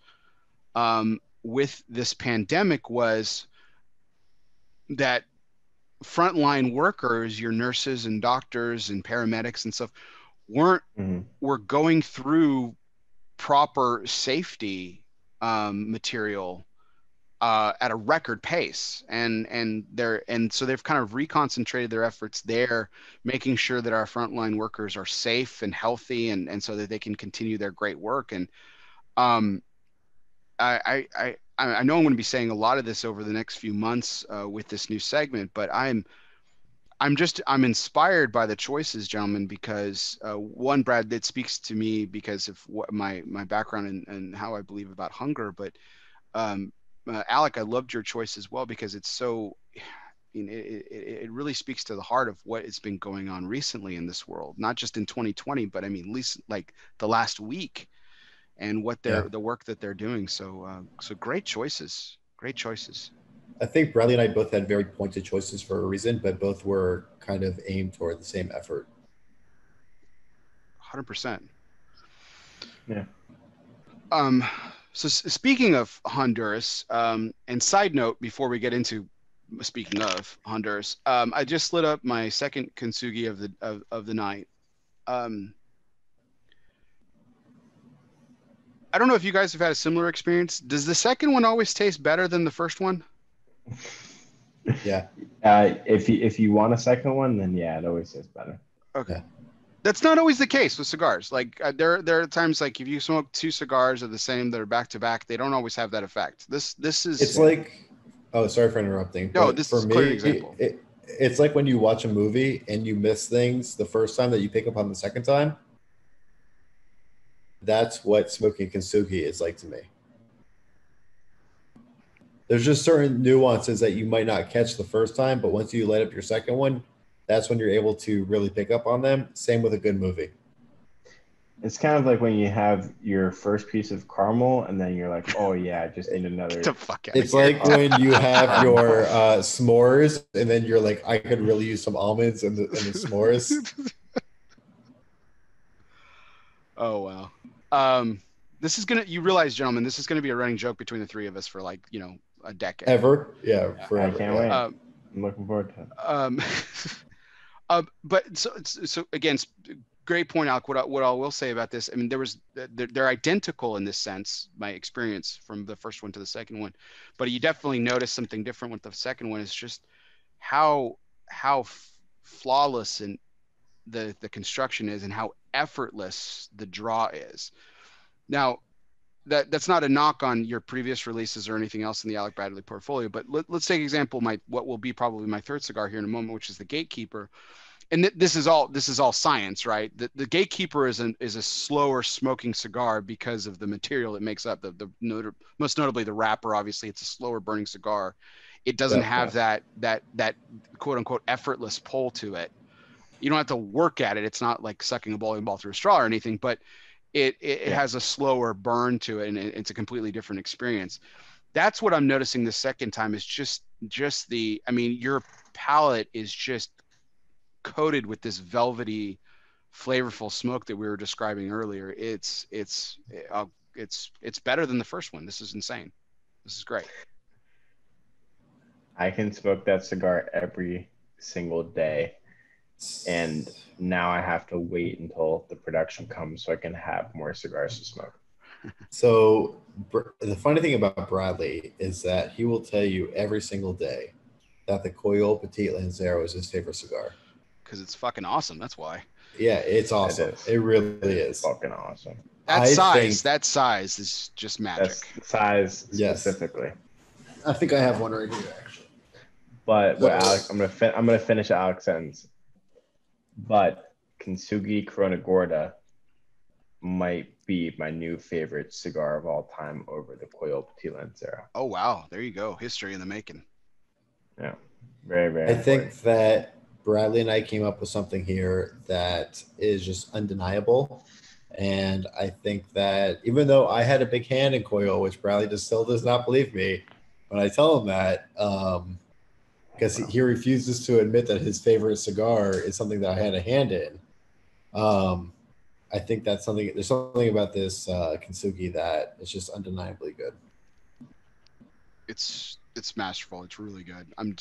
Speaker 1: with this pandemic was that frontline workers, your nurses and doctors and paramedics and stuff, were going through proper safety material at a record pace, and so they've kind of reconcentrated their efforts there, making sure that our frontline workers are safe and healthy, and so that they can continue their great work. And I know I'm going to be saying a lot of this over the next few months with this new segment, but I'm inspired by the choices, gentlemen, because one, Brad, that speaks to me because of what my background and how I believe about hunger, but Alec, I loved your choice as well, because it's so, it really speaks to the heart of what has been going on recently in this world, not just in 2020, but I mean, at least like the last week, and what the work that they're doing. So great choices.
Speaker 2: I think Bradley and I both had very pointed choices for a reason, but both were kind of aimed toward the same effort.
Speaker 1: 100%.
Speaker 3: Yeah.
Speaker 1: So speaking of Honduras, and side note before we get into speaking of Honduras, I just lit up my second Kintsugi of the night. I don't know if you guys have had a similar experience. Does the second one always taste better than the first one?
Speaker 2: Yeah.
Speaker 3: If you want a second one, then yeah, it always tastes better.
Speaker 1: Okay. Yeah. That's not always the case with cigars. Like there are times, like if you smoke two cigars of the same that are back to back, they don't always have that effect. This is.
Speaker 2: It's like, oh, sorry for interrupting.
Speaker 1: No, this is a clear example.
Speaker 2: It's like when you watch a movie and you miss things the first time that you pick up on the second time. That's what smoking Kintsugi is like to me. There's just certain nuances that you might not catch the first time, but once you light up your second one, that's when you're able to really pick up on them. Same with a good movie.
Speaker 3: It's kind of like when you have your first piece of caramel and then you're like, oh yeah, I just need another.
Speaker 1: Get the fuck out
Speaker 2: it's
Speaker 1: of here.
Speaker 2: Like when you have your s'mores and then you're like, I could really use some almonds in the s'mores.
Speaker 1: Oh, wow. This is you realize, gentlemen, this is going to be a running joke between the three of us for like, a decade.
Speaker 2: Ever. Yeah. Forever.
Speaker 3: I can't wait. I'm looking forward to
Speaker 1: But
Speaker 3: it.
Speaker 1: so again, great point, Alec. What I will say about this, I mean, they're identical in this sense, my experience from the first one to the second one, but you definitely notice something different with the second one. Is just how flawless and the construction is, and how effortless the draw is. Now, that's not a knock on your previous releases or anything else in the Alec Bradley portfolio, but let's take example what will be probably my third cigar here in a moment, which is the Gatekeeper. and this is all science, right? The gatekeeper is a slower smoking cigar because of the material it makes up. Most notably the wrapper. Obviously, it's a slower burning cigar. It doesn't have that quote unquote effortless pull to it. You don't have to work at it. It's not like sucking a bowling ball through a straw or anything, but it has a slower burn to it, and it's a completely different experience. That's what I'm noticing the second time is just I mean, your palate is just coated with this velvety, flavorful smoke that we were describing earlier. It's better than the first one. This is insane. This is great.
Speaker 3: I can smoke that cigar every single day. And now I have to wait until the production comes so I can have more cigars to smoke.
Speaker 2: So the funny thing about Bradley is that he will tell you every single day that the Coyle Petit Lancero is his favorite cigar.
Speaker 1: Because it's fucking awesome. That's why.
Speaker 2: Yeah, it's awesome. It really is.
Speaker 3: Fucking awesome.
Speaker 1: That size is just magic.
Speaker 3: That's size specifically.
Speaker 2: Yes. I think I have one right here actually.
Speaker 3: But what Alex, I'm gonna finish Alex's sentence. But Kintsugi Corona Gorda might be my new favorite cigar of all time over the Coyle Petit Lancero.
Speaker 1: Oh wow, there you go. History in the making.
Speaker 3: Yeah, very, very.
Speaker 2: I think that Bradley and I came up with something here that is just undeniable. And I think that even though I had a big hand in Coyle, which Bradley just still does not believe me when I tell him that, because he refuses to admit that his favorite cigar is something that I had a hand in. I think that's something. There's something about this Kintsugi that is just undeniably good.
Speaker 1: It's masterful. It's really good. I'm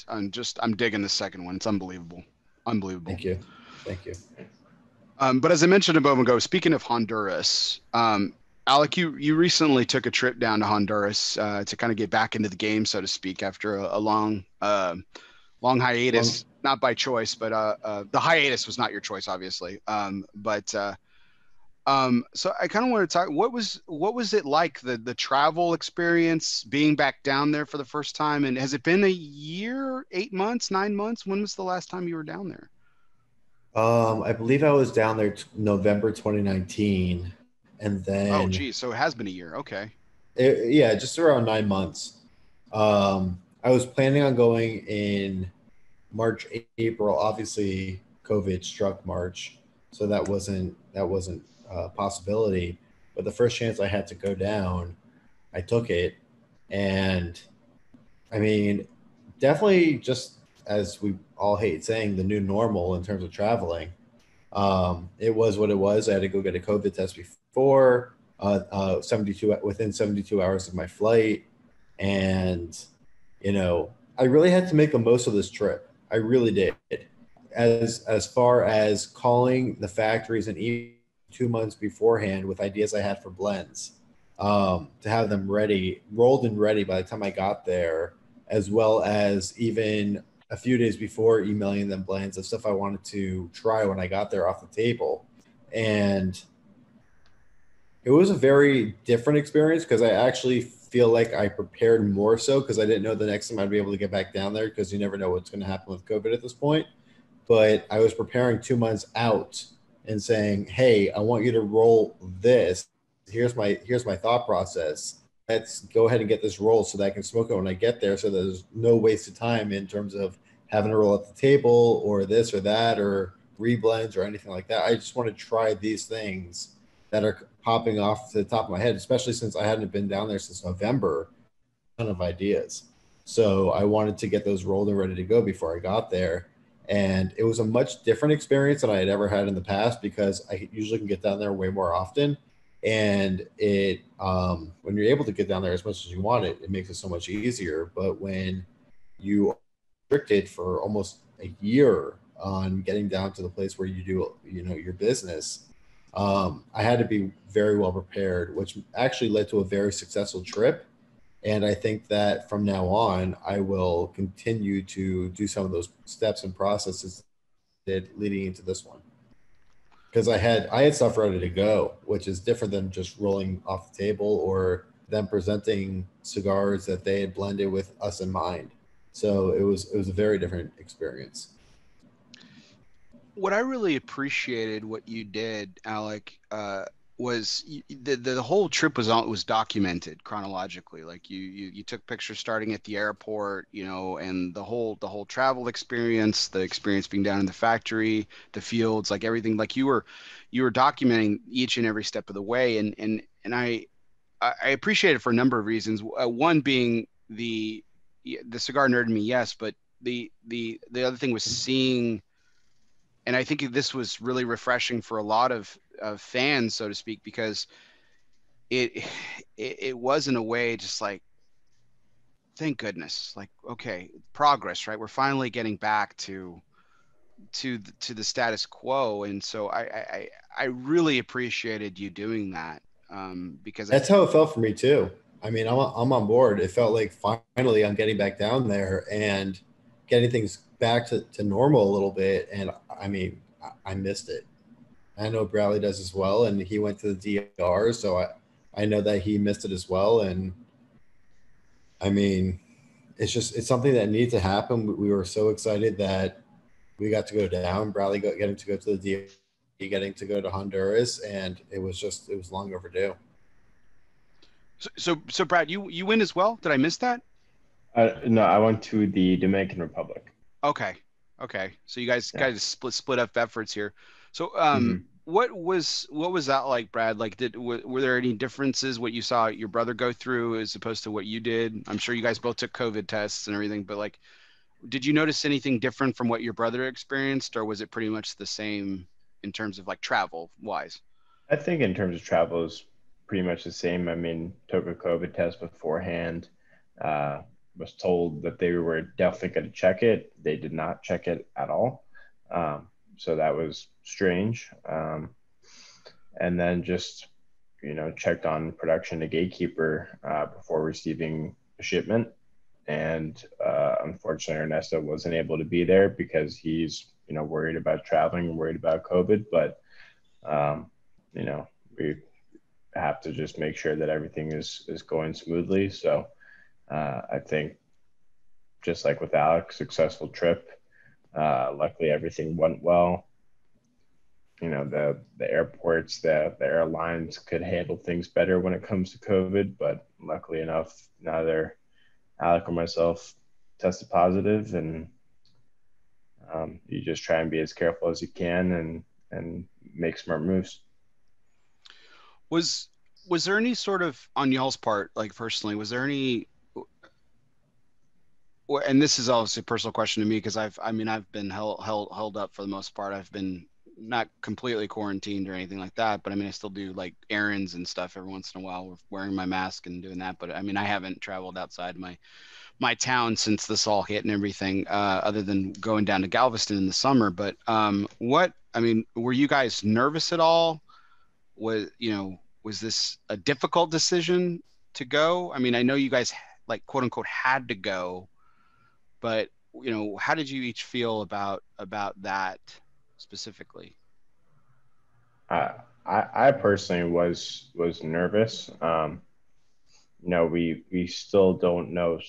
Speaker 1: digging the second one. It's unbelievable.
Speaker 2: Thank you.
Speaker 1: But as I mentioned a moment ago, speaking of Honduras, Alec, you recently took a trip down to Honduras to kind of get back into the game, so to speak, after a long hiatus. Not by choice, but the hiatus was not your choice, obviously. So I kind of want to talk. What was it like, the travel experience, being back down there for the first time? And has it been a year, 8 months, 9 months? When was the last time you were down there?
Speaker 2: I believe I was down there November 2019, and then
Speaker 1: so it has been a year. Okay.
Speaker 2: Just around 9 months. I was planning on going in March, April. Obviously, COVID struck March, so that wasn't a possibility. But the first chance I had to go down, I took it, and I mean, definitely just as we all hate saying, the new normal in terms of traveling. It was what it was. I had to go get a COVID test before, within 72 hours of my flight. And, I really had to make the most of this trip. I really did. As far as calling the factories and even 2 months beforehand with ideas I had for blends, to have them rolled and ready by the time I got there, as well as even a few days before emailing them blends of stuff I wanted to try when I got there off the table. And it was a very different experience because I actually feel like I prepared more so because I didn't know the next time I'd be able to get back down there, because you never know what's going to happen with COVID at this point. But I was preparing 2 months out and saying, hey, I want you to roll this. Here's my thought process. Let's go ahead and get this rolled so that I can smoke it when I get there, so there's no waste of time in terms of having to roll at the table or this or that or reblends or anything like that. I just want to try these things that are popping off to the top of my head, especially since I hadn't been down there since November. A ton of ideas. So I wanted to get those rolled and ready to go before I got there. And it was a much different experience than I had ever had in the past, because I usually can get down there way more often. And it, when you're able to get down there as much as you want it makes it so much easier. But when you are restricted for almost a year on getting down to the place where you do, your business, I had to be very well prepared, which actually led to a very successful trip. And I think that from now on, I will continue to do some of those steps and processes leading into this one. Because I had stuff ready to go, which is different than just rolling off the table or them presenting cigars that they had blended with us in mind. So it was a very different experience.
Speaker 1: what I really appreciated what you did, Alec, was the whole trip was documented chronologically. Like you took pictures starting at the airport, and the whole travel experience, the experience being down in the factory, the fields, like everything. Like you were documenting each and every step of the way, and I appreciate it for a number of reasons. One being the cigar nerd in me, yes, but the other thing was seeing, and I think this was really refreshing for a lot of fans, so to speak, because it, it was in a way just like, thank goodness, like, okay, progress, right? We're finally getting back to the status quo, and so I really appreciated you doing that, because I
Speaker 2: That's how it felt for me too. I mean, I'm on board. It felt like finally I'm getting back down there and getting things back to normal a little bit. And I mean, I missed it. I know Bradley does as well, and he went to the DR, so I know that he missed it as well. And I mean, it's something that needs to happen. We were so excited that we got to go down. Bradley getting to go to the DR, getting to go to Honduras, and it was long overdue.
Speaker 1: so Brad, you win as well. Did I miss that?
Speaker 3: No, I went to the Dominican Republic.
Speaker 1: Okay. Okay. So you guys
Speaker 3: Yeah.
Speaker 1: guys split up efforts here. So
Speaker 3: Hmm.
Speaker 1: what was that like, Brad? Like were there any differences what you saw your brother go through as opposed to what you did? I'm sure you guys both took COVID tests and everything, but like did you notice anything different from what your brother experienced, or was it pretty much the same in terms of like travel wise?
Speaker 3: I think in terms of travel is pretty much the same. I mean, took a COVID test beforehand. Uh, was told that they were definitely going to check it. They did not check it at all. So that was strange. And then just checked on production to gatekeeper before receiving a shipment. And unfortunately, Ernesto wasn't able to be there because he's worried about traveling and worried about COVID. But um, you know, we have to just make sure that everything is going smoothly. So I think just like with Alex, successful trip. Luckily, everything went well. The airports, the airlines could handle things better when it comes to COVID, but luckily enough, neither Alec or myself tested positive, and you just try and be as careful as you can and make smart moves.
Speaker 1: Was was there any sort of on y'all's part, like personally, was there any, and this is obviously a personal question to me because I've been held up for the most part. I've been not completely quarantined or anything like that, but I mean I still do like errands and stuff every once in a while with wearing my mask and doing that. But I mean I haven't traveled outside my town since this all hit and everything, other than going down to Galveston in the summer. But what I mean, were you guys nervous at all? Was this a difficult decision to go? I mean, I know you guys like quote unquote had to go, but how did you each feel about that specifically?
Speaker 3: Uh, I personally was nervous. We still don't know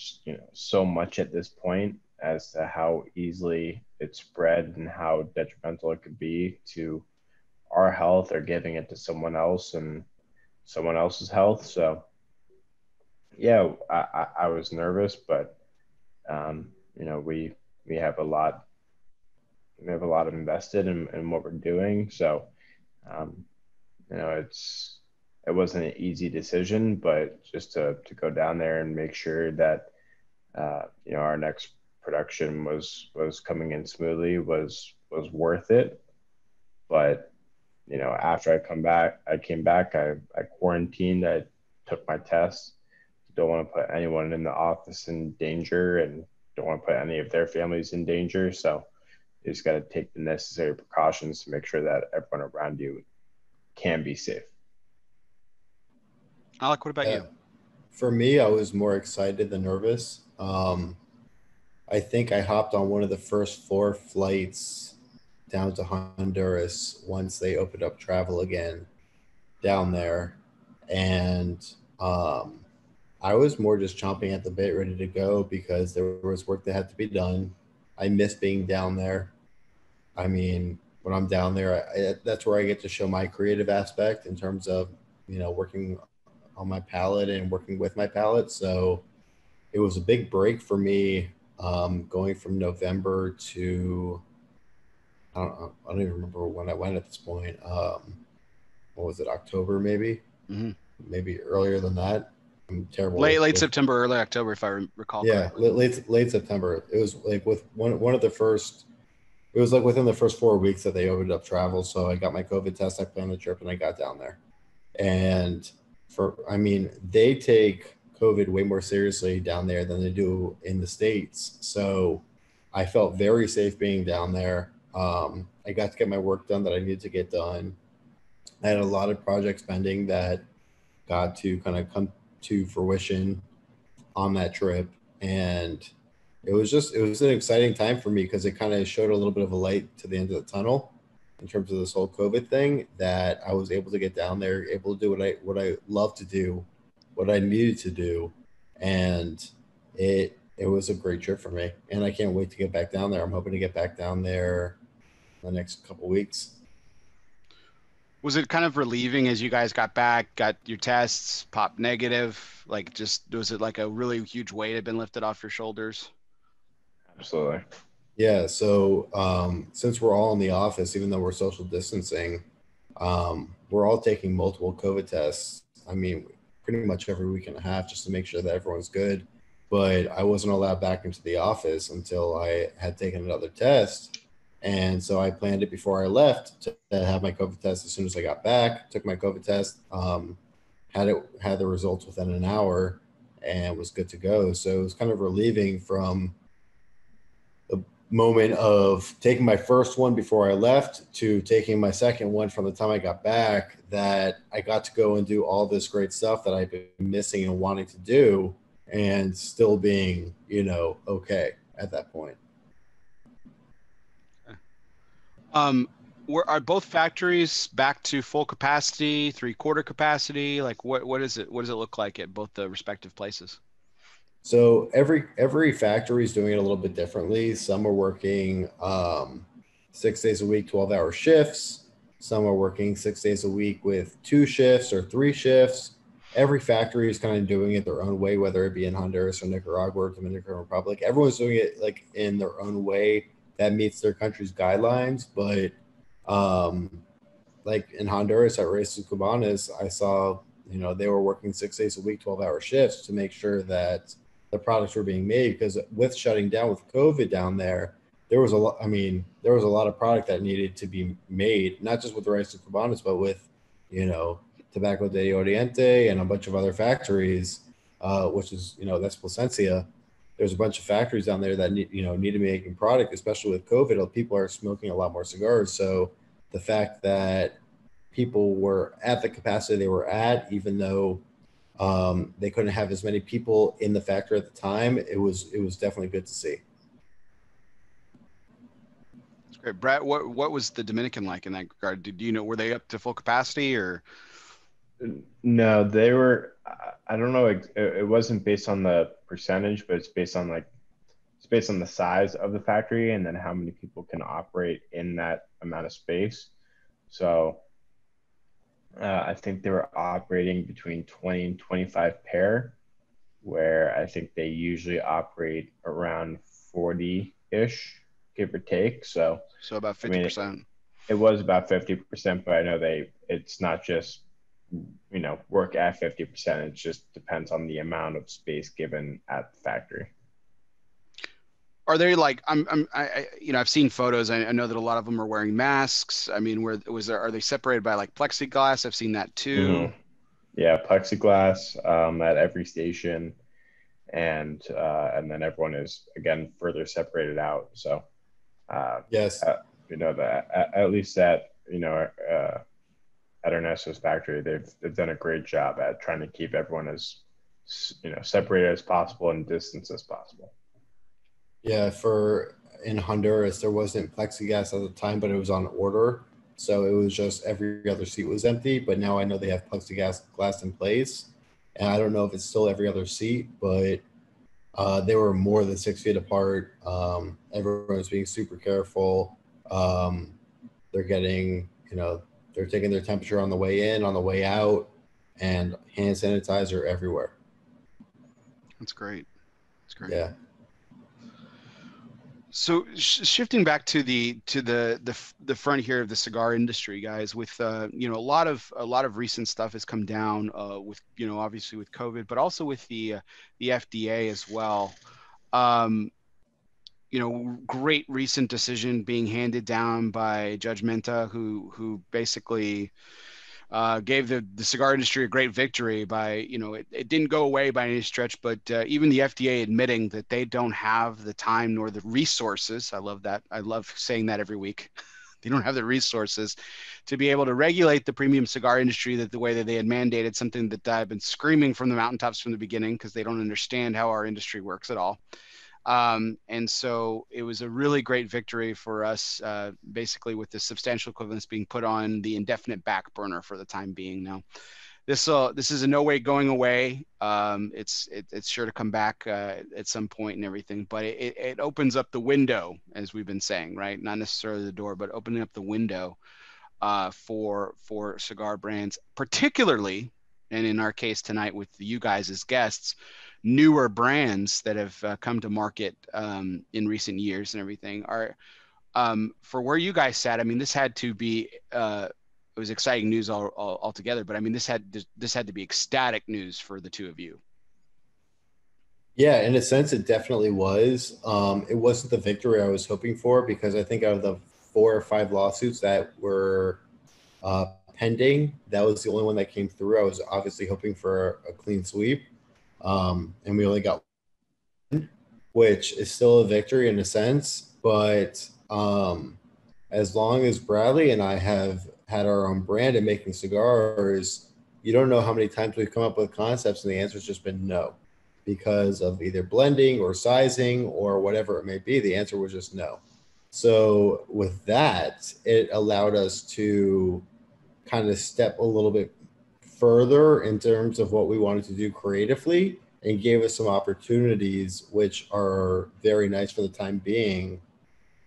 Speaker 3: so much at this point as to how easily it spread and how detrimental it could be to our health or giving it to someone else and someone else's health. So yeah, I was nervous, but um, you know we we have a lot invested in what we're doing. So um, it wasn't an easy decision, but just to go down there and make sure that our next production was coming in smoothly was worth it. But after I came back, I quarantined, I took my test. Don't want to put anyone in the office in danger, and don't want to put any of their families in danger. So you just got to take the necessary precautions to make sure that everyone around you can be safe.
Speaker 1: Alec, what about
Speaker 2: Yeah.
Speaker 1: you?
Speaker 2: For me, I was more excited than nervous. I think I hopped on one of the first four flights down to Honduras once they opened up travel again down there. And um, I was more just chomping at the bit, ready to go because there was work that had to be done. I missed being down there. I mean, when I'm down there. That's where I get to show my creative aspect in terms of, working on my palette and working with my palette. So it was a big break for me, going from November to, I don't even remember when I went at this point. What was it, October maybe?
Speaker 1: Mm-hmm.
Speaker 2: Maybe earlier than that. I'm terrible.
Speaker 1: Late September, early October, if I recall correctly.
Speaker 2: Late September. It was like with one of the first. It was like within the first 4 weeks that they opened up travel. So I got my COVID test. I planned the trip and I got down there. And they take COVID way more seriously down there than they do in the States. So I felt very safe being down there. I got to get my work done that I needed to get done. I had a lot of projects pending that got to kind of come to fruition on that trip. And it was an exciting time for me because it kind of showed a little bit of a light to the end of the tunnel in terms of this whole COVID thing, that I was able to get down there, able to do what I love to do, what I needed to do. And it was a great trip for me. And I can't wait to get back down there. I'm hoping to get back down there the next couple of weeks.
Speaker 1: Was it kind of relieving as you guys got back, got your tests, popped negative? Like, was it like a really huge weight had been lifted off your shoulders?
Speaker 3: Absolutely.
Speaker 2: Yeah. So since we're all in the office, even though we're social distancing, we're all taking multiple COVID tests. I mean, pretty much every week and a half, just to make sure that everyone's good. But I wasn't allowed back into the office until I had taken another test. And so I planned it before I left to have my COVID test as soon as I got back. Took my COVID test, had the results within an hour, and was good to go. So it was kind of relieving from the moment of taking my first one before I left to taking my second one from the time I got back, that I got to go and do all this great stuff that I've been missing and wanting to do, and still being, okay at that point.
Speaker 1: Are both factories back to full capacity, 3/4 capacity? Like, what is it? What does it look like at both the respective places?
Speaker 2: So every factory is doing it a little bit differently. Some are working 6 days a week, 12-hour shifts. Some are working 6 days a week with 2 shifts or 3 shifts. Every factory is kind of doing it their own way, whether it be in Honduras or Nicaragua or Dominican Republic. Everyone's doing it like in their own way that meets their country's guidelines. But like in Honduras at Races Cubanas, I saw, they were working 6 days a week, 12-hour shifts to make sure that the products were being made, because with shutting down with COVID down there, there was a lot of product that needed to be made, not just with the Races Cubanas, but with, Tobacco de Oriente and a bunch of other factories, which is, that's Plasencia. There's a bunch of factories down there that need to be making product, especially with COVID. People are smoking a lot more cigars. So the fact that people were at the capacity they were at, even though they couldn't have as many people in the factory at the time, it was definitely good to see.
Speaker 1: That's great. Brett, what was the Dominican like in that regard? Did you know, were they up to full capacity or?
Speaker 3: No, they were. I don't know. It wasn't based on the percentage, but it's based on the size of the factory and then how many people can operate in that amount of space. So I think they were operating between 20 and 25 pair, where I think they usually operate around 40-ish, give or take. So
Speaker 1: about 50%.
Speaker 3: It was about 50%, but I know it's not just work at 50%. It just depends on the amount of space given at the factory.
Speaker 1: Are they like, I've seen photos. I know that a lot of them are wearing masks. I mean, are they separated by like plexiglass? I've seen that too.
Speaker 3: Mm-hmm. Yeah, plexiglass at every station, and then everyone is again further separated out. So
Speaker 2: yes,
Speaker 3: that at least at Ernesto's factory, they've done a great job at trying to keep everyone as separated as possible and distance as possible.
Speaker 2: Yeah, in Honduras, there wasn't plexiglass at the time, but it was on order. So it was just every other seat was empty. But now I know they have plexiglass in place. And I don't know if it's still every other seat, but they were more than 6 feet apart. Everyone was being super careful. They're getting, they're taking their temperature on the way in, on the way out, and hand sanitizer everywhere.
Speaker 1: That's great. That's great.
Speaker 2: Yeah.
Speaker 1: So shifting back to the front here of the cigar industry, guys, with a lot of recent stuff has come down with obviously with COVID, but also with the FDA as well. Great recent decision being handed down by Judge Menta, who basically gave the cigar industry a great victory by, it didn't go away by any stretch, but even the FDA admitting that they don't have the time nor the resources. I love that. I love saying that every week. They don't have the resources to be able to regulate the premium cigar industry the way that they had mandated, something that I've been screaming from the mountaintops from the beginning, because they don't understand how our industry works at all. And so it was a really great victory for us, basically with the substantial equivalence being put on the indefinite back burner for the time being. Now, this is in no way going away. It's sure to come back at some point and everything, but it opens up the window, as we've been saying, right? Not necessarily the door, but opening up the window for cigar brands, particularly, and in our case tonight with you guys as guests, newer brands that have come to market in recent years and everything are for where you guys sat. I mean, this had to be it was exciting news altogether, but I mean, this had to be ecstatic news for the two of you.
Speaker 2: Yeah, in a sense, it definitely was. It wasn't the victory I was hoping for, because I think out of the 4 or 5 lawsuits that were pending, that was the only one that came through. I was obviously hoping for a clean sweep. And we only got one, which is still a victory in a sense. But as long as Bradley and I have had our own brand and making cigars, you don't know how many times we've come up with concepts and the answer's just been no, because of either blending or sizing or whatever it may be. The answer was just no. So with that, it allowed us to kind of step a little bit further in terms of what we wanted to do creatively, and gave us some opportunities which are very nice for the time being,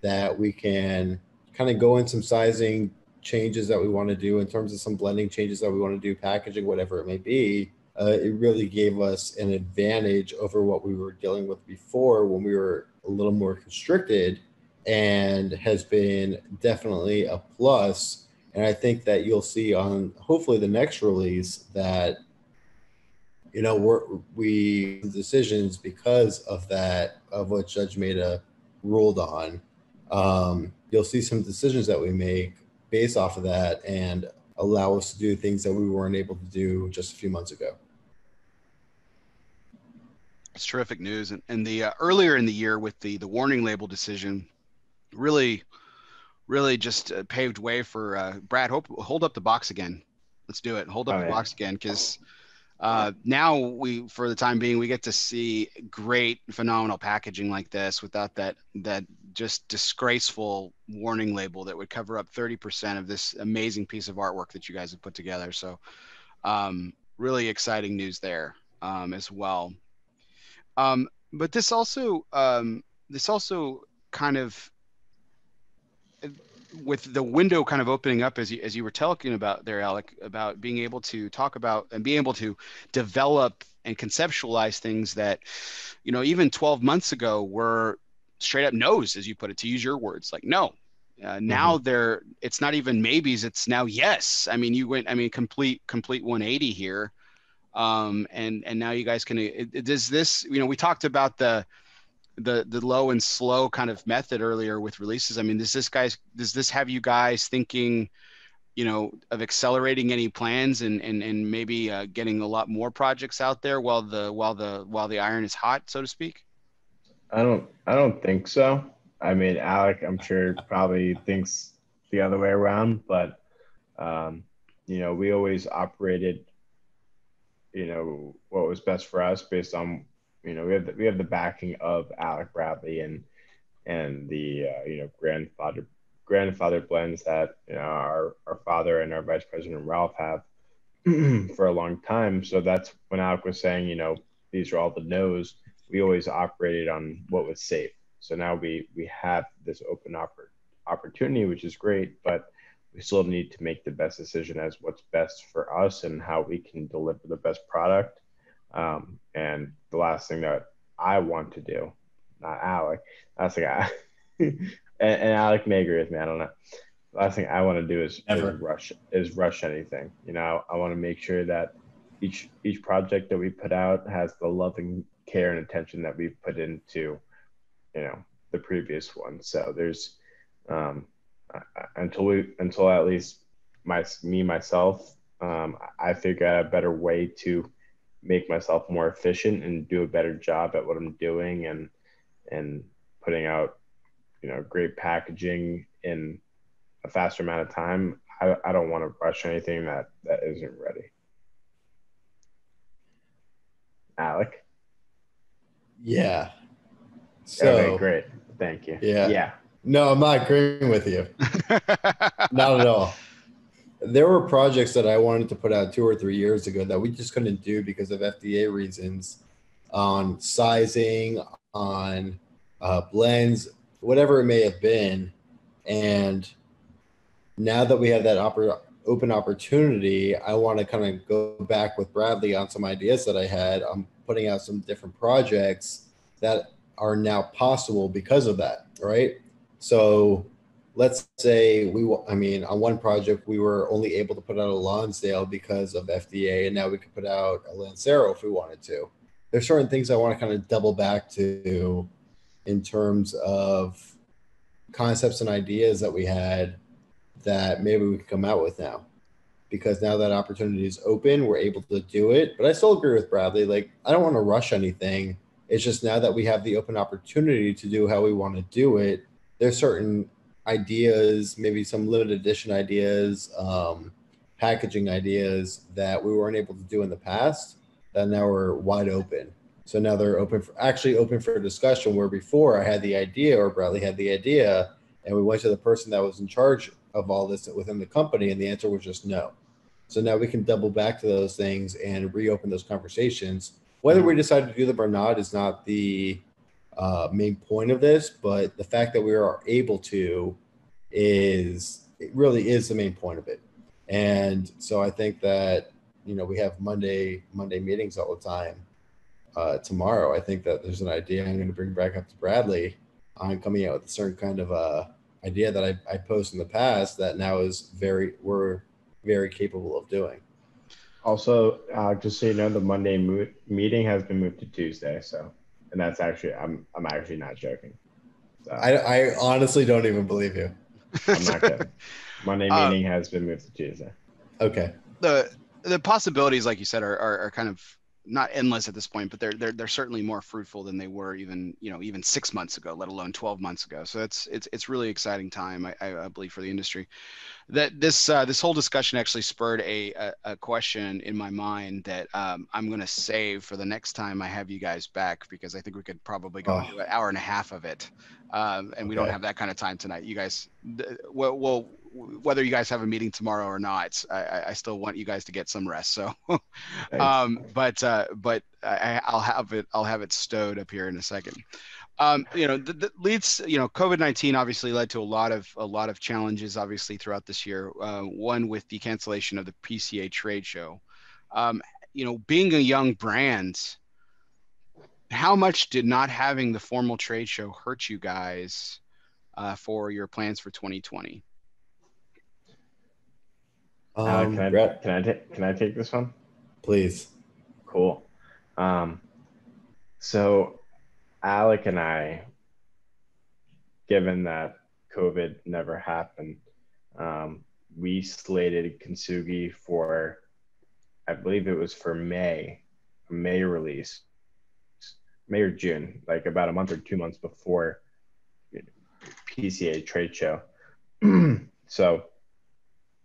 Speaker 2: that we can kind of go in some sizing changes that we want to do, in terms of some blending changes that we want to do, packaging, whatever it may be. It really gave us an advantage over what we were dealing with before, when we were a little more constricted, and has been definitely a plus. And I think that you'll see on hopefully the next release that, we decisions because of that, of what Judge Mehta ruled on. You'll see some decisions that we make based off of that, and allow us to do things that we weren't able to do just a few months ago.
Speaker 1: It's terrific news. And the earlier in the year with the warning label decision, really just paved way for Brad. Hold up the box again. Let's do it. Hold up the box again, because now we, for the time being, we get to see great, phenomenal packaging like this without that just disgraceful warning label that would cover up 30% of this amazing piece of artwork that you guys have put together. So really exciting news there as well. But this also kind of, with the window kind of opening up, as you were talking about there, Alec, about being able to talk about and being able to develop and conceptualize things that, even 12 months ago were straight up no's, as you put it, to use your words, like no. Now it's not even maybes, it's now yes. I mean, you went, complete 180 here. And now you guys can, does this, we talked about the low and slow kind of method earlier with releases. I mean, does this have you guys thinking, of accelerating any plans and maybe getting a lot more projects out there while the iron is hot, so to speak?
Speaker 3: I don't think so. I mean, Alec, I'm sure probably thinks the other way around, but we always operated, what was best for us based on, we have the backing of Alec Bradley and the grandfather blends that our father and our vice president Ralph have for a long time. So that's when Alec was saying, these are all the no's. We always operated on what was safe. So now we have this open opportunity, which is great. But we still need to make the best decision as what's best for us and how we can deliver the best product. And the last thing that I want to do, not Alec, last thing I, and Alec may agree with me, I don't know. Last thing I want to do is rush anything. You know, I want to make sure that each project that we put out has the loving care and attention that we've put into, you know, the previous one. So there's until at least myself, I figure out a better way to make myself more efficient and do a better job at what I'm doing, and putting out, you know, great packaging in a faster amount of time. I don't want to rush anything that isn't ready. Alec?
Speaker 2: Yeah. So,
Speaker 3: okay, great. Thank you.
Speaker 2: Yeah. No, I'm not agreeing with you. Not at all. There were projects that I wanted to put out 2 or 3 years ago that we just couldn't do because of FDA reasons, on sizing, on blends, whatever it may have been. And now that we have that open opportunity, I want to kind of go back with Bradley on some ideas that I had. I'm putting out some different projects that are now possible because of that, right? So let's say on one project, we were only able to put out a Lonsdale because of FDA, and now we could put out a Lancero if we wanted to. There's certain things I want to kind of double back to in terms of concepts and ideas that we had that maybe we can come out with now, because now that opportunity is open, we're able to do it. But I still agree with Bradley. Like, I don't want to rush anything. It's just now that we have the open opportunity to do how we want to do it, there's certain ideas, maybe some limited edition ideas, packaging ideas that we weren't able to do in the past that now are wide open. So now they're open for discussion, where before I had the idea or Bradley had the idea and we went to the person that was in charge of all this within the company, and the answer was just no. So now we can double back to those things and reopen those conversations. Whether we decide to do them or not is not the main point of this, but the fact that we are able to it really is the main point of it. And so I think that, you know, we have Monday meetings all the time. Tomorrow, I think that there's an idea I'm going to bring back up to Bradley on coming out with a certain kind of idea that I posed in the past that now we're very capable of doing.
Speaker 3: Also, just so you know, the Monday meeting has been moved to Tuesday. So, and that's actually, I'm actually not joking. So,
Speaker 2: I honestly don't even believe you.
Speaker 3: I'm not kidding. Monday meeting has been moved to Tuesday.
Speaker 2: Okay.
Speaker 1: The possibilities, like you said, are kind of not endless at this point, but they're certainly more fruitful than they were even 6 months ago, let alone 12 months ago. So it's really exciting time, I believe, for the industry. That this whole discussion actually spurred a question in my mind that I'm going to save for the next time I have you guys back, because I think we could probably go into an hour and a half of it, and we don't have that kind of time tonight. You guys, well, whether you guys have a meeting tomorrow or not, I still want you guys to get some rest. So, but I'll have it stowed up here in a second. The leads, COVID-19 obviously led to a lot of challenges, obviously, throughout this year. One with the cancellation of the PCA trade show. Being a young brand, how much did not having the formal trade show hurt you guys for your plans for 2020?
Speaker 3: Can I take this one?
Speaker 2: Please.
Speaker 3: Cool. So Alec and I, given that COVID never happened, we slated Kintsugi for, I believe it was for May release, May or June, like about a month or 2 months before PCA trade show. So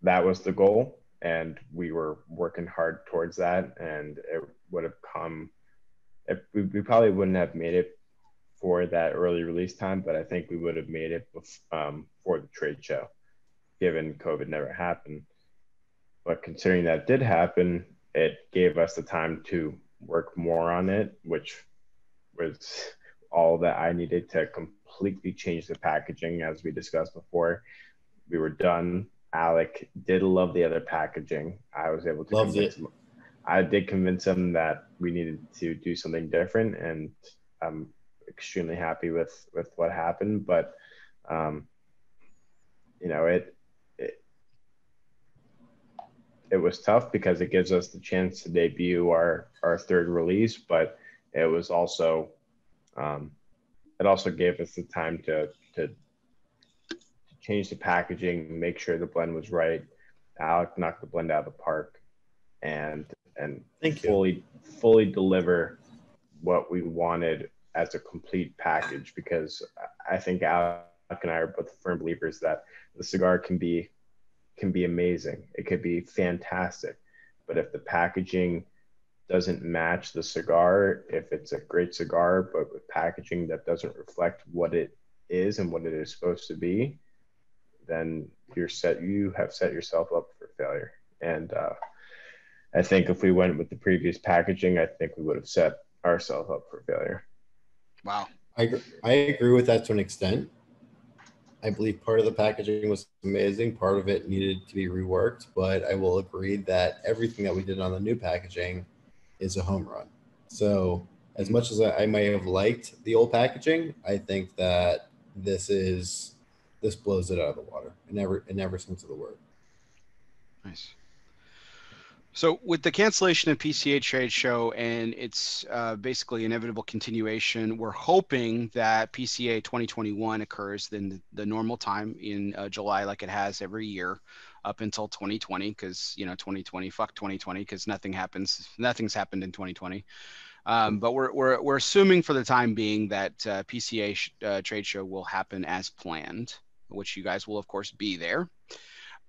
Speaker 3: that was the goal, and we were working hard towards that, and it would have come, we probably wouldn't have made it for that early release time, but I think we would have made it for the trade show, given COVID never happened. But considering that did happen, it gave us the time to work more on it, which was all that I needed to completely change the packaging. As we discussed before, we were done. Alec did love the other packaging. I was able to
Speaker 2: Loved
Speaker 3: convince
Speaker 2: it.
Speaker 3: him. I did convince him that we needed to do something different, and I'm extremely happy with what happened. But um, you know, it it was tough because it gives us the chance to debut our third release, but it was also um, it also gave us the time to change the packaging, make sure the blend was right. Alec knocked the blend out of the park, and
Speaker 2: Thank you.
Speaker 3: fully deliver what we wanted as a complete package. Because I think Alec and I are both firm believers that the cigar can be amazing. It could be fantastic, but if the packaging doesn't match the cigar, if it's a great cigar but with packaging that doesn't reflect what it is and what it is supposed to be, then you have set yourself up for failure. And I think if we went with the previous packaging, I think we would have set ourselves up for failure.
Speaker 1: Wow.
Speaker 2: I agree with that to an extent. I believe part of the packaging was amazing. Part of it needed to be reworked, but I will agree that everything that we did on the new packaging is a home run. So as much as I may have liked the old packaging, I think that this blows it out of the water in every sense of the word.
Speaker 1: Nice. So with the cancellation of PCA trade show and its basically inevitable continuation, we're hoping that PCA 2021 occurs in the normal time in July, like it has every year up until 2020, because 2020, fuck 2020, because nothing's happened in 2020. But we're assuming for the time being that PCA trade show will happen as planned, which you guys will of course be there.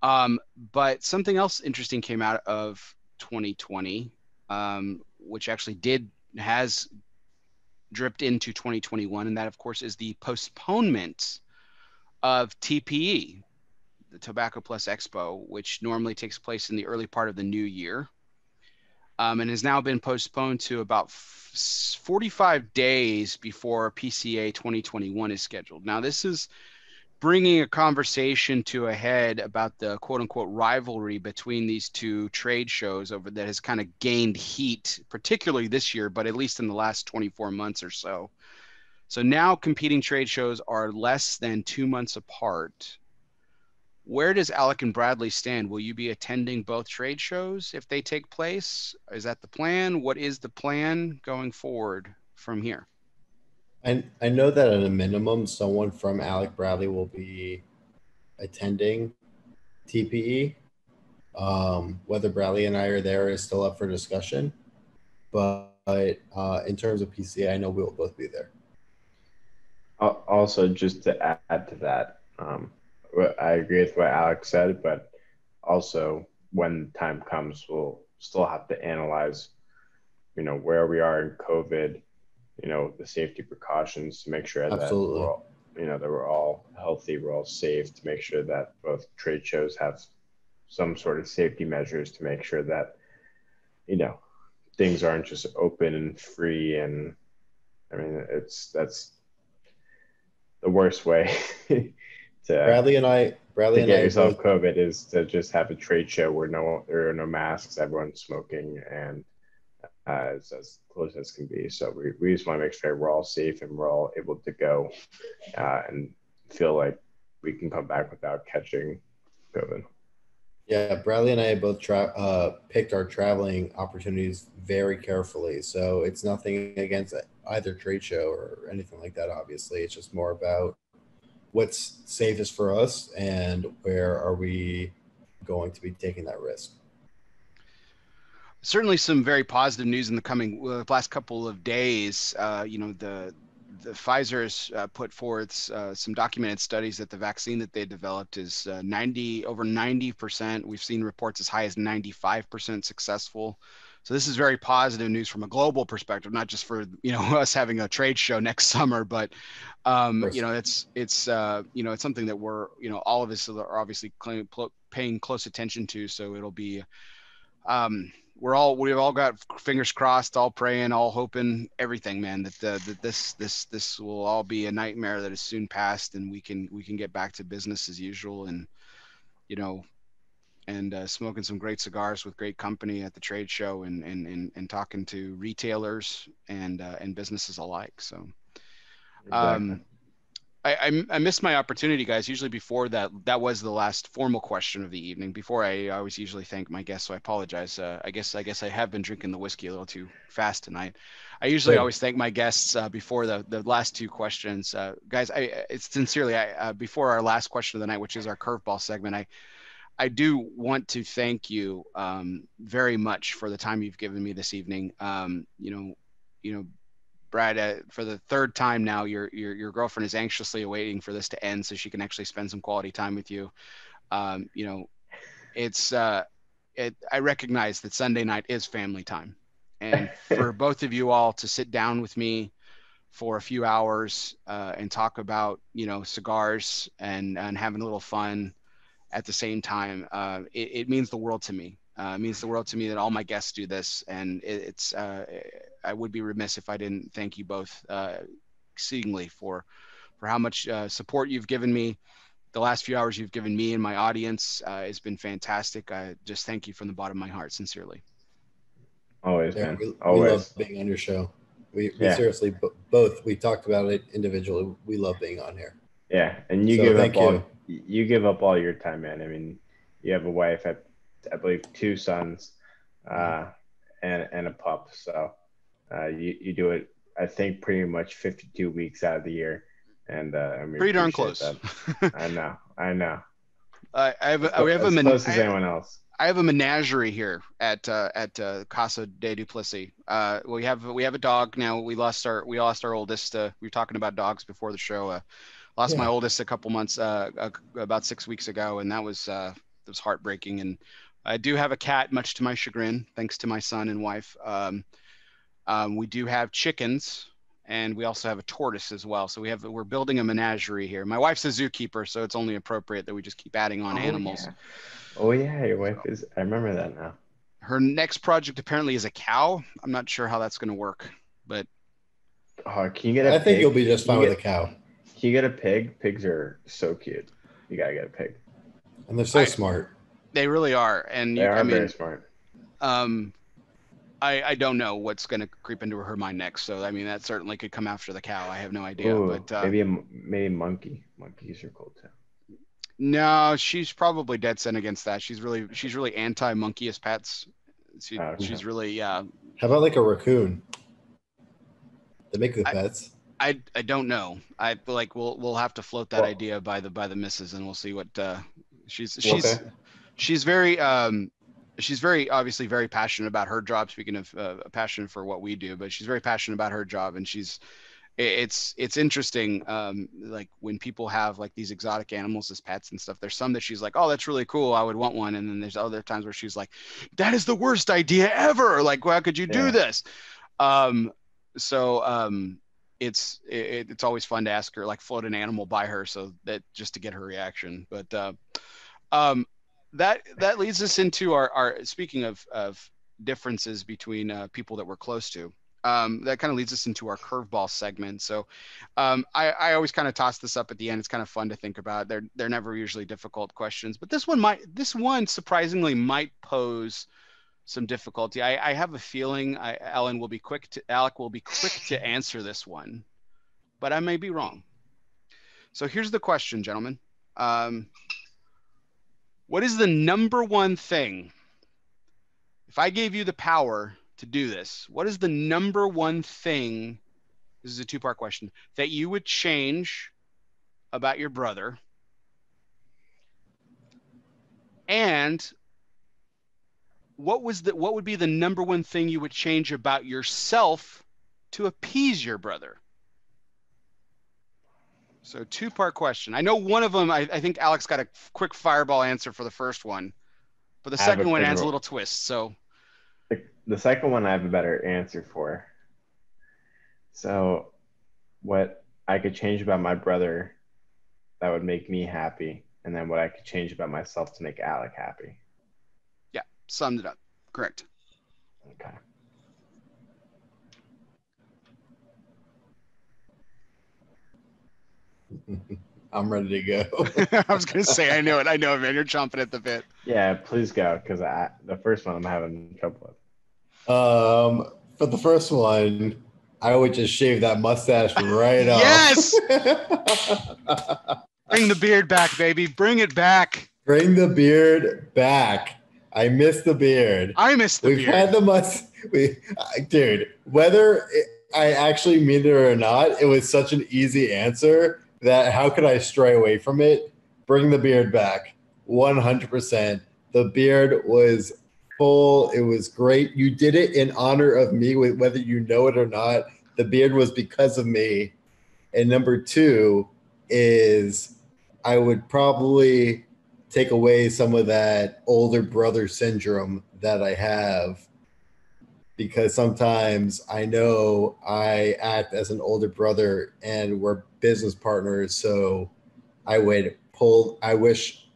Speaker 1: But something else interesting came out of 2020, which actually has dripped into 2021, and that of course is the postponement of TPE, the Tobacco Plus Expo, which normally takes place in the early part of the new year, and has now been postponed to about 45 days before PCA 2021 is scheduled. Now, this is bringing a conversation to a head about the quote unquote rivalry between these two trade shows that has kind of gained heat, particularly this year, but at least in the last 24 months or so. So now competing trade shows are less than 2 months apart. Where does Alec and Bradley stand? Will you be attending both trade shows if they take place? Is that the plan? What is the plan going forward from here?
Speaker 2: I know that at a minimum, someone from Alec Bradley will be attending TPE. Whether Bradley and I are there is still up for discussion. But in terms of PCA, I know we will both be there.
Speaker 3: Also, just to add to that, I agree with what Alex said, but also when time comes, we'll still have to analyze, where we are in COVID, the safety precautions to make sure that
Speaker 2: Absolutely.
Speaker 3: we're all healthy, we're all safe, to make sure that both trade shows have some sort of safety measures to make sure that, things aren't just open and free. And I mean, that's the worst way to
Speaker 2: Bradley and I
Speaker 3: get yourself both, COVID, is to just have a trade show where there are no masks, everyone's smoking, and it's as close as can be. So we just want to make sure we're all safe and we're all able to go and feel like we can come back without catching COVID.
Speaker 2: Yeah, Bradley and I both picked our traveling opportunities very carefully. So it's nothing against either trade show or anything like that, obviously. It's just more about what's safest for us and where are we going to be taking that risk.
Speaker 1: Certainly some very positive news in the last couple of days. The Pfizer has put forth some documented studies that the vaccine that they developed is over 90%. We've seen reports as high as 95% successful. So this is very positive news from a global perspective, not just for us having a trade show next summer, but it's something that we're all of us are obviously paying close attention to. So it'll be we've all got fingers crossed, all praying, all hoping, everything, man, that this will all be a nightmare that is soon past, and we can get back to business as usual. And smoking some great cigars with great company at the trade show, and talking to retailers and businesses alike. So
Speaker 3: Exactly.
Speaker 1: I missed my opportunity, guys. Usually before that was the last formal question of the evening. Before I always usually thank my guests, so I apologize. I guess I have been drinking the whiskey a little too fast tonight. I usually
Speaker 2: Good.
Speaker 1: always thank my guests before the last two questions. Guys, it's sincerely before our last question of the night, which is our curveball segment. I do want to thank you very much for the time you've given me this evening. You know, Brad, for the third time now, your girlfriend is anxiously awaiting for this to end so she can actually spend some quality time with you. You know, it's I recognize that Sunday night is family time, and for both of you all to sit down with me for a few hours and talk about cigars and having a little fun at the same time, it means the world to me. It means the world to me that all my guests do this, and I would be remiss if I didn't thank you both exceedingly for how much support you've given me. The last few hours you've given me and my audience has been fantastic. I just thank you from the bottom of my heart, sincerely.
Speaker 3: Always,
Speaker 2: Yeah,
Speaker 3: man.
Speaker 2: we
Speaker 3: Always.
Speaker 2: love being on your show. We
Speaker 3: Yeah.
Speaker 2: seriously both. We talked about it individually. We love being on here.
Speaker 3: Yeah, and you
Speaker 2: So
Speaker 3: give
Speaker 2: thank
Speaker 3: up all
Speaker 2: you.
Speaker 3: you give up all your time, man. I mean, you have a wife, I believe 2 sons, and a pup. So you do it, I think, pretty much 52 weeks out of the year, and we
Speaker 1: Pretty darn
Speaker 3: appreciate
Speaker 1: close.
Speaker 3: that. I know.
Speaker 1: We have
Speaker 3: As close as anyone else.
Speaker 1: I have a menagerie here at Casa de Duplessis. We have a dog now. We lost our oldest. We were talking about dogs before the show. Lost my oldest a couple months, about 6 weeks ago, and that was heartbreaking. And I do have a cat, much to my chagrin, thanks to my son and wife. We do have chickens, and we also have a tortoise as well. So we're building a menagerie here. My wife's a zookeeper, so it's only appropriate that we just keep adding on animals.
Speaker 3: Yeah. Oh yeah, your wife is. I remember that now.
Speaker 1: Her next project apparently is a cow. I'm not sure how that's going to work, but
Speaker 3: can you get a pig?
Speaker 2: I think you'll be just fine with a cow.
Speaker 3: Can you get a pig? Pigs are so cute. You gotta get a pig.
Speaker 2: And they're so smart.
Speaker 1: They really are, and
Speaker 3: they are very smart.
Speaker 1: I don't know what's going to creep into her mind next. So I mean, that certainly could come after the cow. I have no idea.
Speaker 3: Ooh,
Speaker 1: but
Speaker 3: maybe a monkey. Monkeys are cool too.
Speaker 1: No, she's probably dead set against that. She's really anti-monkey as pets. She's really
Speaker 2: How about like a raccoon? They make good pets.
Speaker 1: I don't know. I like we'll have to float that idea by the missus, and we'll see what she's very she's very obviously very passionate about her job. Speaking of passion for what we do, but she's very passionate about her job, and it's interesting. Like when people have like these exotic animals as pets and stuff, there's some that she's like, oh, that's really cool, I would want one. And then there's other times where she's like, that is the worst idea ever. Like, how could you do this? It's always fun to ask her, like float an animal by her, so that just to get her reaction. But that leads us into our speaking of differences between people that we're close to. That kind of leads us into our curveball segment. So I always kind of toss this up at the end. It's kind of fun to think about. They're never usually difficult questions, but this one surprisingly might pose some difficulty. I have a feeling Alec will be quick to answer this one, but I may be wrong. So here's the question, gentlemen. What is the number one thing, if I gave you the power to do this, what is the number one thing, this is a two-part question, that you would change about your brother? And what would be the number one thing you would change about yourself to appease your brother? So two-part question. I know one of them, I think Alex got a quick fireball answer for the first one, but the second one adds a little twist. So
Speaker 3: the second one I have a better answer for. So what I could change about my brother that would make me happy, and then what I could change about myself to make Alec happy.
Speaker 1: Yeah, summed it up. Correct.
Speaker 3: Okay.
Speaker 2: I'm ready to go.
Speaker 1: I was going to say, I know it, man. You're chomping at the bit.
Speaker 3: Yeah, please go, because the first one I'm having trouble with.
Speaker 2: For the first one, I would just shave that mustache right
Speaker 1: Yes!
Speaker 2: off.
Speaker 1: Bring the beard back, baby. Bring it back.
Speaker 2: Bring the beard back. I miss the beard.
Speaker 1: I miss the
Speaker 2: We've
Speaker 1: beard.
Speaker 2: had the dude, whether I actually mean it or not, it was such an easy answer that how could I stray away from it? Bring the beard back. 100%. The beard was full. It was great. You did it in honor of me, whether you know it or not. The beard was because of me. And number two is I would probably take away some of that older brother syndrome that I have, because sometimes I know I act as an older brother and we're business partners. So I wish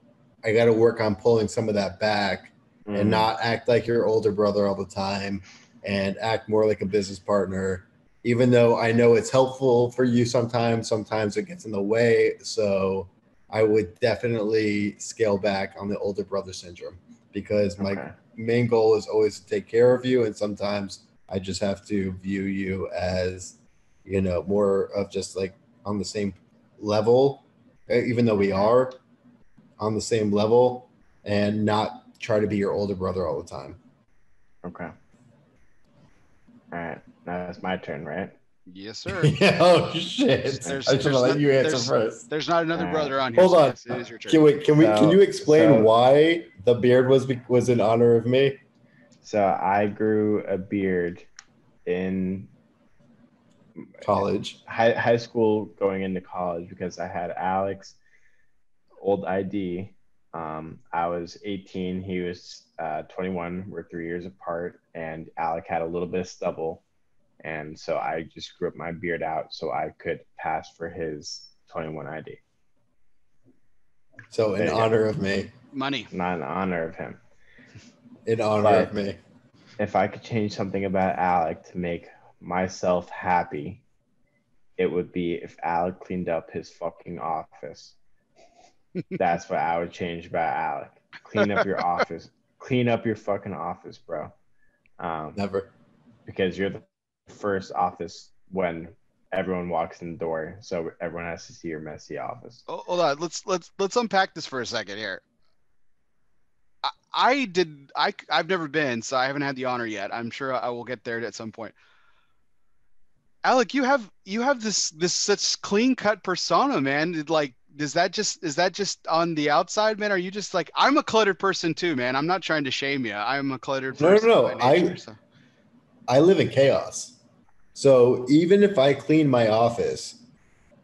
Speaker 2: I got to work on pulling some of that back and not act like your older brother all the time and act more like a business partner. Even though I know it's helpful for you sometimes it gets in the way. So I would definitely scale back on the older brother syndrome, because my main goal is always to take care of you. And sometimes I just have to view you as, more of just like on the same level, even though we are on the same level, and not try to be your older brother all the time.
Speaker 3: Okay. All right. Now it's my turn, right?
Speaker 1: Yes, sir.
Speaker 2: Yeah, oh shit! I should have let you answer first.
Speaker 1: There's not another brother on here.
Speaker 2: Hold on.
Speaker 1: Yes, it is your turn.
Speaker 2: Can you explain why the beard was in honor of me?
Speaker 3: So I grew a beard in
Speaker 2: college,
Speaker 3: high school, going into college, because I had Alec's old ID. I was 18. He was 21. We're 3 years apart, and Alec had a little bit of stubble. And so I just grew up my beard out so I could pass for his 21 ID.
Speaker 2: So in honor of me.
Speaker 1: Money.
Speaker 3: Not in honor of him.
Speaker 2: In honor of me.
Speaker 3: If I could change something about Alec to make myself happy, it would be if Alec cleaned up his fucking office. That's what I would change about Alec. Clean up your office. Clean up your fucking office, bro.
Speaker 2: Never.
Speaker 3: Because you're the first office when everyone walks in the door, so everyone has to see your messy office.
Speaker 1: Oh, hold on, let's unpack this for a second here. I've never been, so I haven't had the honor yet. I'm sure I will get there at some point. Alec, you have this such clean cut persona, man. Like, is that just on the outside, man? Are you just like, I'm a cluttered person too, man. I'm not trying to shame you. I'm a cluttered person.
Speaker 2: No. I live in chaos. So even if I clean my office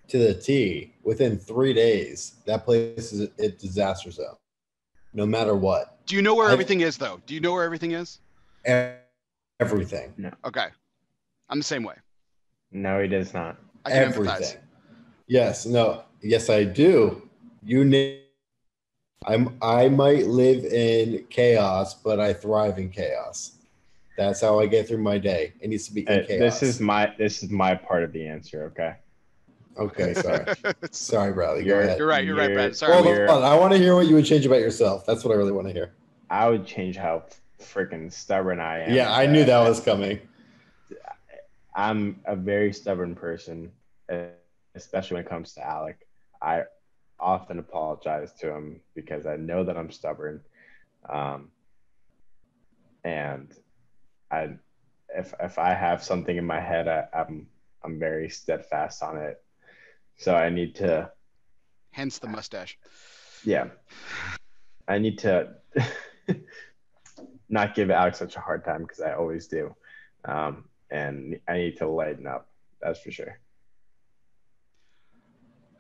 Speaker 2: to the T, within 3 days, that place is a disaster zone, no matter what.
Speaker 1: Do you know where everything is, though? Do you know where everything is?
Speaker 2: Everything.
Speaker 3: No.
Speaker 1: Okay. I'm the same way.
Speaker 3: No, he does not.
Speaker 1: I can
Speaker 2: Everything.
Speaker 1: empathize.
Speaker 2: Yes. No. Yes, I do. I might live in chaos, but I thrive in chaos. That's how I get through my day. It needs to be in chaos.
Speaker 3: This is my part of the answer. Okay.
Speaker 2: Okay. Sorry. Sorry, Bradley. Go ahead.
Speaker 1: You're right, Brad. Sorry.
Speaker 2: Hold on. I want to hear what you would change about yourself. That's what I really want to hear.
Speaker 3: I would change how freaking stubborn I am.
Speaker 2: Yeah, I knew that was coming.
Speaker 3: I'm a very stubborn person, especially when it comes to Alec. I often apologize to him because I know that I'm stubborn. And if I have something in my head, I'm very steadfast on it. So I need to.
Speaker 1: Hence the mustache.
Speaker 3: Yeah, I need to not give Alex such a hard time, because I always do, and I need to lighten up. That's for sure.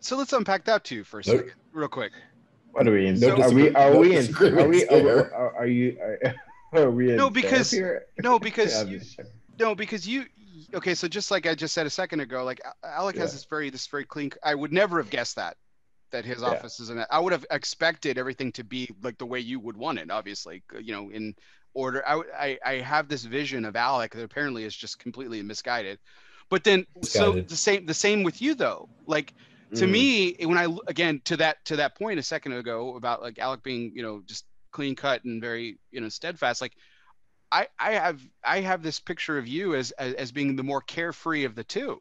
Speaker 1: So let's unpack that too for a second, real quick.
Speaker 3: What are we in?
Speaker 2: No,
Speaker 3: are we in?
Speaker 1: No, because you. Okay, so just like I just said a second ago, like Alec has this very clean. I would never have guessed that his office is in it. I would have expected everything to be like the way you would want it, obviously, in order. I have this vision of Alec that apparently is just completely misguided. But then, so the same with you though. Like, to me, when again to that point a second ago about like Alec being, just clean cut and very, steadfast. Like I have this picture of you as being the more carefree of the two,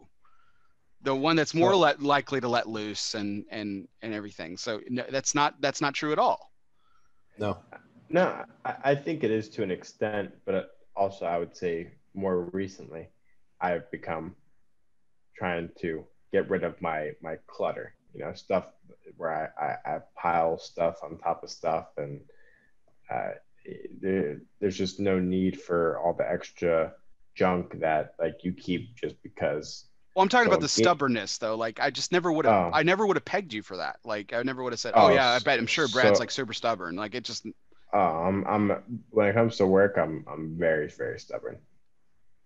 Speaker 1: the one that's more likely to let loose and everything. So no, that's not true at all.
Speaker 2: No.
Speaker 3: No, I think it is to an extent, but also I would say more recently, I've become trying to get rid of my clutter, stuff where I pile stuff on top of stuff, and there's just no need for all the extra junk that like you keep just because.
Speaker 1: Well, I'm talking about the stubbornness though. Like I just never would have, I never would have pegged you for that. Like I never would have said, oh yeah, I'm sure Brad's like super stubborn. Like it just.
Speaker 3: I'm when it comes to work, I'm very, very stubborn.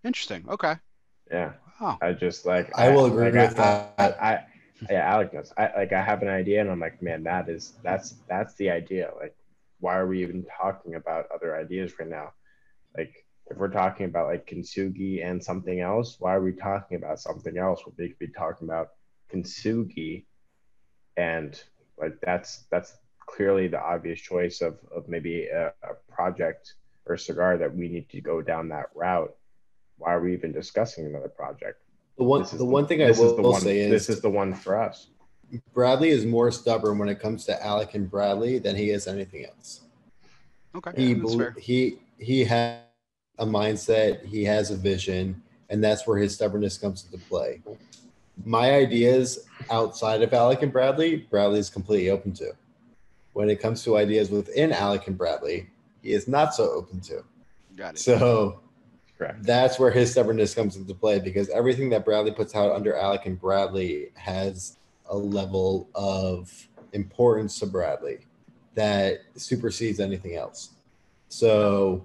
Speaker 1: Interesting. Okay.
Speaker 3: Yeah.
Speaker 1: Wow.
Speaker 3: I just like
Speaker 2: I will agree with that.
Speaker 3: Yeah, Alec knows. I have an idea and I'm like, man, that's the idea. Like, why are we even talking about other ideas right now? Like, if we're talking about like Kintsugi and something else, why are we talking about something else? We could be talking about Kintsugi, and like that's clearly the obvious choice of maybe a project or a cigar that we need to go down that route. Why are we even discussing another project?
Speaker 2: The one thing I will say is
Speaker 3: this is the one for us.
Speaker 2: Bradley is more stubborn when it comes to Alec and Bradley than he is anything else.
Speaker 1: Okay.
Speaker 2: He has a mindset, he has a vision, and that's where his stubbornness comes into play. My ideas outside of Alec and Bradley is completely open to. When it comes to ideas within Alec and Bradley, he is not so open to.
Speaker 1: Got it.
Speaker 2: So
Speaker 3: correct.
Speaker 2: That's where his stubbornness comes into play, because everything that Bradley puts out under Alec and Bradley has a level of importance to Bradley that supersedes anything else. So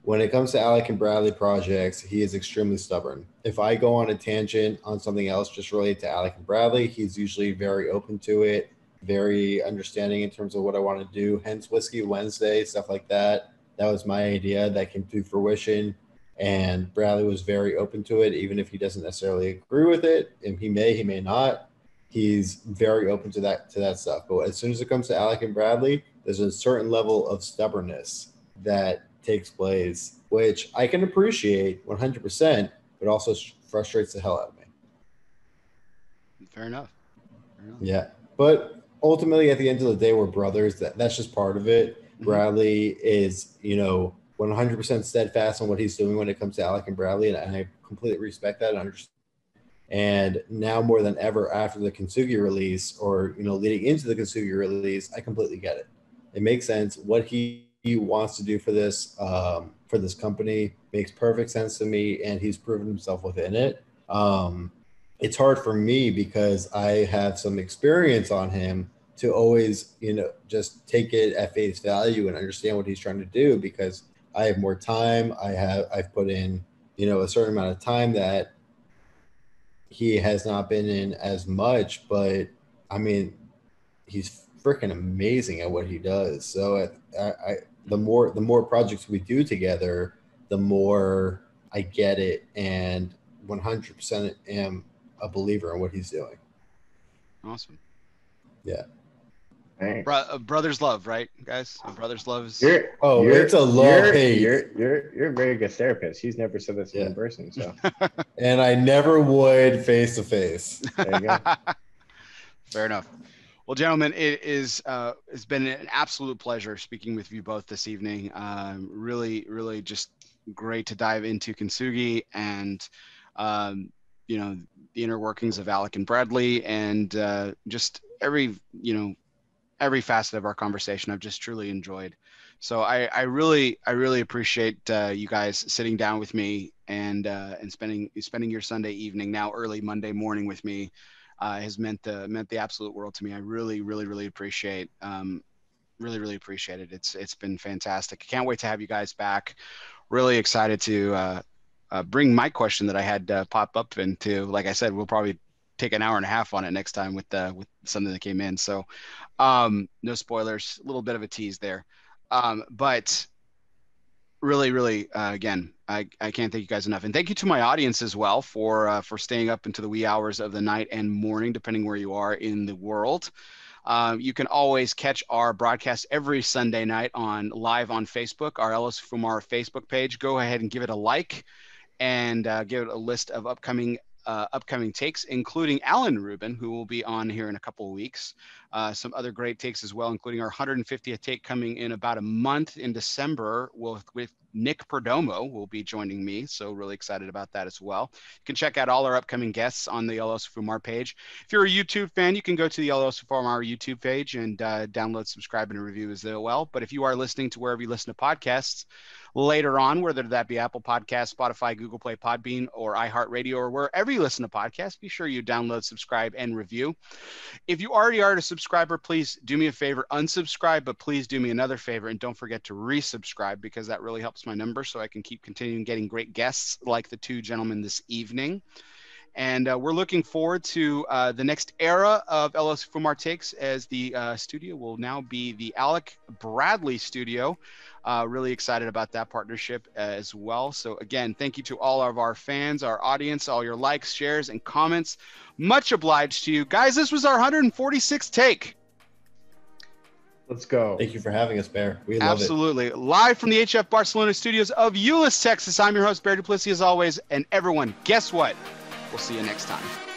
Speaker 2: when it comes to Alec and Bradley projects, he is extremely stubborn. If I go on a tangent on something else just related to Alec and Bradley, he's usually very open to it, very understanding in terms of what I want to do. Hence Whiskey Wednesday, stuff like that. That was my idea that came to fruition. And Bradley was very open to it, even if he doesn't necessarily agree with it. And he may not. He's very open to that stuff. But as soon as it comes to Alec and Bradley, there's a certain level of stubbornness that takes place, which I can appreciate 100%, but also frustrates the hell out of me.
Speaker 1: Fair enough.
Speaker 2: Yeah. But ultimately, at the end of the day, we're brothers. That's just part of it. Mm-hmm. Bradley is, 100% steadfast on what he's doing when it comes to Alec and Bradley, and I completely respect that and understand. And now more than ever, after the Kintsugi release, or leading into the Kintsugi release, I completely get it. It makes sense. What he wants to do for this company makes perfect sense to me, and he's proven himself within it. It's hard for me because I have some experience on him to always, just take it at face value and understand what he's trying to do, because I have more time. I've put in, a certain amount of time that he has not been in as much, but I mean, he's freaking amazing at what he does. So the more projects we do together, the more I get it, and 100% am a believer in what he's doing.
Speaker 1: Awesome.
Speaker 2: Yeah.
Speaker 1: Brothers love, right, guys? Brothers love is.
Speaker 2: It's a love-hate.
Speaker 3: You're a very good therapist. He's never said this in person, so.
Speaker 2: And I never would face to face.
Speaker 3: There you go.
Speaker 1: Fair enough. Well, gentlemen, it's been an absolute pleasure speaking with you both this evening. Really, really just great to dive into Kintsugi and the inner workings of Alec and Bradley, and just every facet of our conversation I've just truly enjoyed. So I really appreciate you guys sitting down with me and spending your Sunday evening, now early Monday morning, with me. Has meant the absolute world to me. I really appreciate really appreciate it. It's been fantastic. I can't wait to have you guys back. Really excited to bring my question that I had pop up into. Like I said, we'll probably take an hour and a half on it next time with something that came in. So no spoilers, a little bit of a tease there. But really, again, I can't thank you guys enough. And thank you to my audience as well for staying up into the wee hours of the night and morning, depending where you are in the world. You can always catch our broadcast every Sunday night live on Facebook, our ELOSOFUMAR Facebook page. Go ahead and give it a like, and give it a list of upcoming takes, including Alan Rubin, who will be on here in a couple of weeks. Some other great takes as well, including our 150th take coming in about a month in December with Nick Perdomo will be joining me. So really excited about that as well. You can check out all our upcoming guests on the ELOSOFUMAR page. If you're a YouTube fan, you can go to the ELOSOFUMAR YouTube page and download, subscribe, and review as well. But if you are listening to wherever you listen to podcasts later on, whether that be Apple Podcasts, Spotify, Google Play, Podbean, or iHeartRadio, or wherever you listen to podcasts, be sure you download, subscribe, and review. If you already are a subscriber, please do me a favor, unsubscribe, but please do me another favor, and don't forget to resubscribe, because that really helps my numbers so I can keep continuing getting great guests like the two gentlemen this evening. And we're looking forward to the next era of ELOSOFUMAR Takes, as the studio will now be the Alec Bradley studio. Really excited about that partnership as well. So again, thank you to all of our fans, our audience, all your likes, shares, and comments. Much obliged to you. Guys, this was our 146th take.
Speaker 3: Let's go.
Speaker 2: Thank you for having us, Bear. We love it.
Speaker 1: Absolutely. Live from the HF Barcelona studios of Euless, Texas. I'm your host, Bear Duplessis, as always. And everyone, guess what? We'll see you next time.